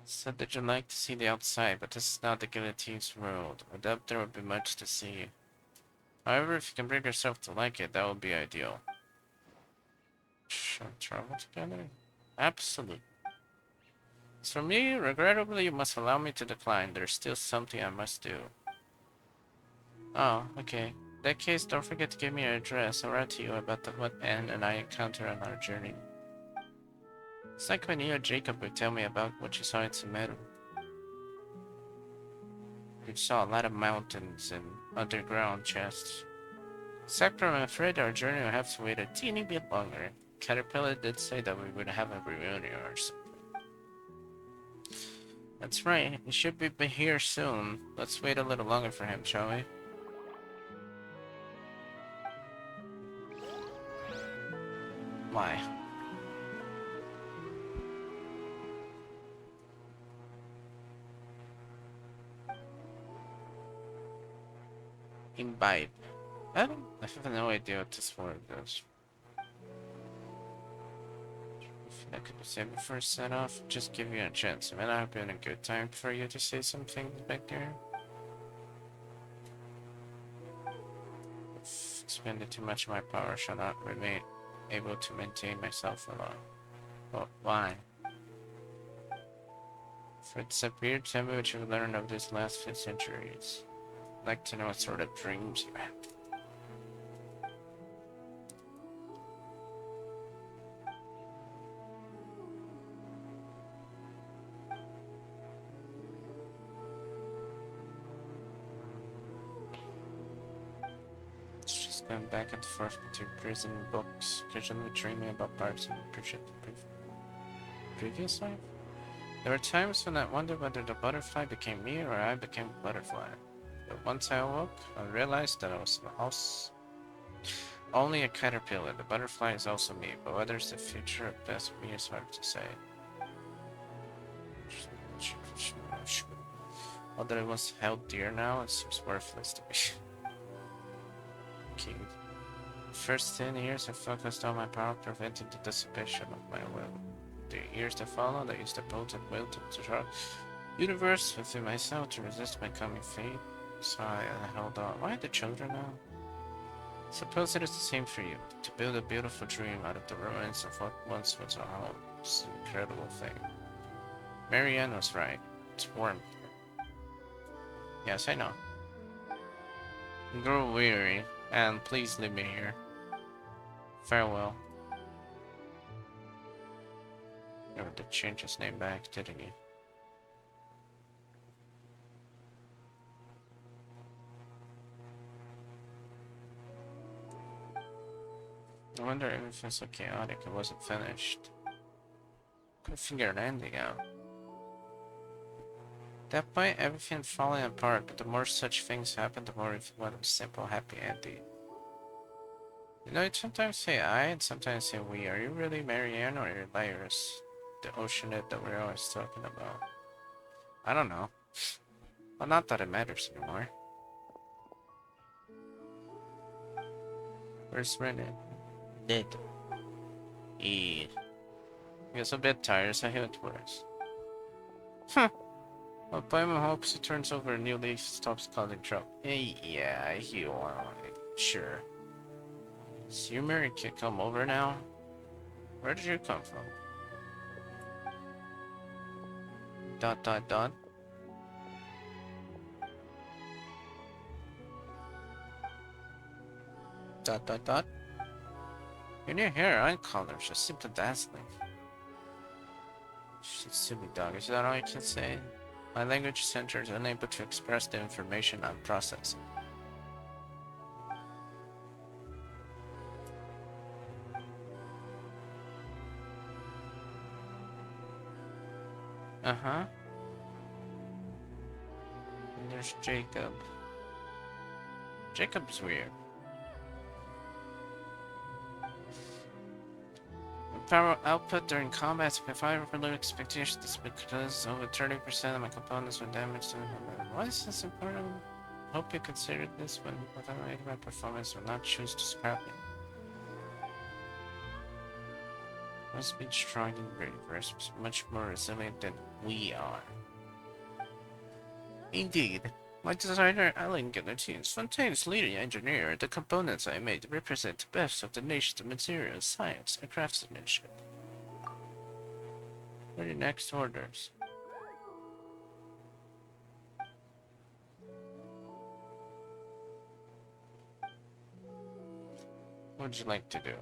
Said that you'd like to see the outside, but this is not the guillotine's world. I doubt there would be much to see. However, if you can bring yourself to like it, that would be ideal. Shall we travel together? Absolutely. As for me, regrettably, you must allow me to decline. There's still something I must do. Oh, okay. In that case, don't forget to give me your address. I'll write to you about what Anne and I encounter on our journey. It's like when you and Jacob would tell me about what you saw in Sumeru. You saw a lot of mountains and underground chests. Except I'm afraid our journey will have to wait a teeny bit longer. Caterpillar did say that we would have a reunion or something. That's right, he should be here soon. Let's wait a little longer for him, shall we? Why? Imbibe. I have no idea what this word is. I could say before set off, just give you a chance. It might not have been a good time for you to say something back there. I've expended too much of my power, shall not remain able to maintain myself alone. But why? For it's a weird tell me what you've learned of these last few centuries. I'd like to know what sort of dreams you had. It's just going back and forth between prison and books, occasionally dreaming about parts of the previous life. There were times when I wondered whether the butterfly became me or I became the butterfly. But once I awoke, I realized that I was only a caterpillar. The butterfly is also me, but whether it's the future or best me is hard to say. Although it was held dear now, it seems worthless to me. Okay. First 10 years I focused on my power, preventing the dissipation of my will. The years that followed, I used the potent will to destroy the universe within myself to resist my coming fate. So I held on. Why the children now? Suppose it is the same for you. To build a beautiful dream out of the ruins of what once was a home. It's an incredible thing. Marianne was right. It's warm here. Yes, I know. Grow weary, and please leave me here. Farewell. Never did change his name back, didn't he? I wonder if everything's so chaotic it wasn't finished. Couldn't figure an ending out. That point, everything falling apart, but the more such things happen, the more if you want a simple, happy ending. You know, you sometimes say I and sometimes say we. Are you really Marianne or are you Lyris? The oceanite that we're always talking about. I don't know. Well, not that it matters anymore. Where's Renan? Dead. He gets a bit tired, so he went worse. Huh. Well, Paimon hopes he turns over a new leaf, stops causing trouble. Yeah, he won't. Sure. Sumer can come over now? Where did you come from? Dot dot dot. Dot dot dot. Your new hair and colors just simply dazzling. Silly dog, is that all you can say? My language center is unable to express the information I'm processing. Uh-huh. And there's Jacob. Jacob's weird. Power output during combat, if I overload expectations, this because over 30% of my components were damaged. Why is this important? Hope you considered this when evaluating my performance or not choose to scrap it. Must be strong and brave, much more resilient than we are. Indeed. My designer, Alan Guillotines, Fontaine's leading engineer, the components I made represent the best of the nation's materials, science, and craftsmanship. What are your next orders? What would you like to do?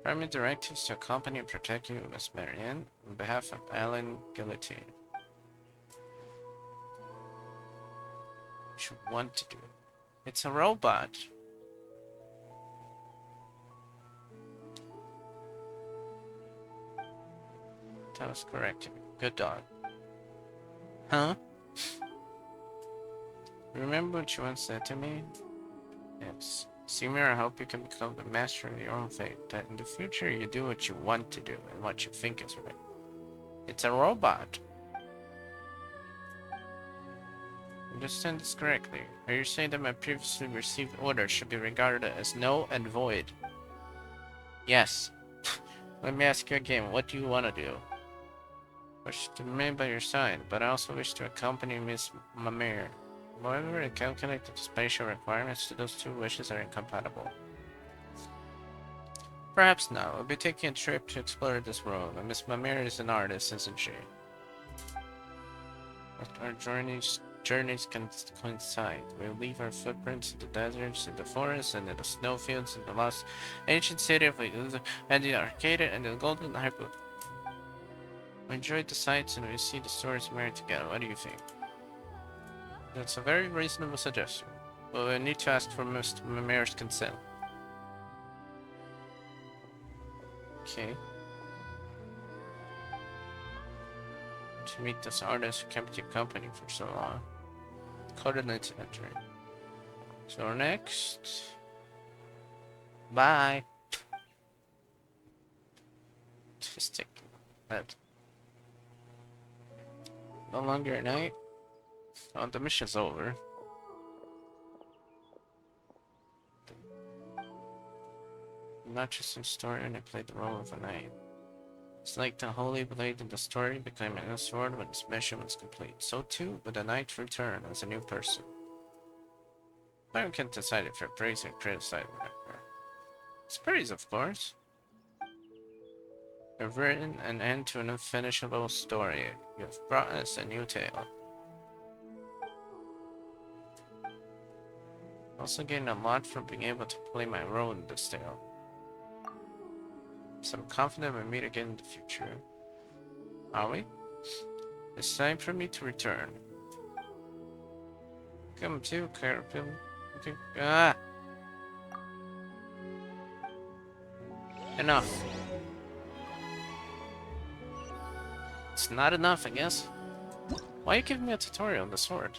Primary directives to accompany and protect you, Miss Marianne, on behalf of Alan Guillotine. What you want to do? It's a robot. That was correct. Good dog. Huh? Remember what you once said to me? Yes. Seymour, I hope you can become the master of your own fate. That in the future you do what you want to do and what you think is right. It's a robot. Understand this correctly. Are you saying that my previously received orders should be regarded as null and void? Yes. Let me ask you again, what do you want to do? I wish to remain by your side, but I also wish to accompany Miss Mamere. However, I calculate that the spatial requirements to those two wishes are incompatible. Perhaps not. We'll be taking a trip to explore this world, and Miss Mamere is an artist, isn't she? Our journeys can coincide. We'll leave our footprints in the deserts, in the forests, and in the snowfields, in the lost ancient city of and the arcade and the golden hypo. We enjoyed the sights and we see the stories married together. What do you think? That's a very reasonable suggestion. But we need to ask for Mr. Mayor's consent. Okay. To meet this artist who kept you company for so long. Coordinates entering. So next. Bye. Just that. No longer at night. Oh, the mission's over. Not just some story, and I played the role of a knight. It's like the holy blade in the story becoming a sword when its mission was complete. So too would the knight return as a new person. One can decide if you're praised or criticized. It's praise, of course. You've written an end to an unfinishable story. You have brought us a new tale. Also gained a lot from being able to play my role in this tale. So I'm confident we'll meet again in the future. Are we? It's time for me to return. Come to, Carpil. Okay. Ah! Enough. It's not enough, I guess. Why are you giving me a tutorial on the sword?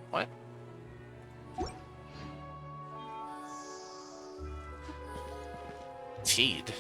What? Feed.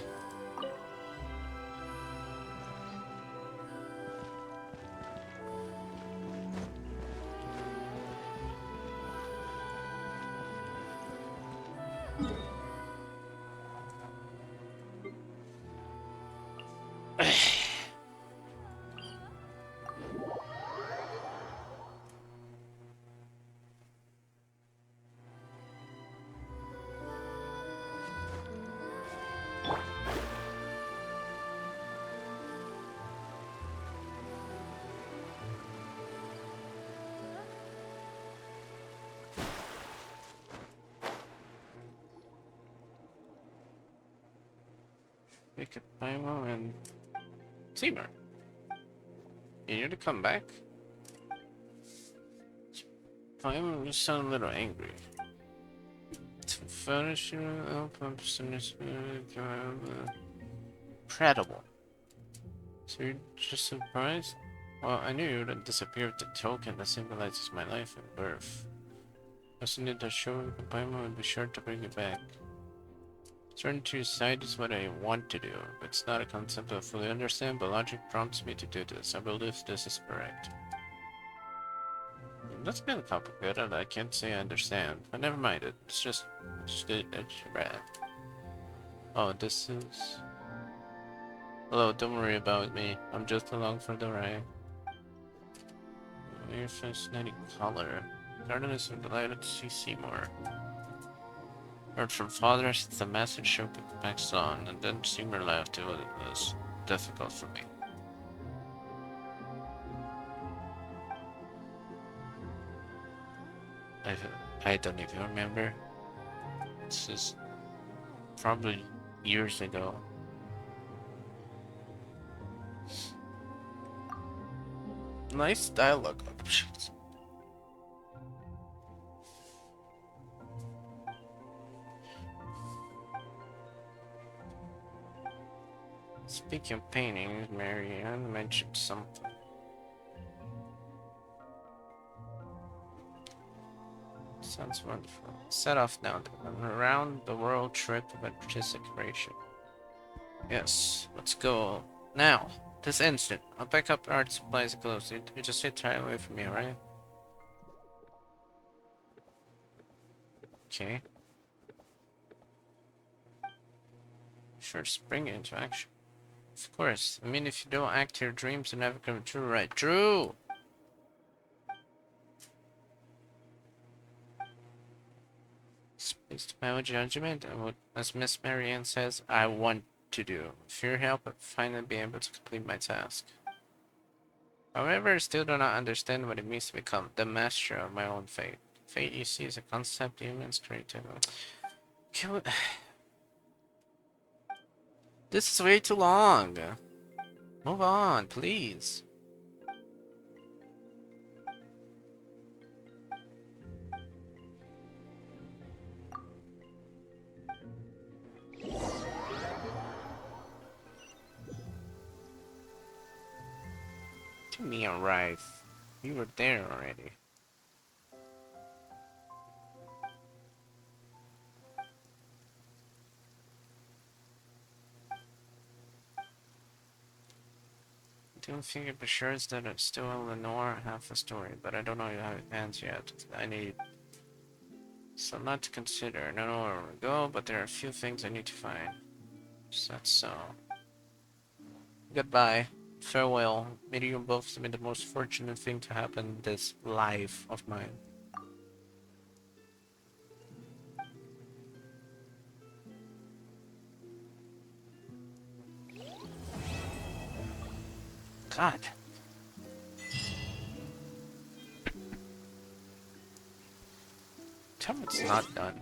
Pick up Paimon and Seymour. You need to come back? Paimon, you sound a little angry. To furnish incredible. So you're just surprised? Well, I knew you wouldn't disappear with the token that symbolizes my life and birth. As soon as the show, Paimon will be sure to bring you back. Turning to your side is what I want to do. It's not a concept I fully understand, but logic prompts me to do this. I believe this is correct. That's kind of complicated. I can't say I understand. But never mind it. It's just rad. Oh, this is... Hello, don't worry about me. I'm just along for the ride. Your fascinating color. Garden is delighted to see Seymour. Heard from father since the message showed back on, and then Seymour left. It was difficult for me. I don't even remember. This is probably years ago. Nice dialogue options. Speaking of paintings, Marianne mentioned something. Sounds wonderful. Set off now on an around the world trip of artistic creation. Yes, let's go now. This instant. I'll pick up art supplies and clothes. You just sit right away from me, alright? Okay. Sure, spring into action. Of course. I mean, if you don't act, your dreams will never come true, right? True! Space to my own judgment, and what, as Miss Marianne says, I want to do. With your help, I'll finally be able to complete my task. However, I still do not understand what it means to become the master of my own fate. Fate, you see, is a concept humans create to... This is way too long. Move on, please. Give me a rife. You were there already. I don't think it for sure is that it's still Lenore half the story, but I don't know how it ends yet. I need so not to consider. I don't know where we go, but there are a few things I need to find. So that's so. Goodbye. Farewell. May you both be the most fortunate thing to happen in this life of mine. God. Tell me it's not done.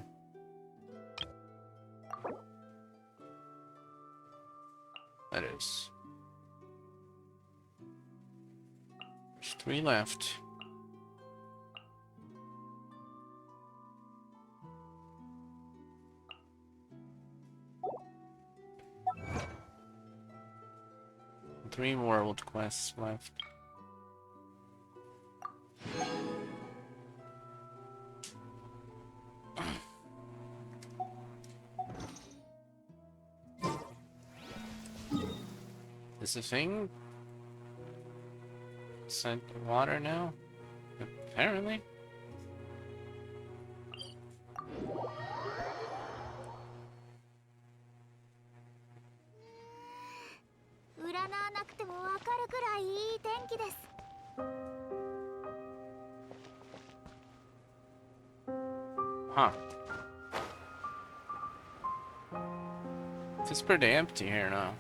That is. There's 3 left. Three world quests left. Is the thing sent water now? Apparently. 占わなくてもわかるくらいいい天気です。Huh. It's pretty empty here now.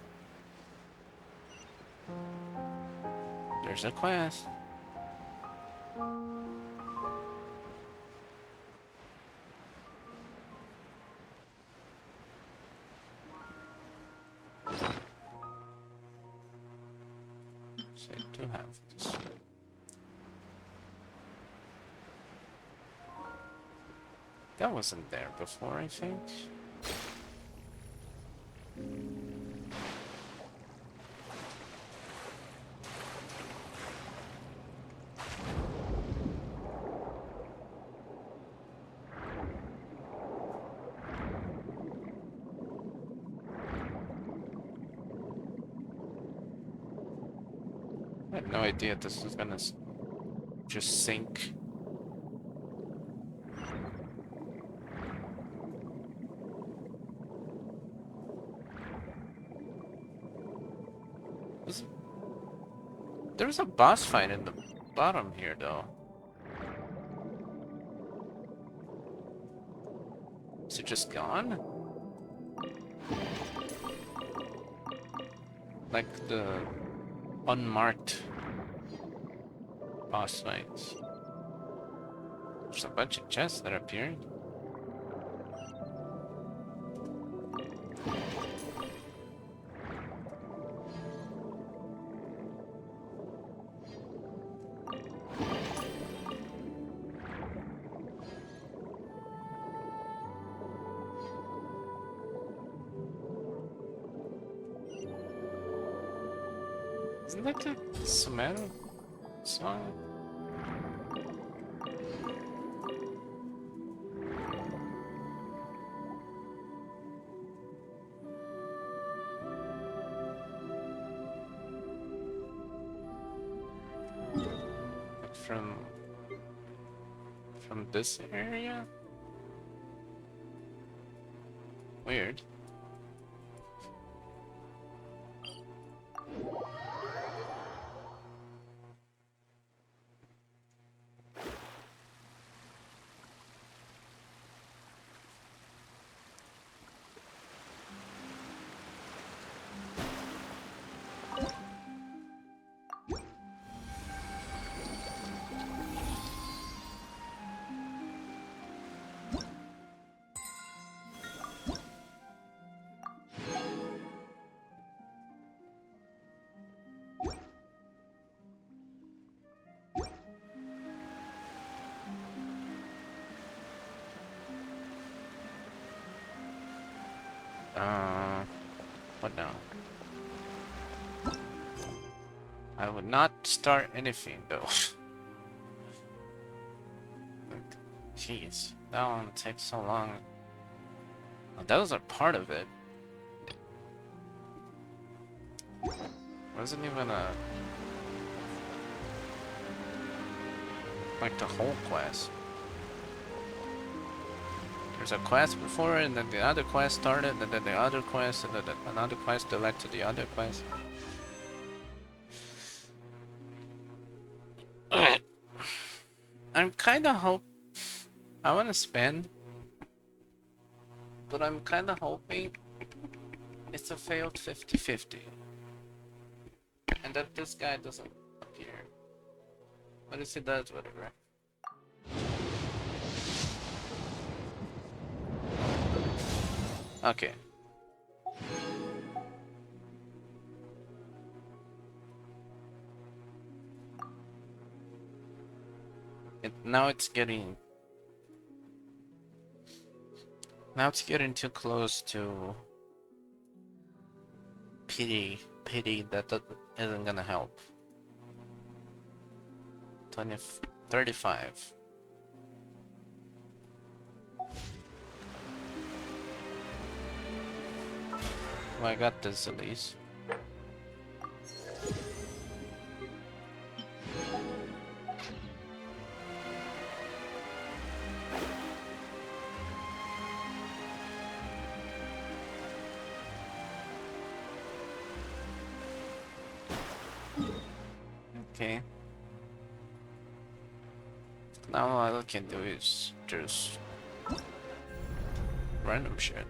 There's a quest. So I do have this. That wasn't there before, I think. I had no idea this was gonna just sink. There was a boss fight in the bottom here, though. Is it just gone? Like the unmarked boss fights. There's a bunch of chests that appeared. Isn't that the Sumeru song? Like from this area? Weird. What now? I would not start anything though. Jeez, that one takes so long. Oh, those are part of it. Wasn't even a like the whole quest. There's a quest before, and then the other quest started, and then the other quest, and then another quest that led to the other quest. I'm kinda hope I wanna spend, but I'm kinda hoping it's a failed 50-50. And that this guy doesn't appear. But if he does, whatever. Okay. Now it's getting too close to pity that isn't gonna help. 35. Well, I got this at least. Okay. Now all I can do is just random shit.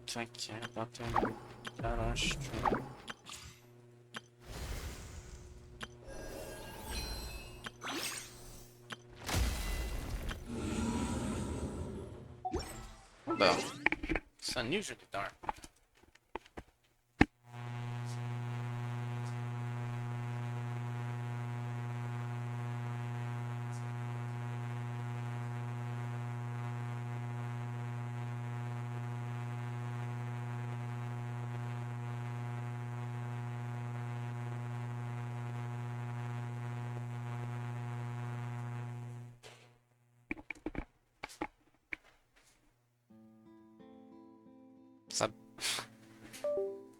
Thank you, button. Well, it's unusually dark. It's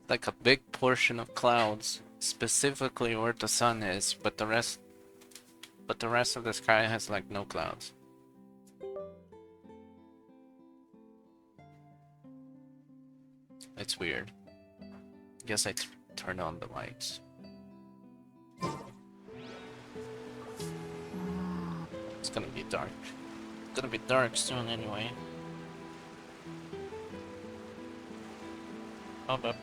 like a big portion of clouds, specifically where the sun is, but the rest of the sky has like no clouds. It's weird. Guess I turn on the lights. It's gonna be dark. It's gonna be dark soon anyway. Hold up.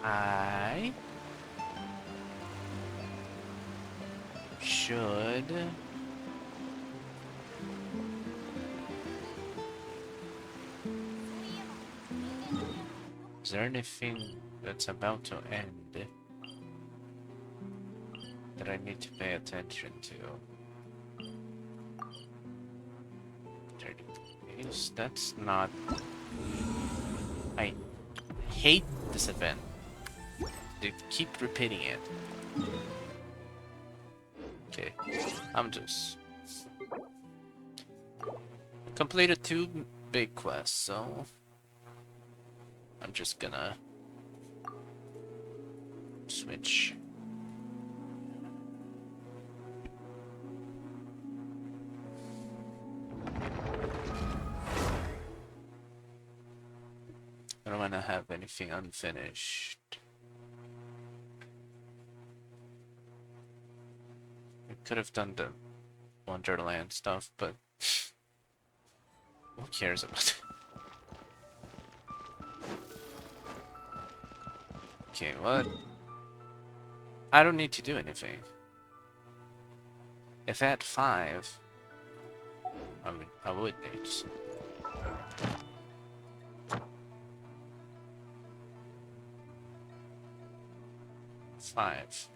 I should is there anything that's about to end that I need to pay attention to? 30 days? That's not... I hate this event. They keep repeating it. Okay, I'm just... completed 2 big quests, so... I'm just gonna... switch damage. I don't want to have anything unfinished. We could have done the Wonderland stuff, but who cares about it? Okay, what? I don't need to do anything. If I had 5, I would need. 5.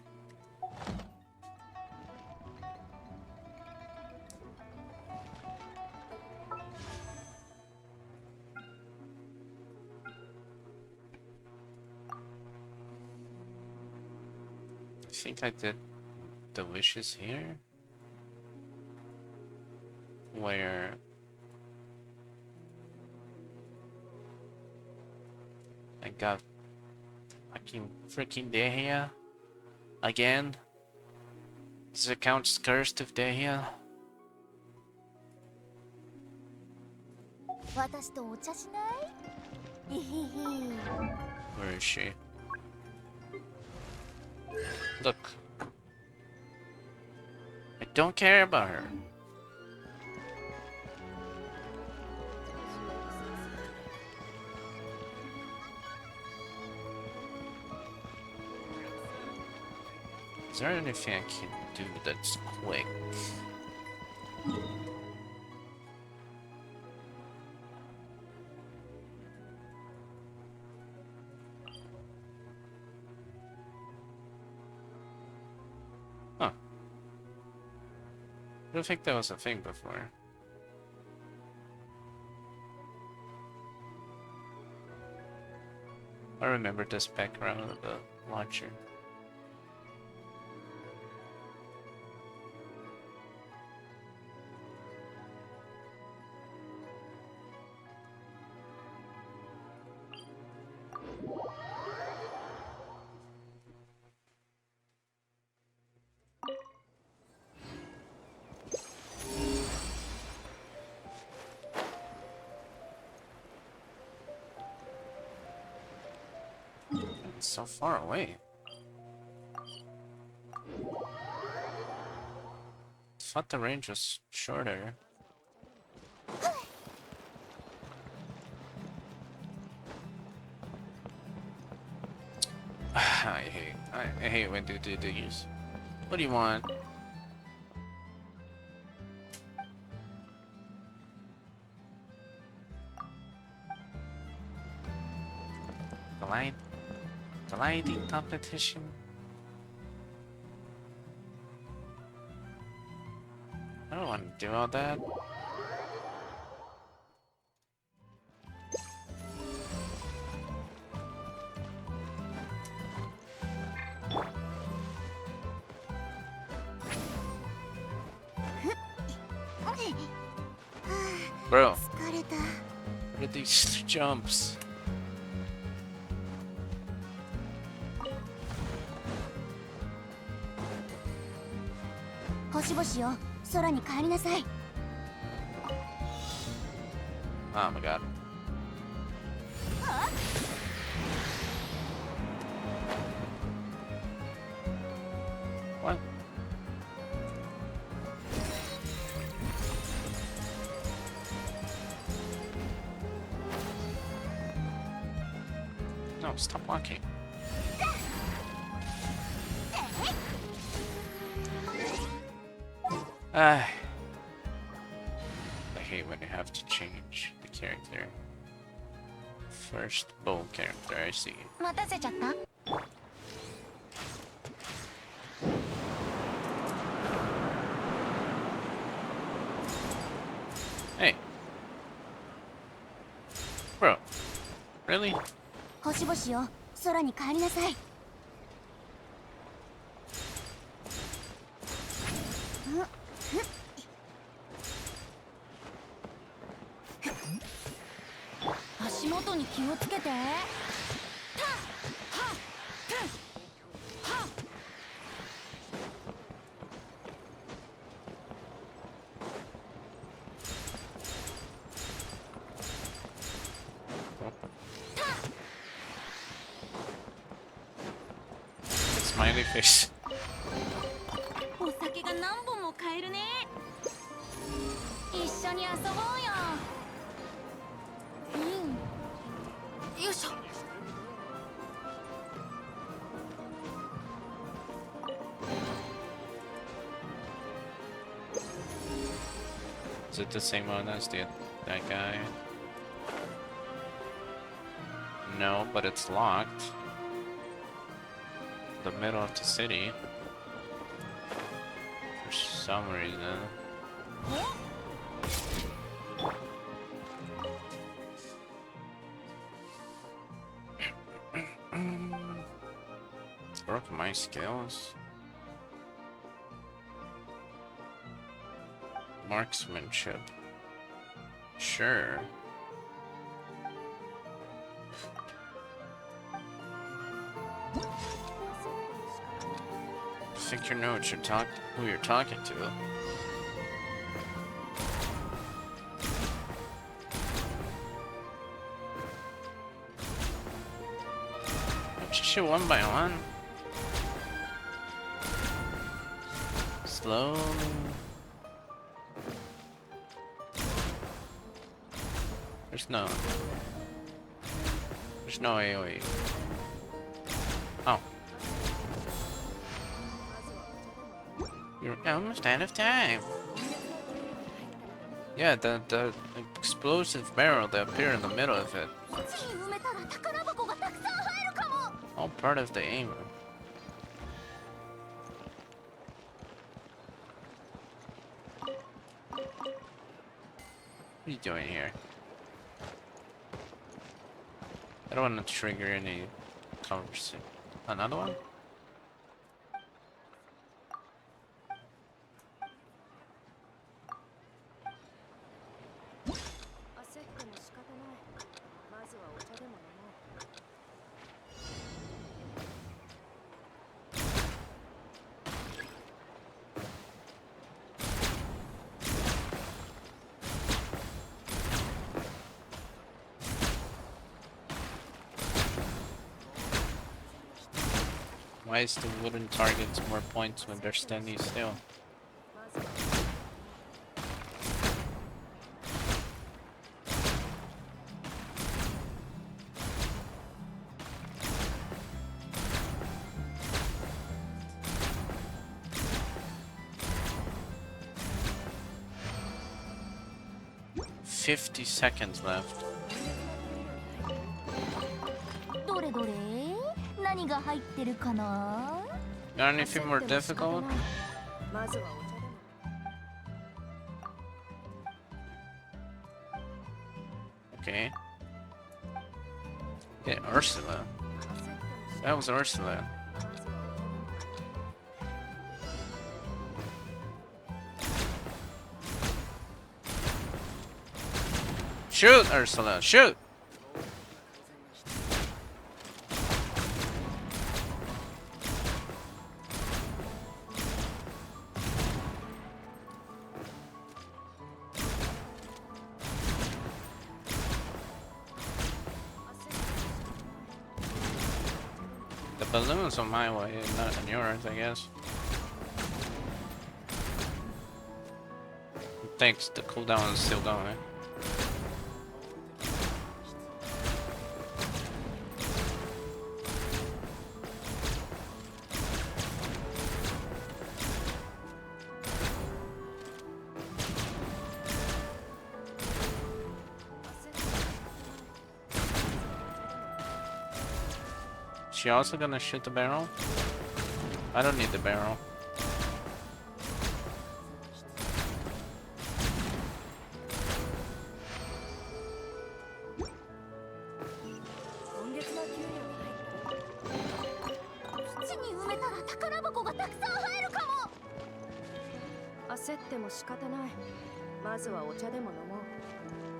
I think I did the wishes here, where I got fucking freaking Dehya again. Does it count Cursed of Dehya? 私とお茶しない？いひひ。 Where is she? Look. I don't care about her. Is there anything I can do that's quick? Huh. I don't think that was a thing before. I remember this background of the launcher. It's so far away. I thought the range was shorter. I hate when they do these. What do you want? Gliding competition? I don't want to do all that. Bro, 疲れた。 what are these jumps? 星々よ、空に帰りなさい。 Oh my god. What? No, stop walking. I hate when you have to change the character. First bold character, I see. 待たせちゃった？ Hey. Bro. Really? 星々よ、空に帰りなさい。 足元に気をつけて。smiley face. お酒が何本も買えるね。一緒に遊ぼうよ。うん。よいしょ。Is it the same one as that guy? No, but it's locked. The middle of the city. For some reason. Broke my skills. Marksmanship. Sure. I think you know what who you're talking to. Don't you shoot one by one? Slowly. There's no AoE. Oh. You're almost out of time. Yeah, the explosive barrel that appear in the middle of it. 土に埋めたら宝箱がたくさん入るかも。 All part of the aim. What are you doing here? I don't want to trigger any conversation. Another one? Why is the wooden targets more points when they're standing still? $50 seconds left. どれどれ？何が入ってるかな？ Got anything more difficult? まずはお茶でも。 Okay. Yeah, Ursula. That was Ursula. Shoot, Ursula, shoot! The balloon's on my way, not on yours, I guess. Thanks, the cooldown is still going. She also gonna shoot the barrel? I don't need the barrel.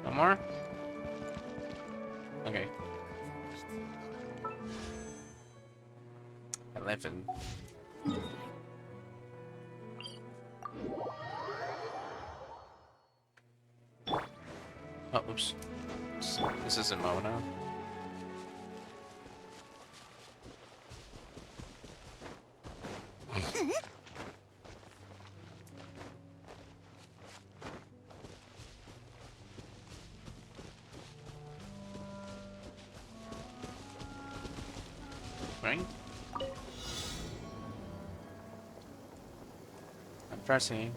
No more? Okay. 11. Oh, oops. This isn't Mona. Right? I'm pressing.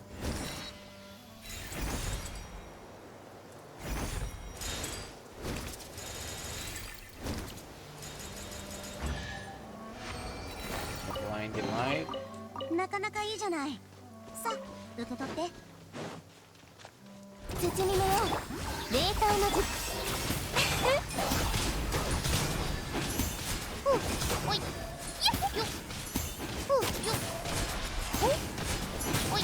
Blinding light. なかなかいいじゃない。さあ受け取って。筒に乗ろう。霊体の術。ふうおいよっよっふうよっおい。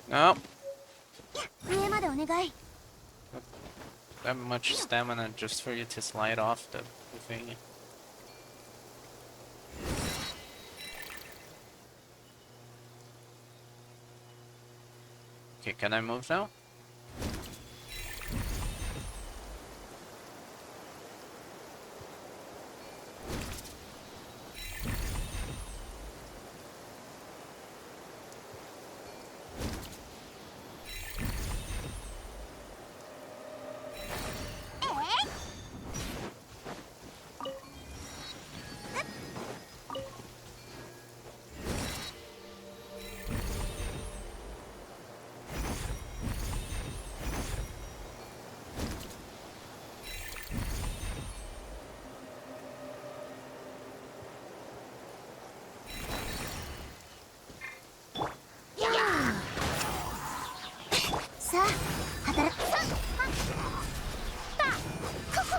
No. 上までお願い。 That much stamina just for you to slide off the thing. Okay, can I move now?さあ働く。さあここ。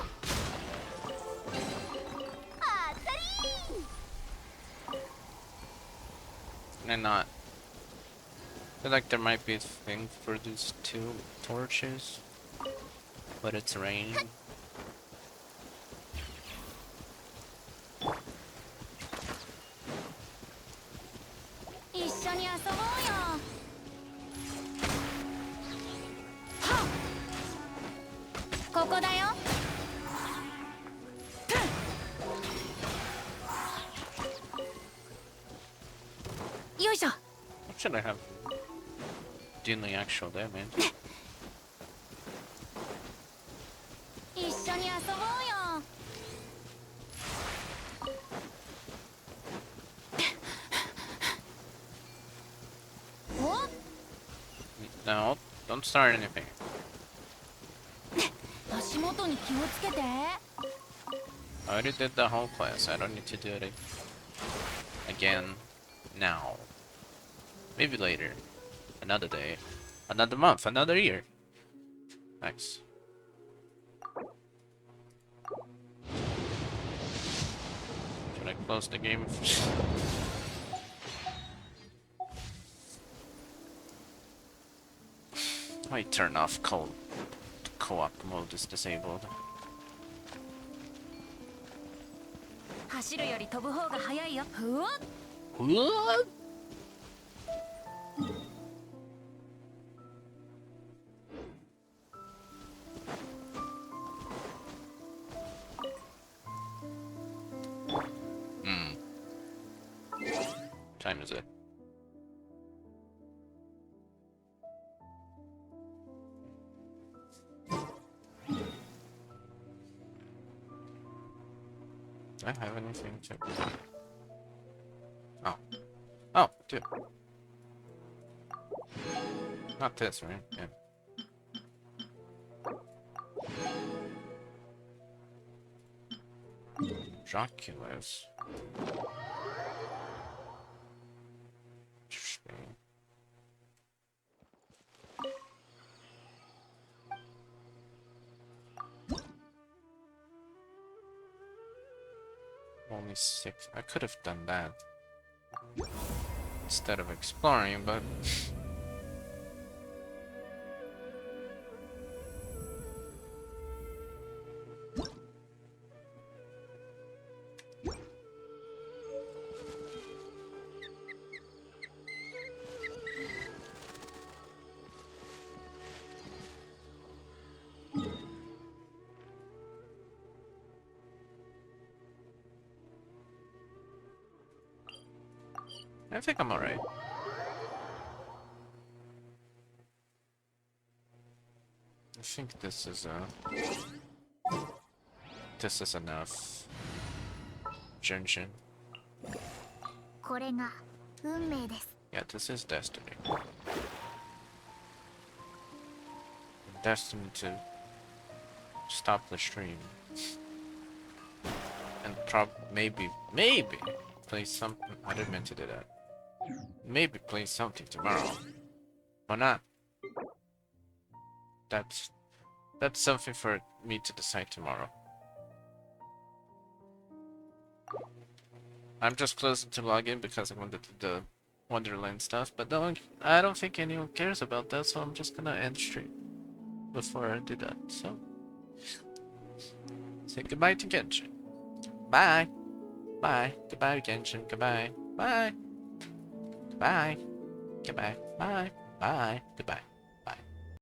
あったりー。 Can I not? I feel like there might be a thing for these 2 torches, but it's raining. 一緒に遊ぼうよ。ここだよ。よいしょ。 What should I have? Dealing actual damage. 一緒に遊ぼうよ。お？ No, don't start anything. 足元に気をつけて。 I already did the whole class. I don't need to do it again now. Maybe later. Another day. Another month. Another year. Thanks. Should I close the game? I turn off co-op mode is disabled. 走るより飛ぶ方が早いよ。ふわっ。 What? Time is it? Do I have anything to... Oh. Oh, dude. Not this, right? Yeah. Joculus. Interesting. Only 6. I could have done that instead of exploring, but I think I'm alright. I think this is enough. Genshin. これが運命です。 Yeah, this is destiny. Destined to stop the stream. And maybe play something. I didn't mean to do that. Maybe play something tomorrow. Or not. That's something for me to decide tomorrow. I'm just closing to log in because I wanted the Wonderland stuff, but I don't think anyone cares about that, so I'm just gonna end stream before I do that. So say goodbye to Genshin. Bye. Bye. Goodbye, Genshin. Goodbye. Bye. Goodbye. Goodbye. Bye. Bye. Goodbye.